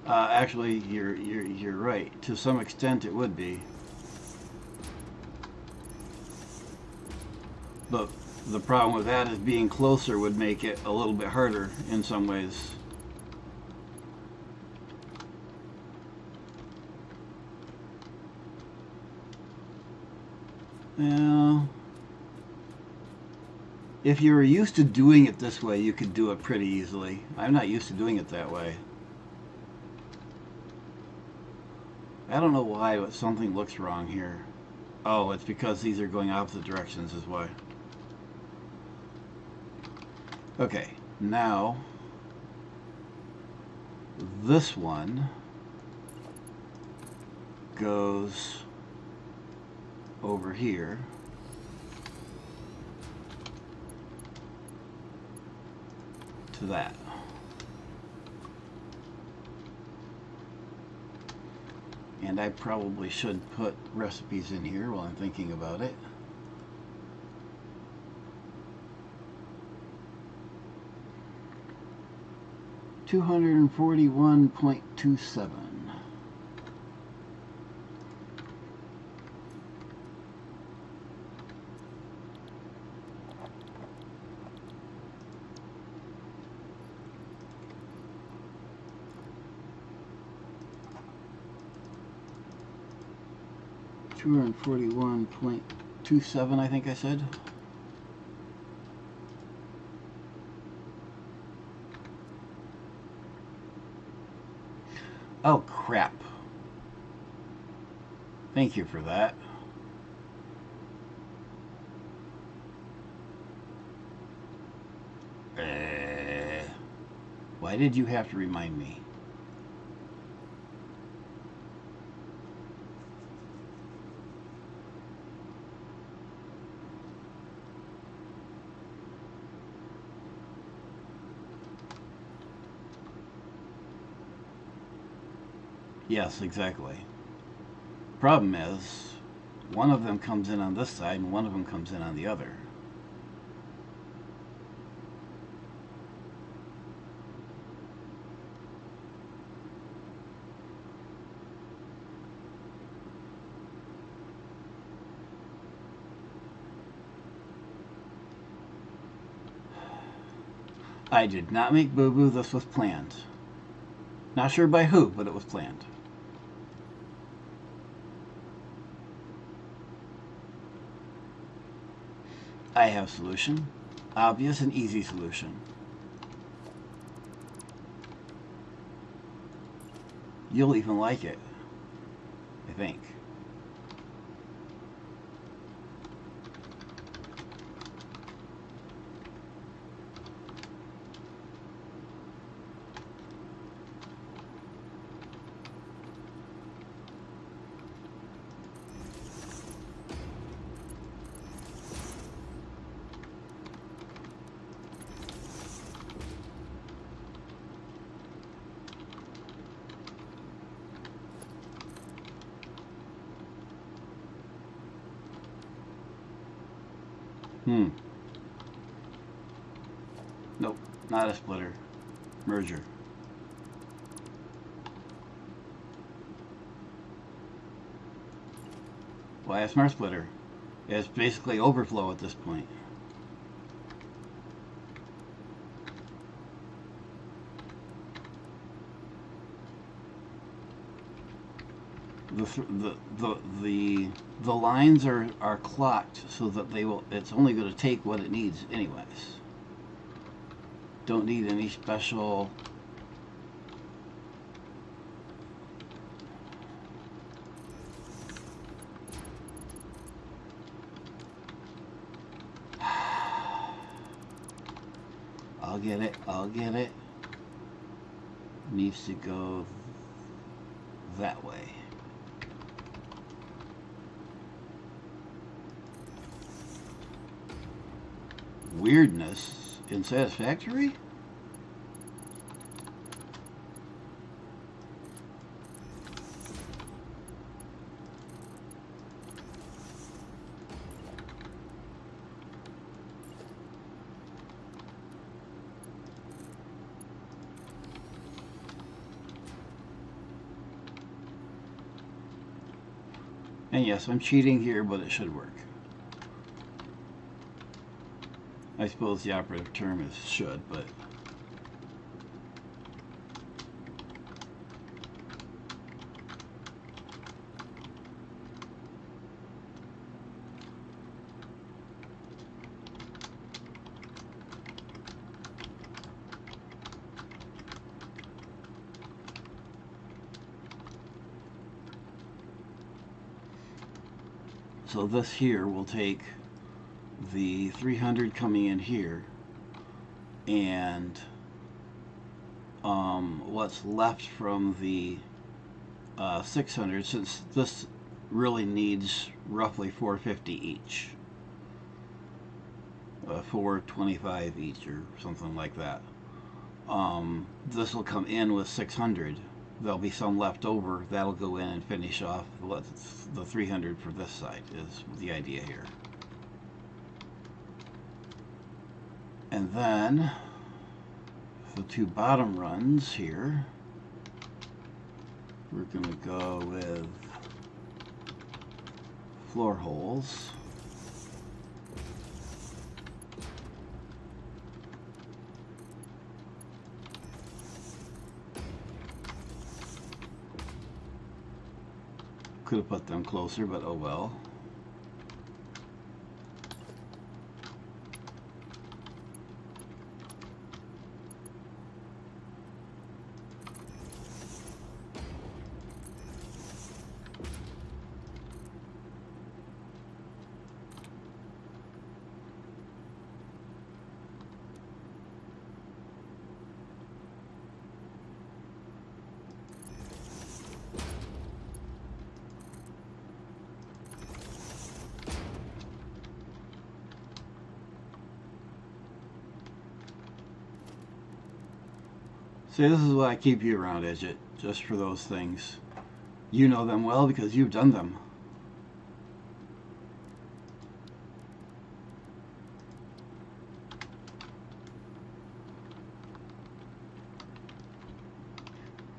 Speaker 1: actually, you're right. To some extent, it would be, but the problem with that is being closer would make it a little bit harder in some ways. Yeah. If you were used to doing it this way, you could do it pretty easily. I'm not used to doing it that way. I don't know why, but something looks wrong here. Oh, it's because these are going opposite directions is why. Okay, now this one goes over here. To that. And I probably should put recipes in here while I'm thinking about it. $241.27. $241.27, I think I said. Oh, crap. Thank you for that. Why did you have to remind me? Yes, exactly. Problem is, one of them comes in on this side and one of them comes in on the other. I did not make boo-boo. This was planned. Not sure by who, but it was planned. I have solution. Obvious and easy solution. You'll even like it, I think. Nope, not a splitter. Merger. Why a smart splitter? It's basically overflow at this point. The lines are clocked so that they will. It's only going to take what it needs, anyways. Don't need any special. I'll get it. I'll get it. Needs to go that way. Weirdness in Satisfactory? And yes, I'm cheating here, but it should work. I suppose the operative term is should, but so this here will take the 300 coming in here and what's left from the 600, since this really needs roughly 450 each, 425 each or something like that. This will come in with 600. There'll be some left over. That'll go in and finish off what's the 300 for this side is the idea here. And then the two bottom runs here, we're going to go with floor holes. Could have put them closer, but oh well. See, this is why I keep you around, Idget, just for those things. You know them well because you've done them.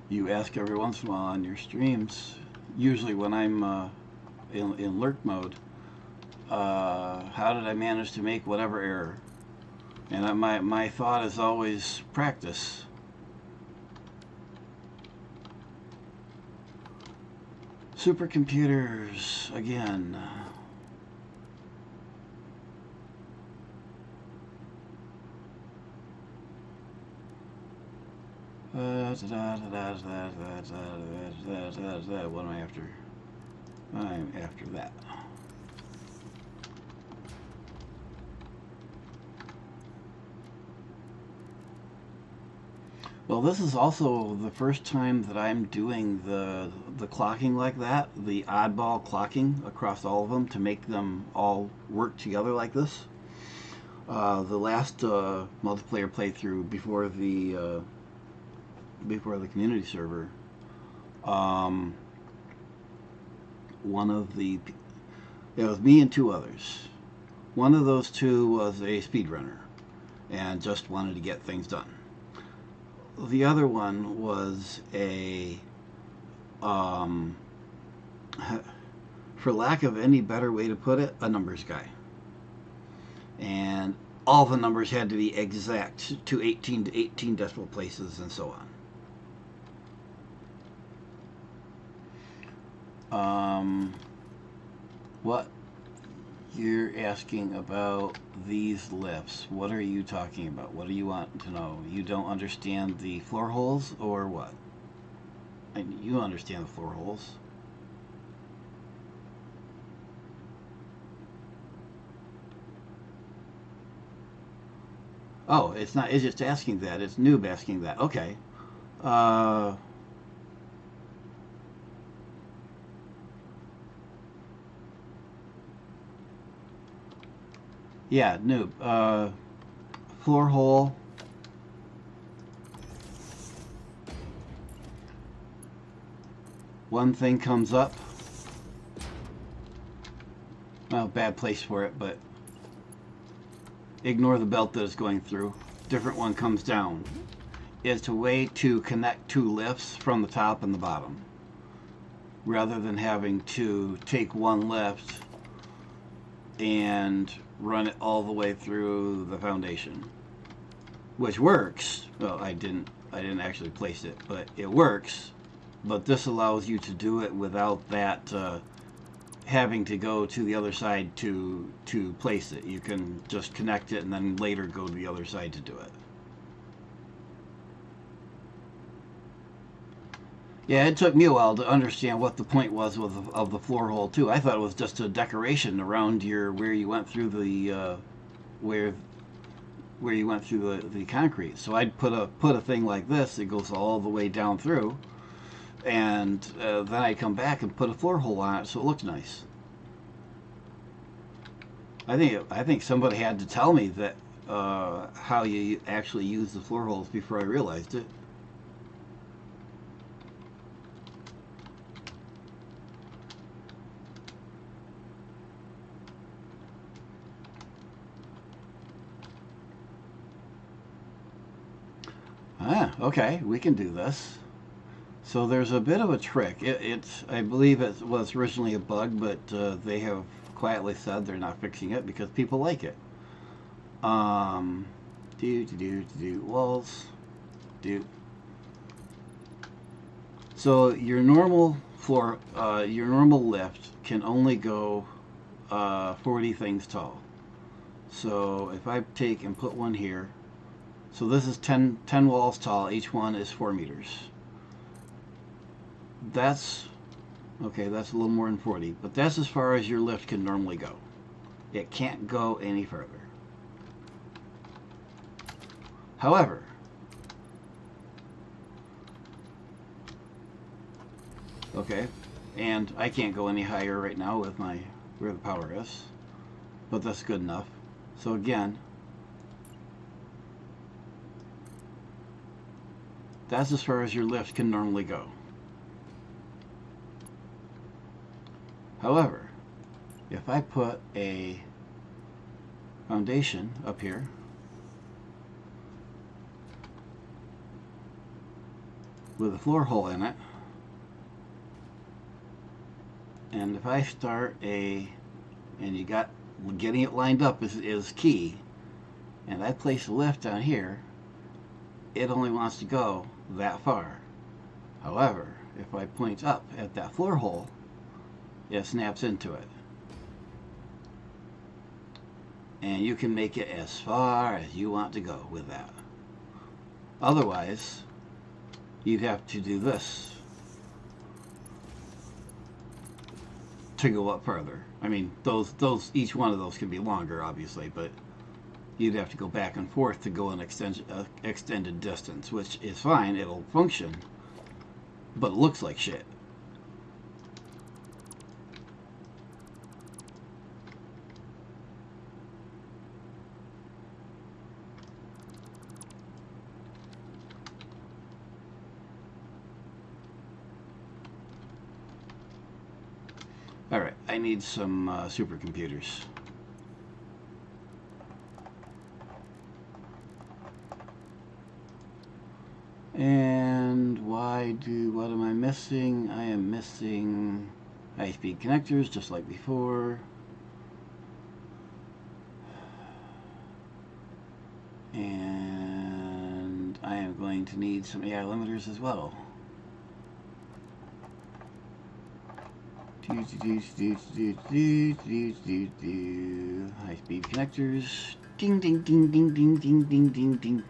Speaker 1: You ask every once in a while on your streams, usually when I'm in lurk mode, how did I manage to make whatever error? And my thought is always practice. Supercomputers again. What am I after? I'm after that. Well, this is also the first time that I'm doing the clocking like that, the oddball clocking across all of them to make them all work together like this. The last multiplayer playthrough before the community server, one of the, it was me and two others. One of those two was a speedrunner and just wanted to get things done. The other one was a, for lack of any better way to put it, a numbers guy. And all the numbers had to be exact to 18 decimal places and so on. What you're asking about these lifts, what are you talking about? What do you want to know? You don't understand the floor holes or what? You understand the floor holes. Oh, it's not. It's just asking that. It's noob asking that. Okay. Uh, yeah, noob. Floor hole. One thing comes up. Well, bad place for it, but ignore the belt that it's going through. Different one comes down. It's a way to connect two lifts from the top and the bottom, rather than having to take one lift and run it all the way through the foundation, which works. Well, I didn't actually place it, but it works. But this allows you to do it without that having to go to the other side to place it. You can just connect it and then later go to the other side to do it. Yeah, it took me a while to understand what the point was of the floor hole too. I thought it was just a decoration around your where you went through the where you went through the concrete. So I'd put a thing like this that goes all the way down through, and then I come back and put a floor hole on it so it looks nice. I think somebody had to tell me that how you actually use the floor holes before I realized it. Ah, okay, we can do this. So there's a bit of a trick. I believe it was originally a bug, but they have quietly said they're not fixing it because people like it. Um, do walls, do. So your normal floor, your normal lift can only go 40 things tall. So if I take and put one here, so this is 10 walls tall. Each one is 4 meters. That's okay. That's a little more than 40, but that's as far as your lift can normally go. It can't go any further. However, okay, and I can't go any higher right now with my where the power is, but that's good enough. So again, that's as far as your lift can normally go. However, if I put a foundation up here, with a floor hole in it, and if I start and you got getting it lined up is key, and I place a lift down here, it only wants to go that far. However, if I point up at that floor hole, it snaps into it. And you can make it as far as you want to go with that. Otherwise, you'd have to do this to go up further. I mean, each one of those can be longer, obviously, but you'd have to go back and forth to go an extended distance, which is fine. It'll function, but it looks like shit. Alright, I need some supercomputers. And what am I missing? I am missing high-speed connectors, just like before. And I am going to need some AI limiters as well. High-speed connectors. Ding, ding, ding, ding, ding, ding, ding, ding, ding.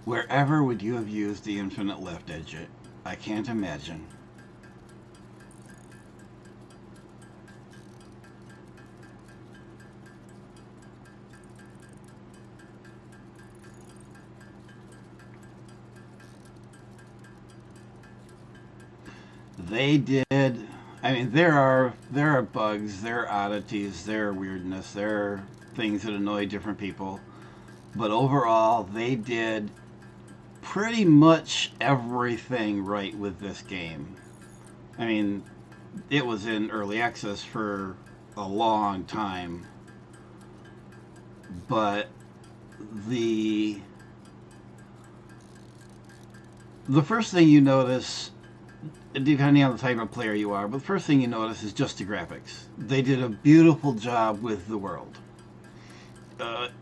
Speaker 1: Wherever would you have used the infinite lift edge? I can't imagine. They did. I mean, there are bugs, there are oddities, there are weirdness, there are things that annoy different people. But overall, they did pretty much everything right with this game. I mean, it was in early access for a long time, but the the first thing you notice, depending on the type of player you are, but the first thing you notice is just the graphics. They did a beautiful job with the world.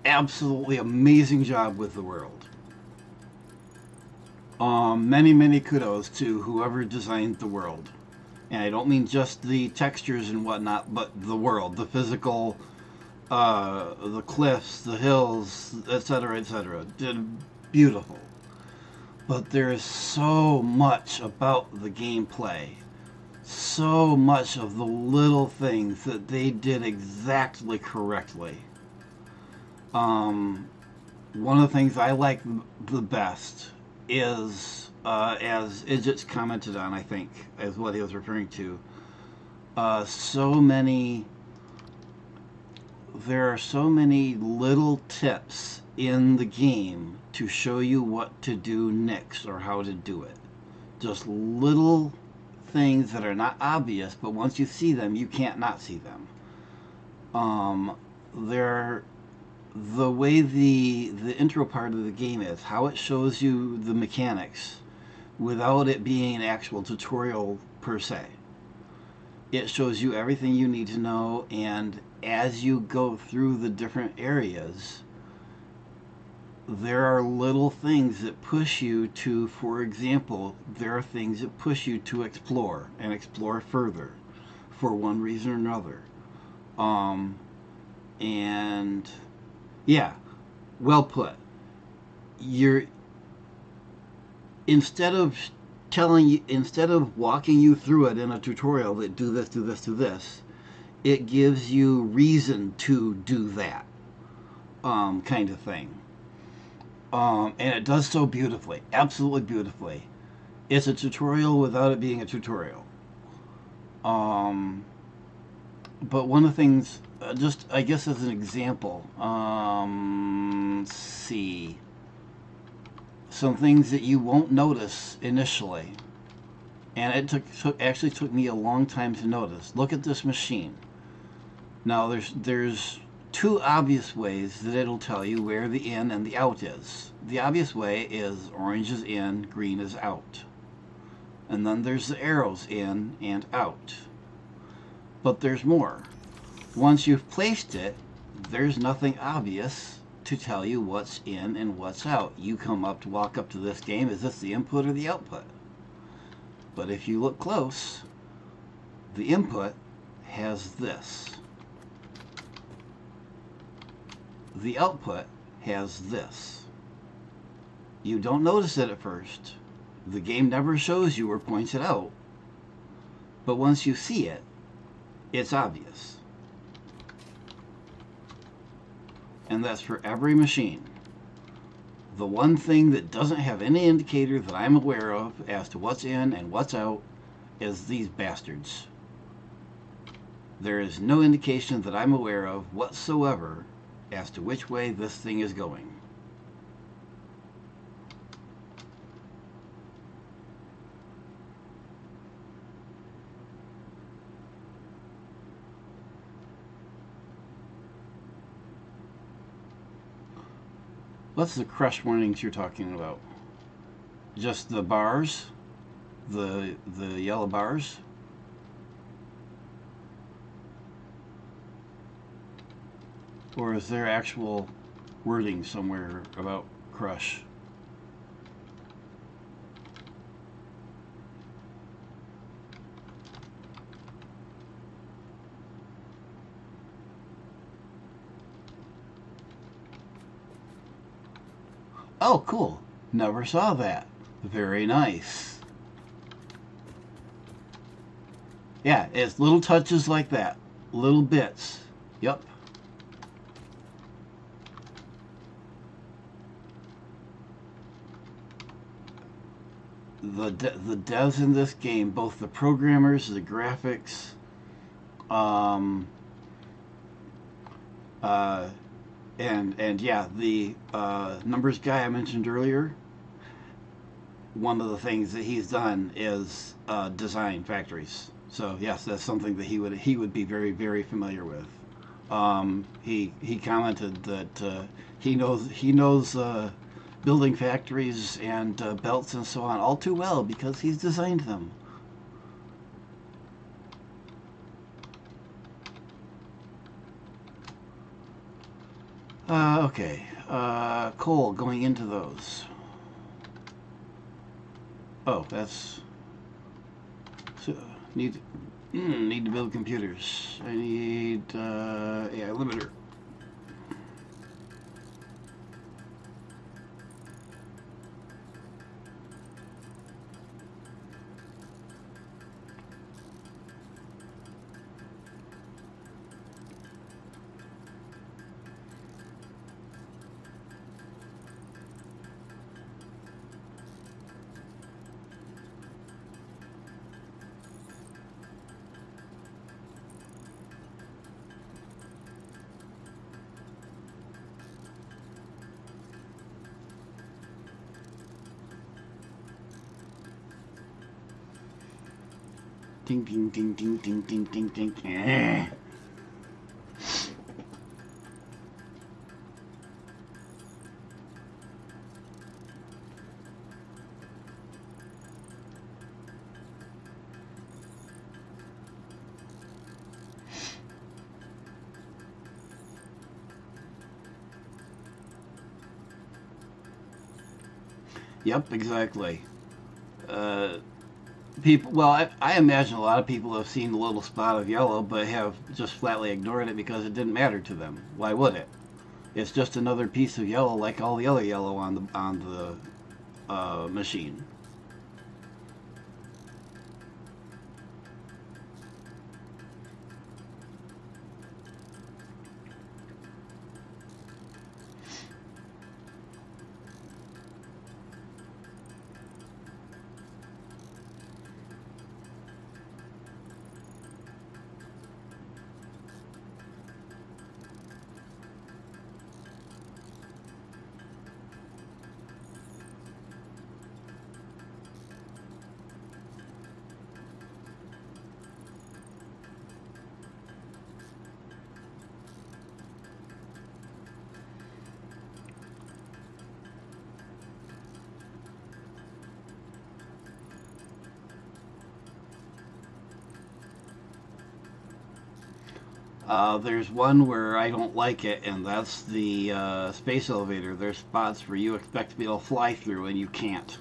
Speaker 1: Absolutely amazing job with the world. Many kudos to whoever designed the world. And I don't mean just the textures and whatnot, but the world, the physical, the cliffs, the hills, etc., etc. Did beautiful. But there is so much about the gameplay, so much of the little things that they did exactly correctly. One of the things I like the best is, as Idjits commented on, I think, is what he was referring to, so many, there are so many little tips in the game to show you what to do next or how to do it. Just little things that are not obvious, but once you see them, you can't not see them. They're the way the intro part of the game is, how it shows you the mechanics without it being an actual tutorial per se. It shows you everything you need to know, and as you go through the different areas, there are little things that push you to, for example, there are things that push you to explore and explore further for one reason or another. And yeah, well put. You're instead of walking you through it in a tutorial that do this, do this, do this, it gives you reason to do that, kind of thing. And it does so beautifully, absolutely beautifully. It's a tutorial without it being a tutorial. But one of the things, just I guess as an example, let's see, some things that you won't notice initially, and it actually took me a long time to notice. Look at this machine. Now there's two obvious ways that it'll tell you where the in and the out is. The obvious way is orange is in, green is out. And then there's the arrows in and out. But there's more. Once you've placed it, there's nothing obvious to tell you what's in and what's out. You walk up to this game, is this the input or the output? But if you look close, the input has this. The output has this. You don't notice it at first. The game never shows you or points it out. But once you see it, it's obvious. And that's for every machine. The one thing that doesn't have any indicator that I'm aware of as to what's in and what's out is these bastards. There is no indication that I'm aware of whatsoever as to which way this thing is going. What's the crush warnings you're talking about? Just the bars? The yellow bars? Or is there actual wording somewhere about crush? Oh, cool. Never saw that. Very nice. Yeah, it's little touches like that. Little bits. Yep. The devs in this game, both the programmers, the graphics, um, uh, and yeah, the numbers guy I mentioned earlier. One of the things that he's done is design factories. So yes, that's something that he would be very familiar with. He commented that he knows building factories and belts and so on all too well because he's designed them. Okay, coal going into those. Oh, that's so, need to build computers. I need yeah, limiter. Ding ding ding ding ding ding ding ding. Yep, exactly. Uh, people, well, I imagine a lot of people have seen the little spot of yellow, but have just flatly ignored it because it didn't matter to them. Why would it? It's just another piece of yellow, like all the other yellow on the machine. There's one where I don't like it, and that's the space elevator. There's spots where you expect to be able to fly through, and you can't.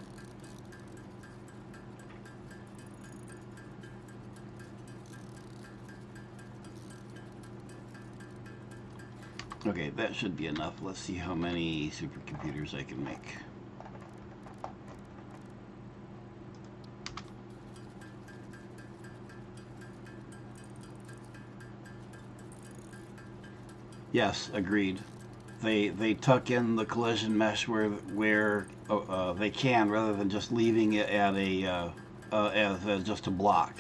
Speaker 1: Okay, that should be enough. Let's see how many supercomputers I can make. Yes, agreed. They tuck in the collision mesh where they can, rather than just leaving it at a as just a block.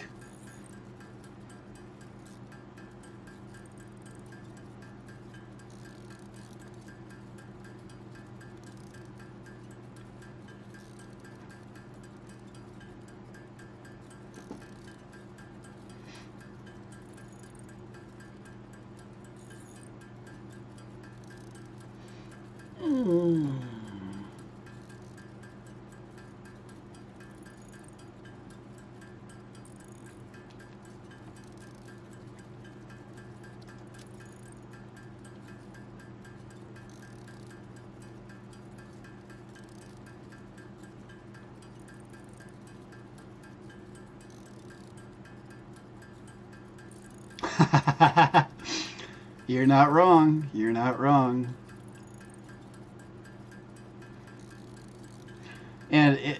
Speaker 1: Mm. You're not wrong. You're not wrong.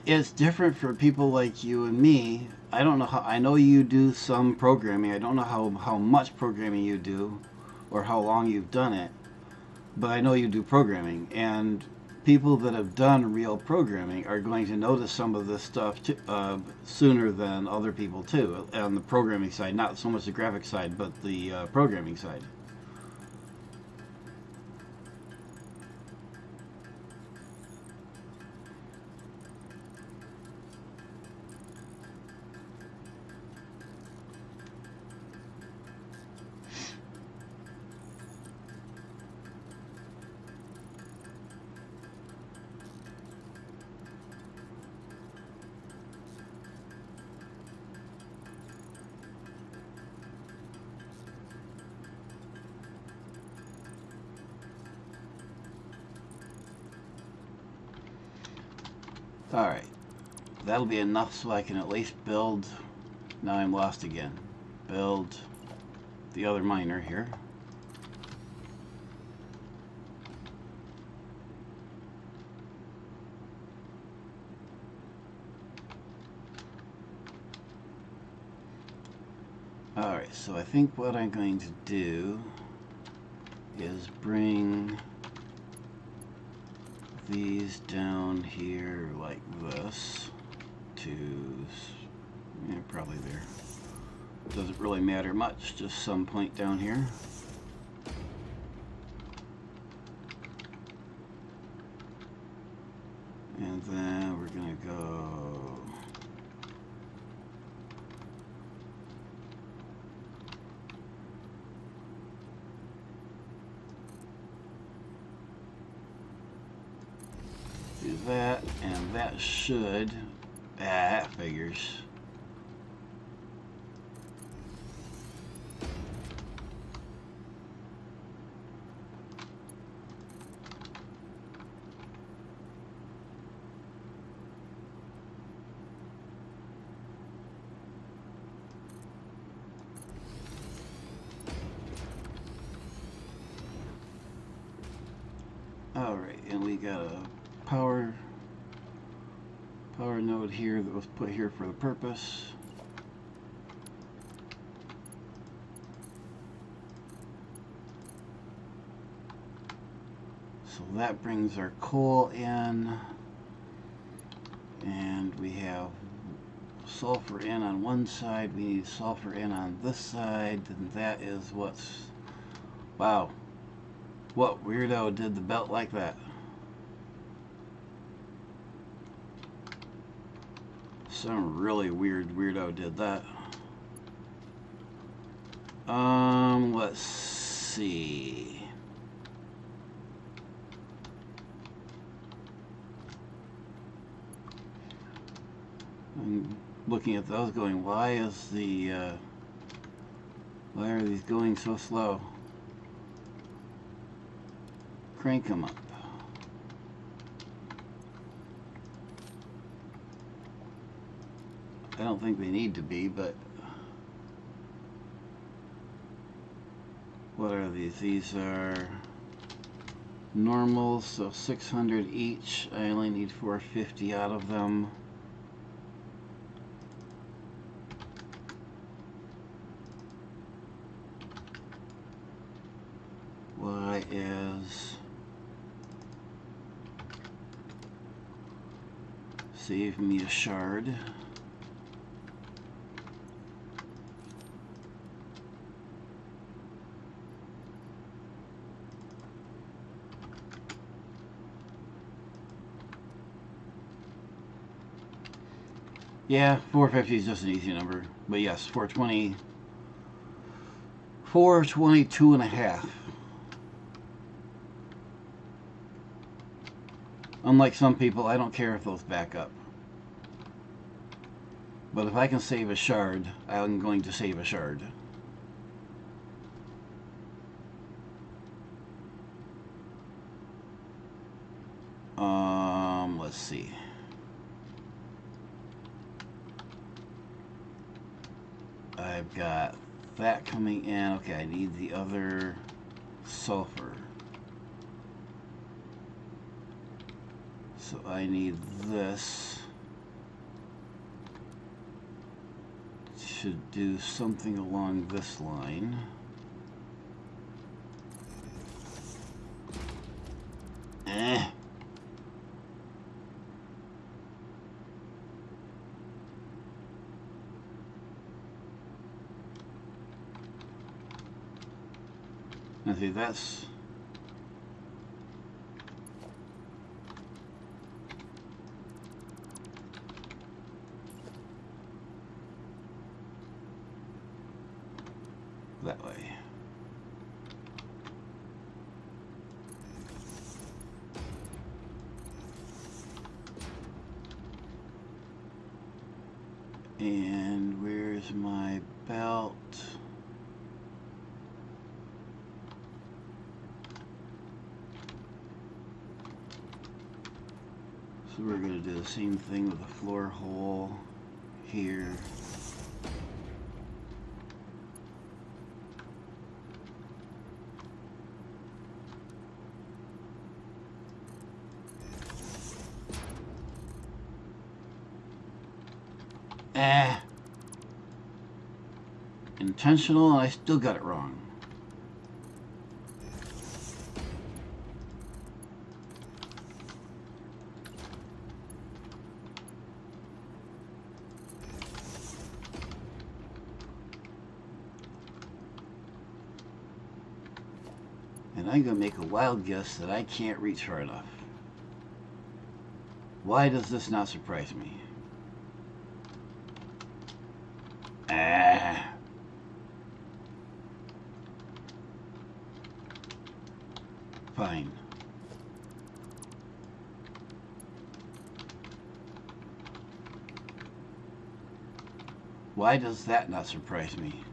Speaker 1: it's different for people like you and me. I don't know how. I know you do some programming. I don't know how much programming you do, or how long you've done it. But I know you do programming, and people that have done real programming are going to notice some of this stuff sooner than other people too, on the programming side. Not so much the graphic side, but the programming side. Alright, that'll be enough so I can at least build. Now I'm lost again. Build the other miner here. Alright, so I think what I'm going to do is bring these down here like this to, yeah, probably there. Doesn't really matter much, just some point down here. And then we're gonna go do that, and that should, that figures. Alright, and we got a power node here that was put here for the purpose. So that brings our coal in, and we have sulfur in on one side, we need sulfur in on this side, and that is what's, wow, what weirdo did the belt like that? Some really weird weirdo did that. Let's see. I'm looking at those going, why is the, why are these going so slow? Crank them up. I don't think they need to be, but what are these? These are normals, so 600 each. I only need 450 out of them. Y is save me a shard. Yeah, 450 is just an easy number. But yes, 420, 422 and a half. Unlike some people, I don't care if those back up. But if I can save a shard, I'm going to save a shard. Let's see. I've got that coming in. Okay, I need the other sulfur. So I need this. to do something along this line. I see that's that way. And where's my belt? So we're going to do the same thing with the floor hole here. Intentional, and I still got it wrong. And I'm going to make a wild guess that I can't reach far enough. Why does this not surprise me? Fine. Why does that not surprise me?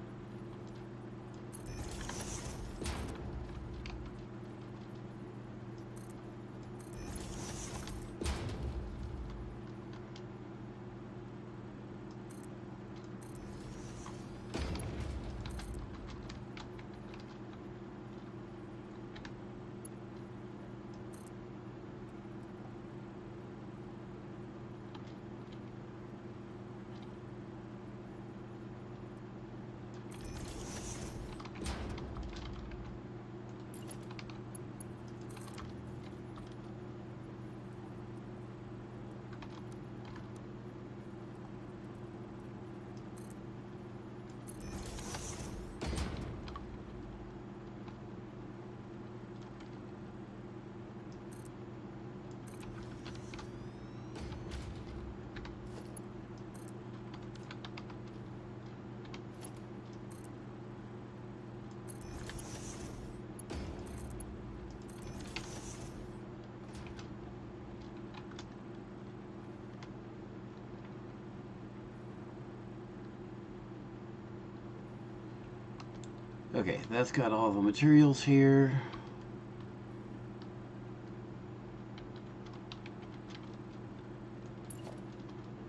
Speaker 1: Okay, that's got all the materials here.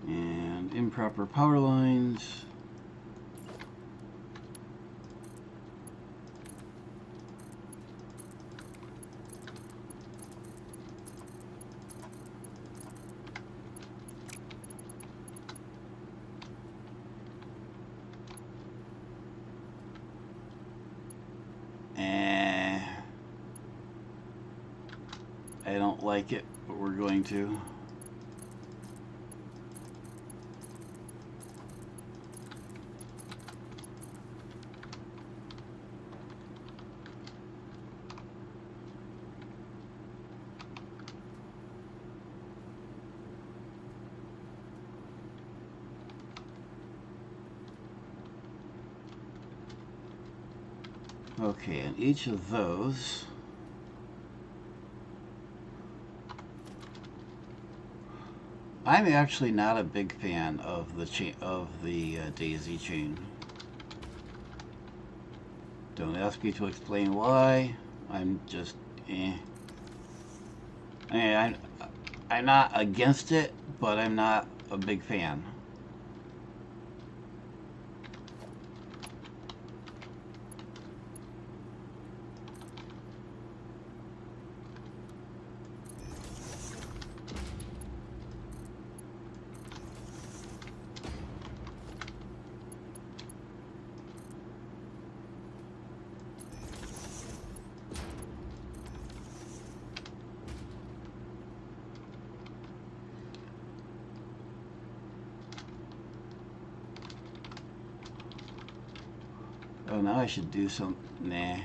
Speaker 1: And improper power lines. I don't like it, but we're going to. Okay, and each of those I'm actually not a big fan of the daisy chain. Don't ask me to explain why. I'm just I'm not against it, but I'm not a big fan. Oh, now I should do some. Nah.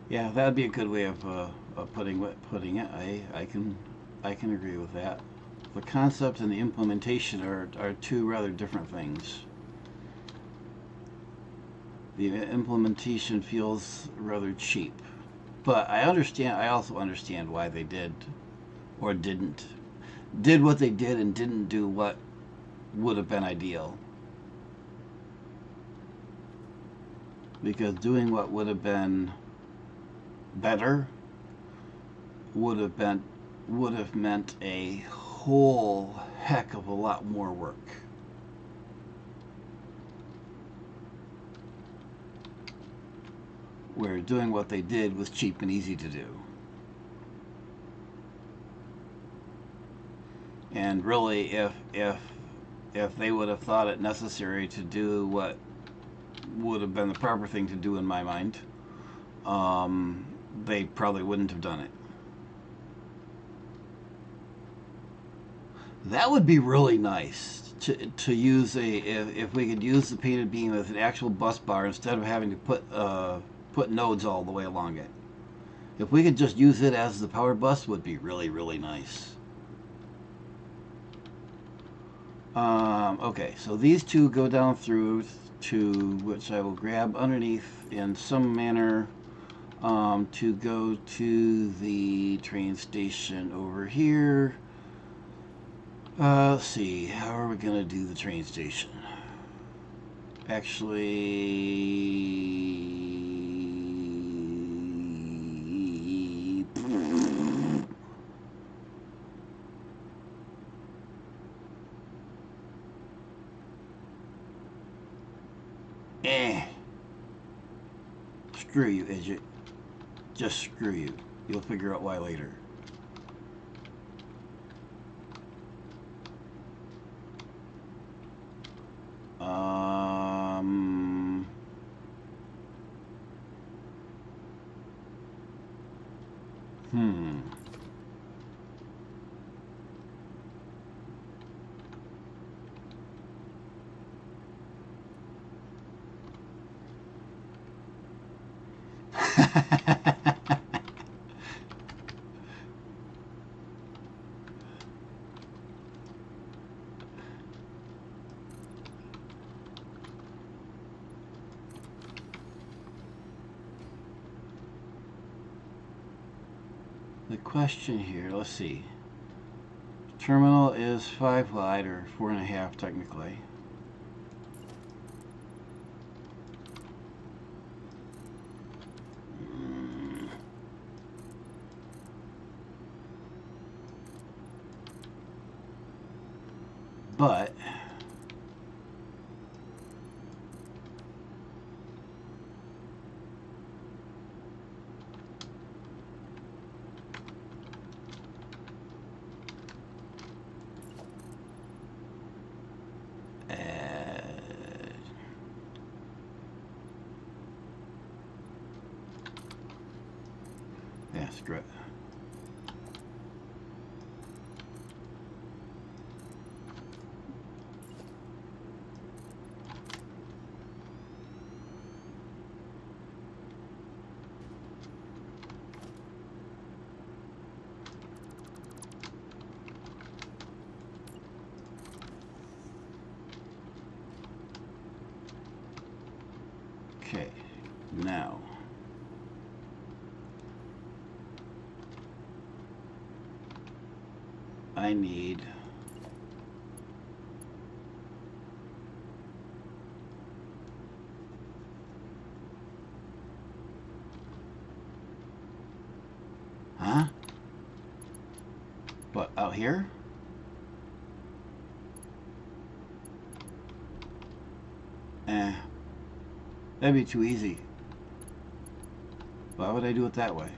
Speaker 1: Yeah, that'd be a good way of putting it. I can agree with that. The concept and the implementation are two rather different things. The implementation feels rather cheap, but I understand. I also understand why they did or did what they did and didn't do what would have been ideal. Because doing what would have been better would have meant a whole heck of a lot more work. Where doing what they did was cheap and easy to do. And really, if they would have thought it necessary to do what would have been the proper thing to do in my mind, they probably wouldn't have done it. That would be really nice to use if we could use the painted beam as an actual bus bar instead of having to put nodes all the way along it. If we could just use it as the power bus, would be really nice. Okay, so these two go down through to which I will grab underneath in some manner to go to the train station over here. Let's see, how are we going to do the train station? Actually, screw you, idiot. Just screw you. You'll figure out why later. Hmm. The question here, let's see. Terminal is 5 wide, or 4.5 technically. But yeah, screw it. Okay, now I need what, out here? That'd be too easy. Why would I do it that way?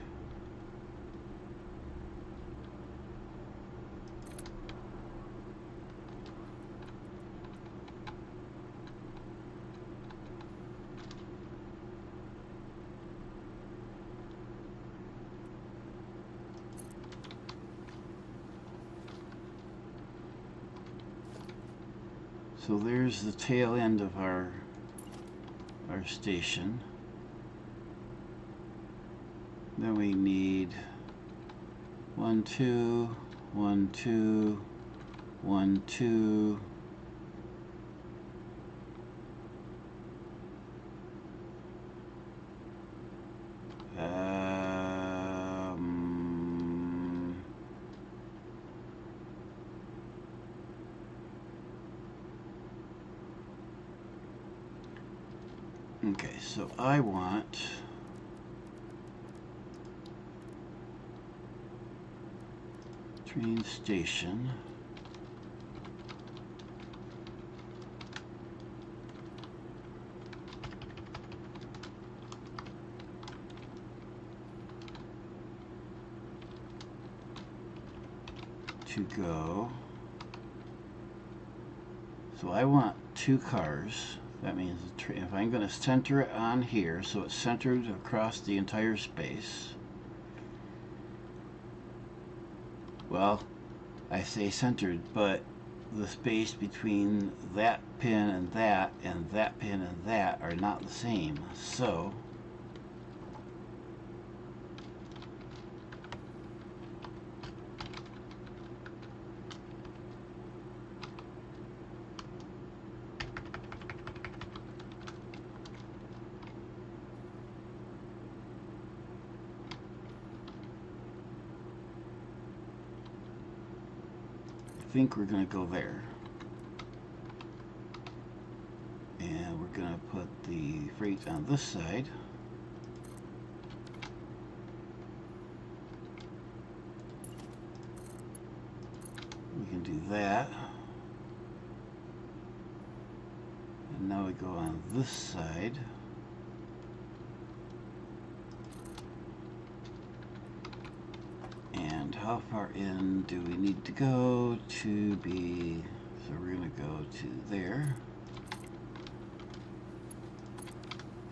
Speaker 1: So there's the tail end of our station. Then we need 1, 2, 1, 2, 1, 2. Okay, so I want train station. To go. So I want 2 cars. That means if I'm going to center it on here, so it's centered across the entire space. Well, I say centered, but the space between that pin and that pin and that are not the same. So I think we're going to go there. And we're going to put the freight on this side. We can do that. And now we go on this side. And how far in do we need to go to be? So we're going to go to there.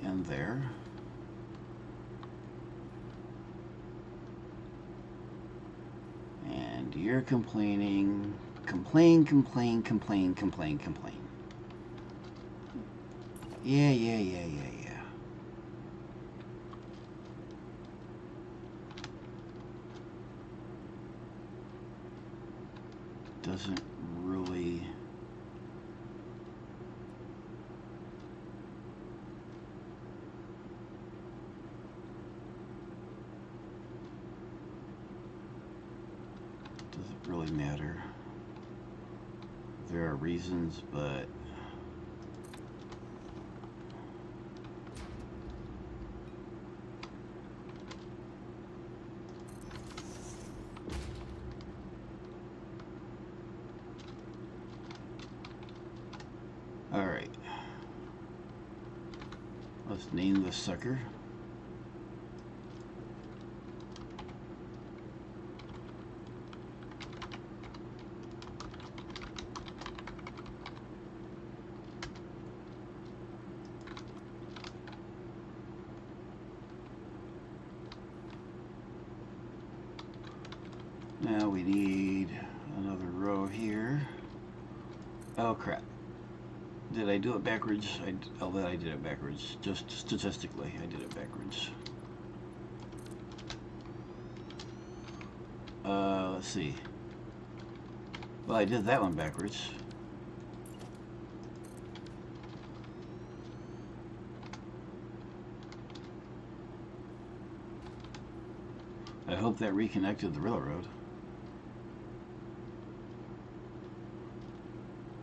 Speaker 1: And there. And you're complaining. Complain. Yeah. Doesn't really... doesn't really matter. There are reasons, but all right. Let's name this sucker. Now we need another row here. Oh crap. Did I do it backwards? I'll bet I did it backwards. Just statistically, I did it backwards. Let's see. Well, I did that one backwards. I hope that reconnected the railroad.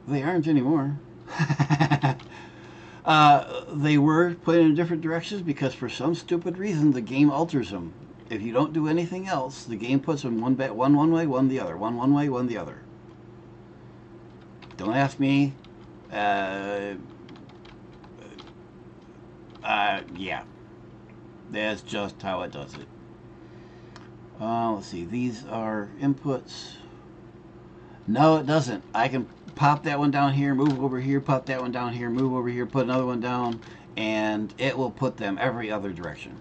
Speaker 1: They aren't anymore. They were put in different directions because for some stupid reason the game alters them. If you don't do anything else, the game puts them one way, one the other. One way, one the other. Don't ask me. Yeah. That's just how it does it. Let's see. These are inputs. No, it doesn't. I can pop that one down here, move over here, pop that one down here, move over here, put another one down, and it will put them every other direction.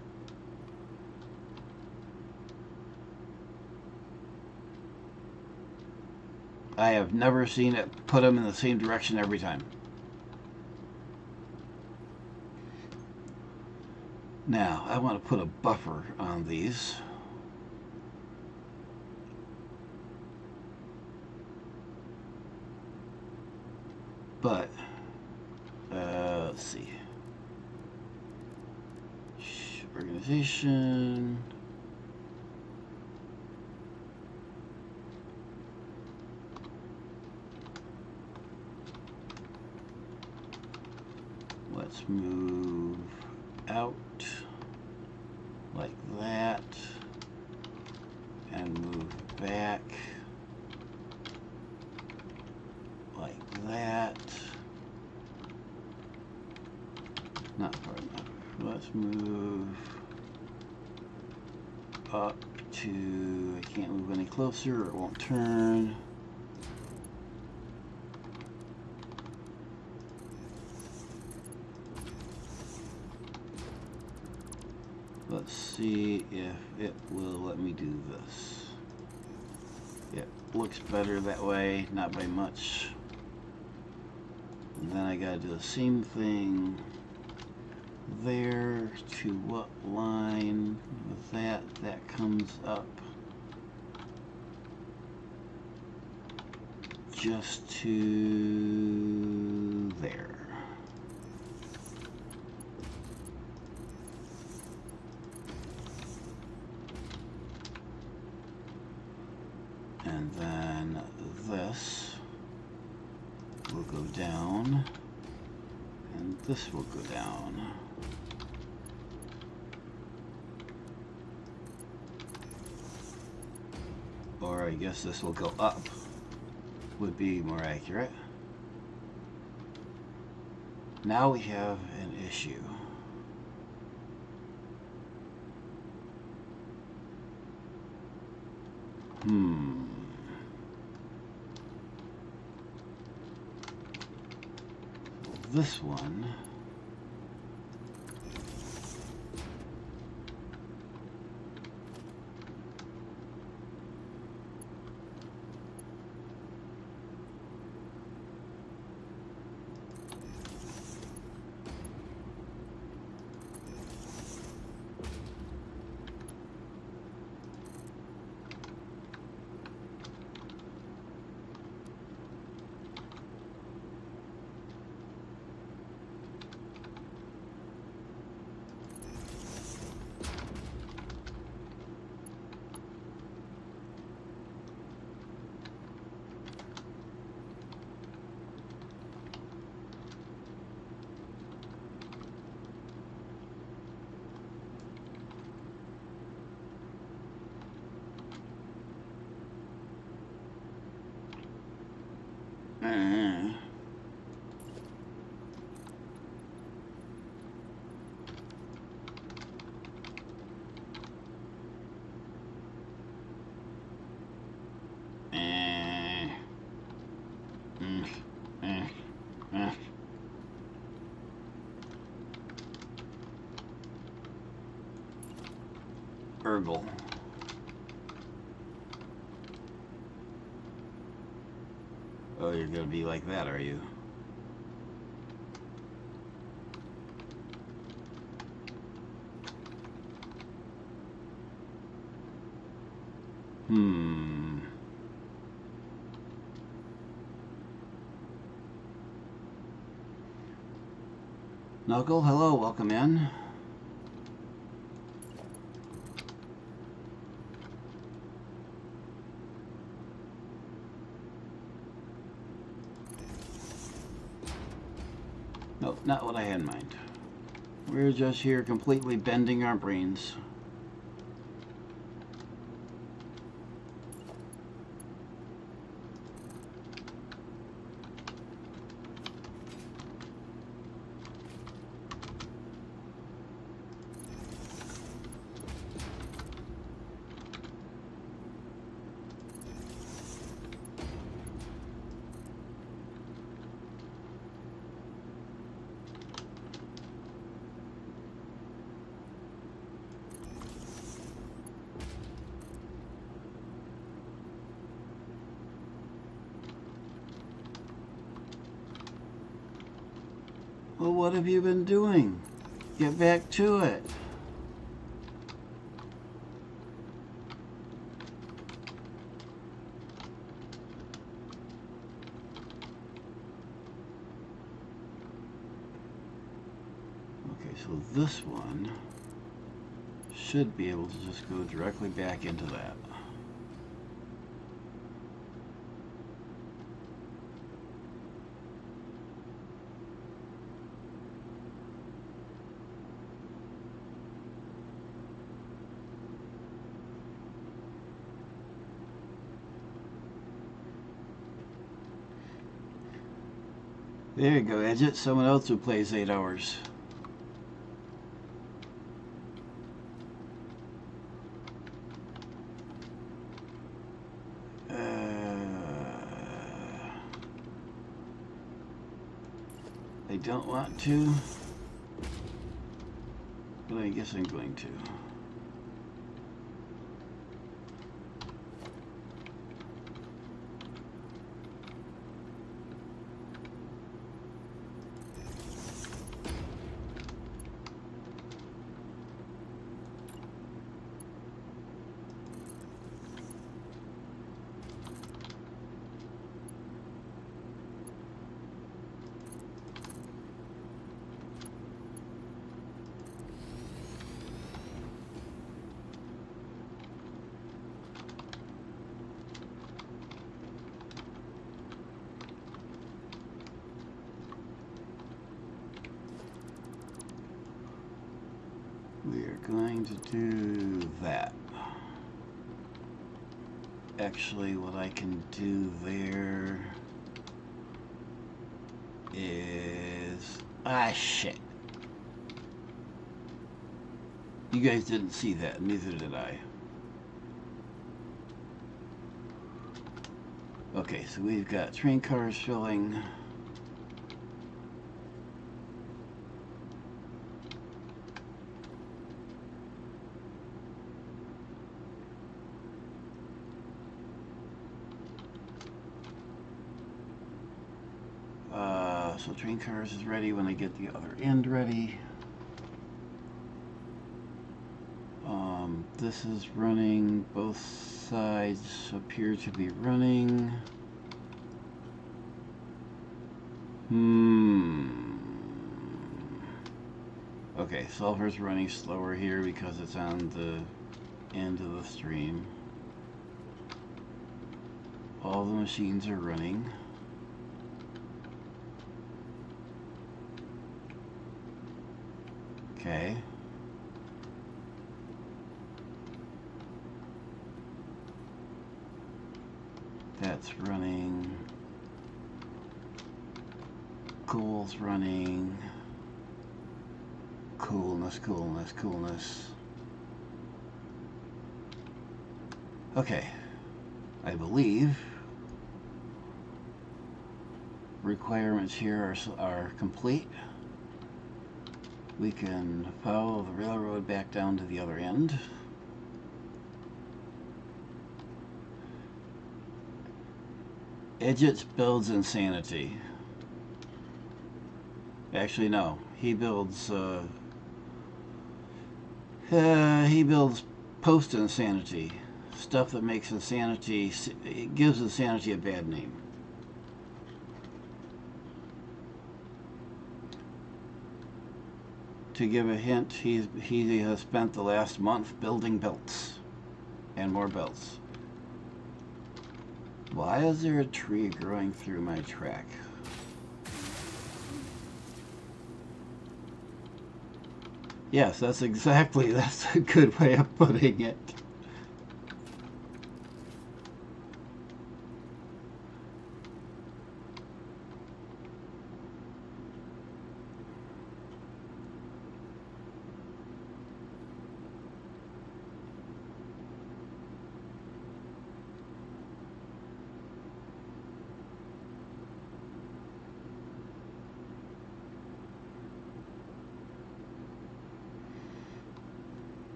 Speaker 1: I have never seen it put them in the same direction every time. Now, I want to put a buffer on these. But, let's see. Organization. Let's move out like that and move back like that. Not far enough. Let's move up to, I can't move any closer or it won't turn. Let's see if it will let me do this. It looks better that way, not by much. And then I gotta do the same thing there. To what line with that? That comes up just to there. And then this will go down, and this will go down. Or I guess this will go up, would be more accurate. Now we have an issue. This one Ergle. Oh, you're gonna be like that, are you? Knuckle, hello, welcome in. Nope, not what I had in mind. We're just here completely bending our brains. Well, what have you been doing? Get back to it. Okay, so this one should be able to just go directly back into that. There you go, Edget. Someone else who plays 8 hours. I don't want to, but I guess I'm going to. We are going to do that. Actually, what I can do there is... shit. You guys didn't see that, neither did I. Okay, so we've got train cars filling. So train cars is ready when I get the other end ready. This is running. Both sides appear to be running. Okay, sulfur's running slower here because it's on the end of the stream. All the machines are running. Okay. That's running. Cool's running. Coolness, coolness, coolness. Okay. I believe requirements here are complete. We can follow the railroad back down to the other end. Edgets builds insanity. Actually, no. He builds post insanity. Stuff that makes insanity, it gives insanity a bad name. To give a hint, he has spent the last month building belts and more belts. Why is there a tree growing through my track? Yes, that's a good way of putting it.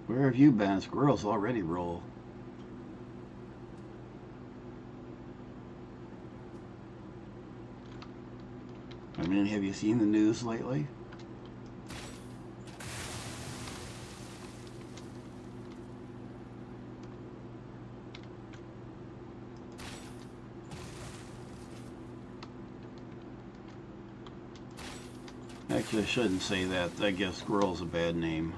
Speaker 1: Where have you been? Squirrels already roll. I mean, have you seen the news lately? Actually, I shouldn't say that. I guess squirrel's a bad name.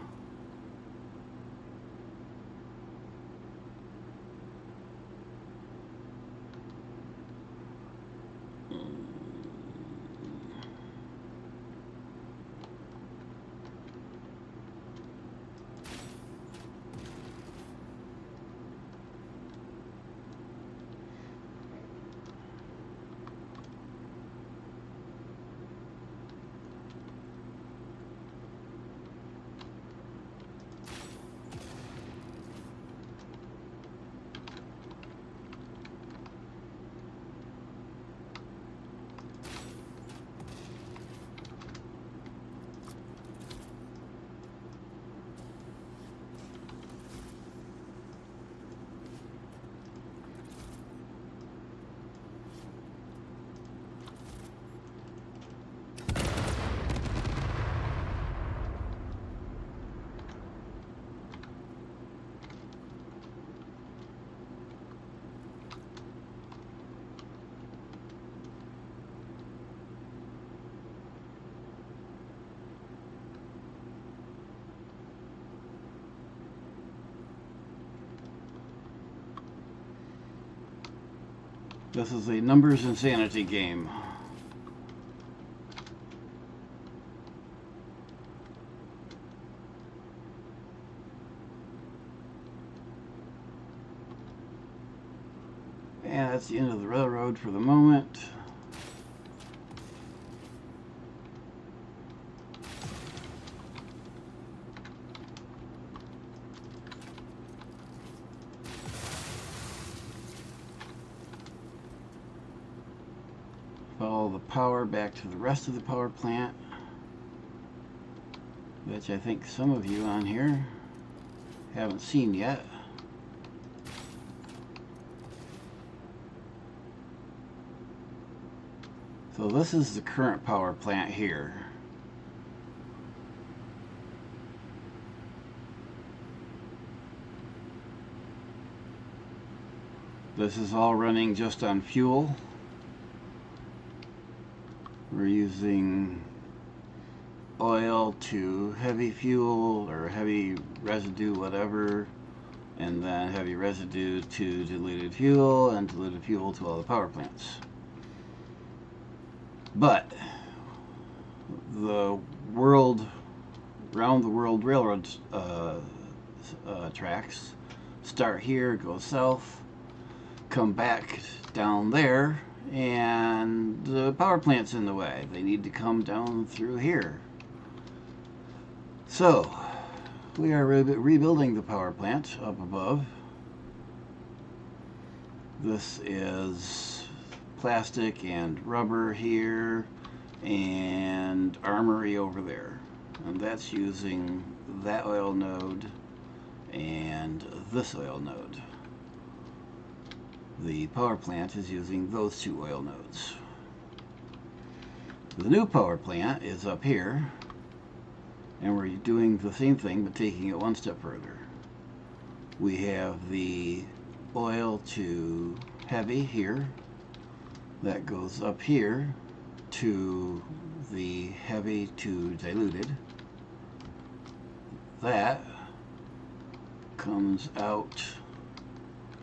Speaker 1: This is a numbers insanity game. And that's the end of the railroad for the moment. Follow the power back to the rest of the power plant, which I think some of you on here haven't seen yet. So this is the current power plant here. This is all running just on fuel. We're using oil to heavy fuel or heavy residue, whatever, and then heavy residue to diluted fuel, and diluted fuel to all the power plants. But the round the world railroad tracks start here, go south, come back down there, and the power plant's in the way. They need to come down through here. So we are rebuilding the power plant up above. This is plastic and rubber here, and armory over there, and that's using that oil node and this oil node. The power plant is using those two oil nodes. The new power plant is up here, and we're doing the same thing but taking it one step further. We have the oil to heavy here that goes up here to the heavy to diluted. That comes out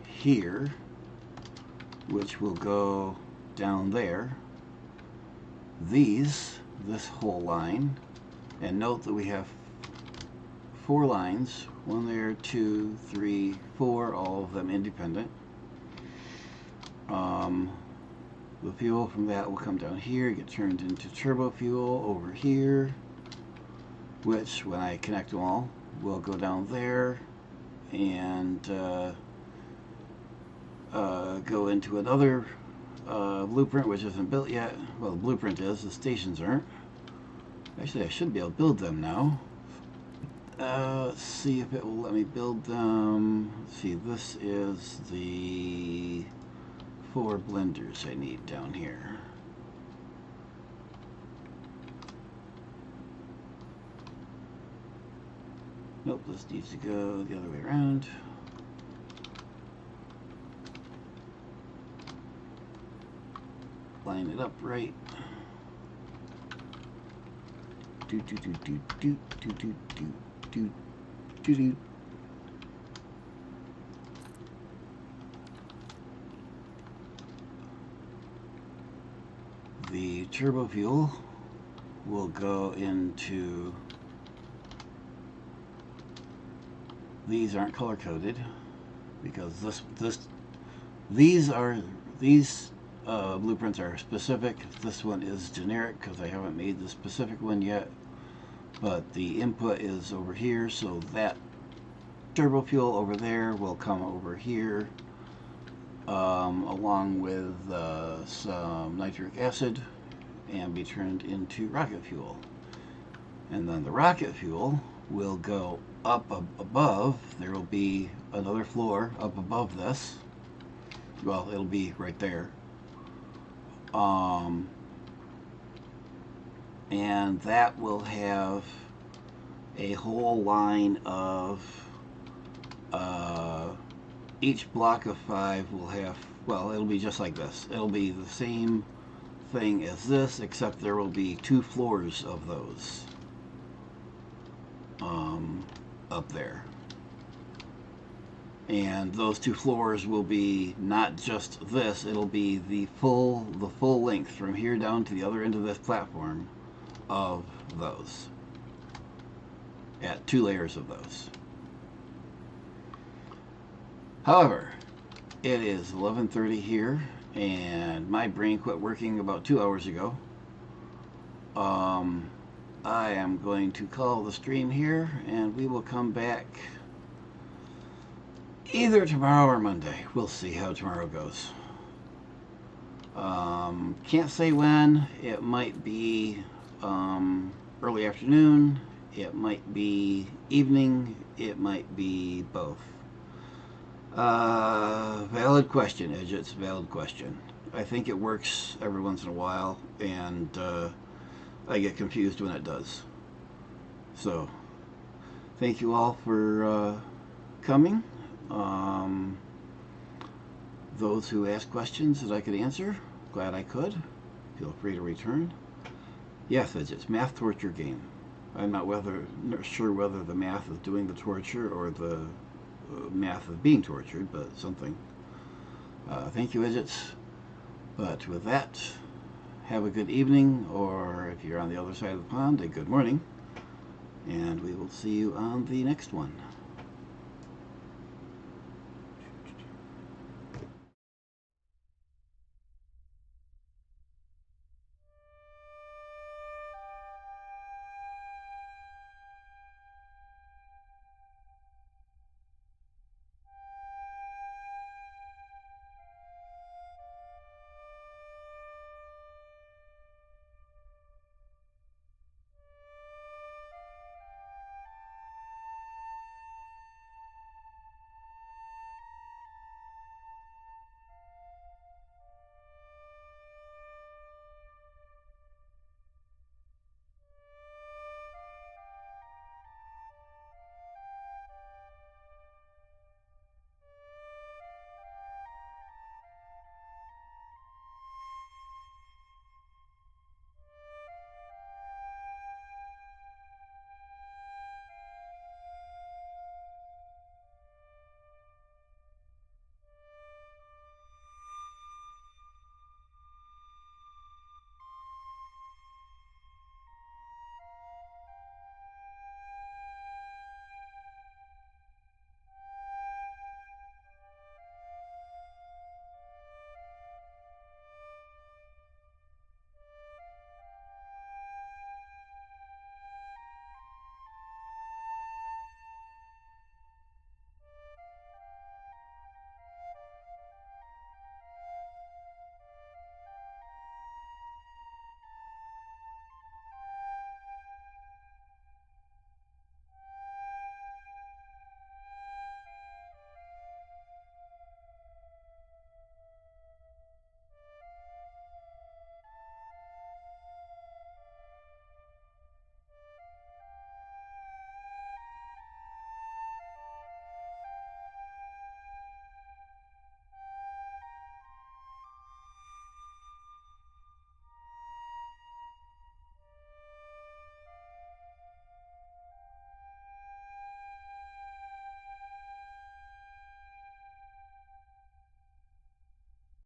Speaker 1: here, which will go down there. This whole line, and note that we have 4 lines, 1 there, 2, 3, 4, all of them independent. The fuel from that will come down here, get turned into turbo fuel over here, which when I connect them all will go down there and go into another blueprint which isn't built yet. Well, the blueprint is, the stations aren't. Actually, I should be able to build them now. Let's see if it will let me build them. Let's see, this is the 4 blenders I need down here. Nope, this needs to go the other way around. Line it up right. Do do do do do do do do do do do. The turbo fuel will go into, these aren't color coded because these blueprints are specific. This one is generic because I haven't made the specific one yet, but the input is over here, so that turbo fuel over there will come over here, along with some nitric acid, and be turned into rocket fuel. And then the rocket fuel will go up above. There will be another floor up above this. Well, it'll be right there. And that will have a whole line of, each block of 5 will have, well, it'll be just like this. It'll be the same thing as this, except there will be 2 floors of those up there. And those 2 floors will be not just this, it'll be the full length from here down to the other end of this platform of those, at 2 layers of those. However, it is 11:30 here, and my brain quit working about 2 hours ago. I am going to call the stream here, and we will come back either tomorrow or Monday. We'll see how tomorrow goes. Can't say when. It might be early afternoon. It might be evening. It might be both. Valid question, Edgets. Valid question. I think it works every once in a while, and I get confused when it does. So, thank you all for coming. Those who asked questions that I could answer, glad I could. Feel free to return. Yes, it's math torture game. I'm not sure whether the math is doing the torture or the math of being tortured, but something. Thank you, Idiots. But with that, have a good evening, or if you're on the other side of the pond, a good morning. And we will see you on the next one.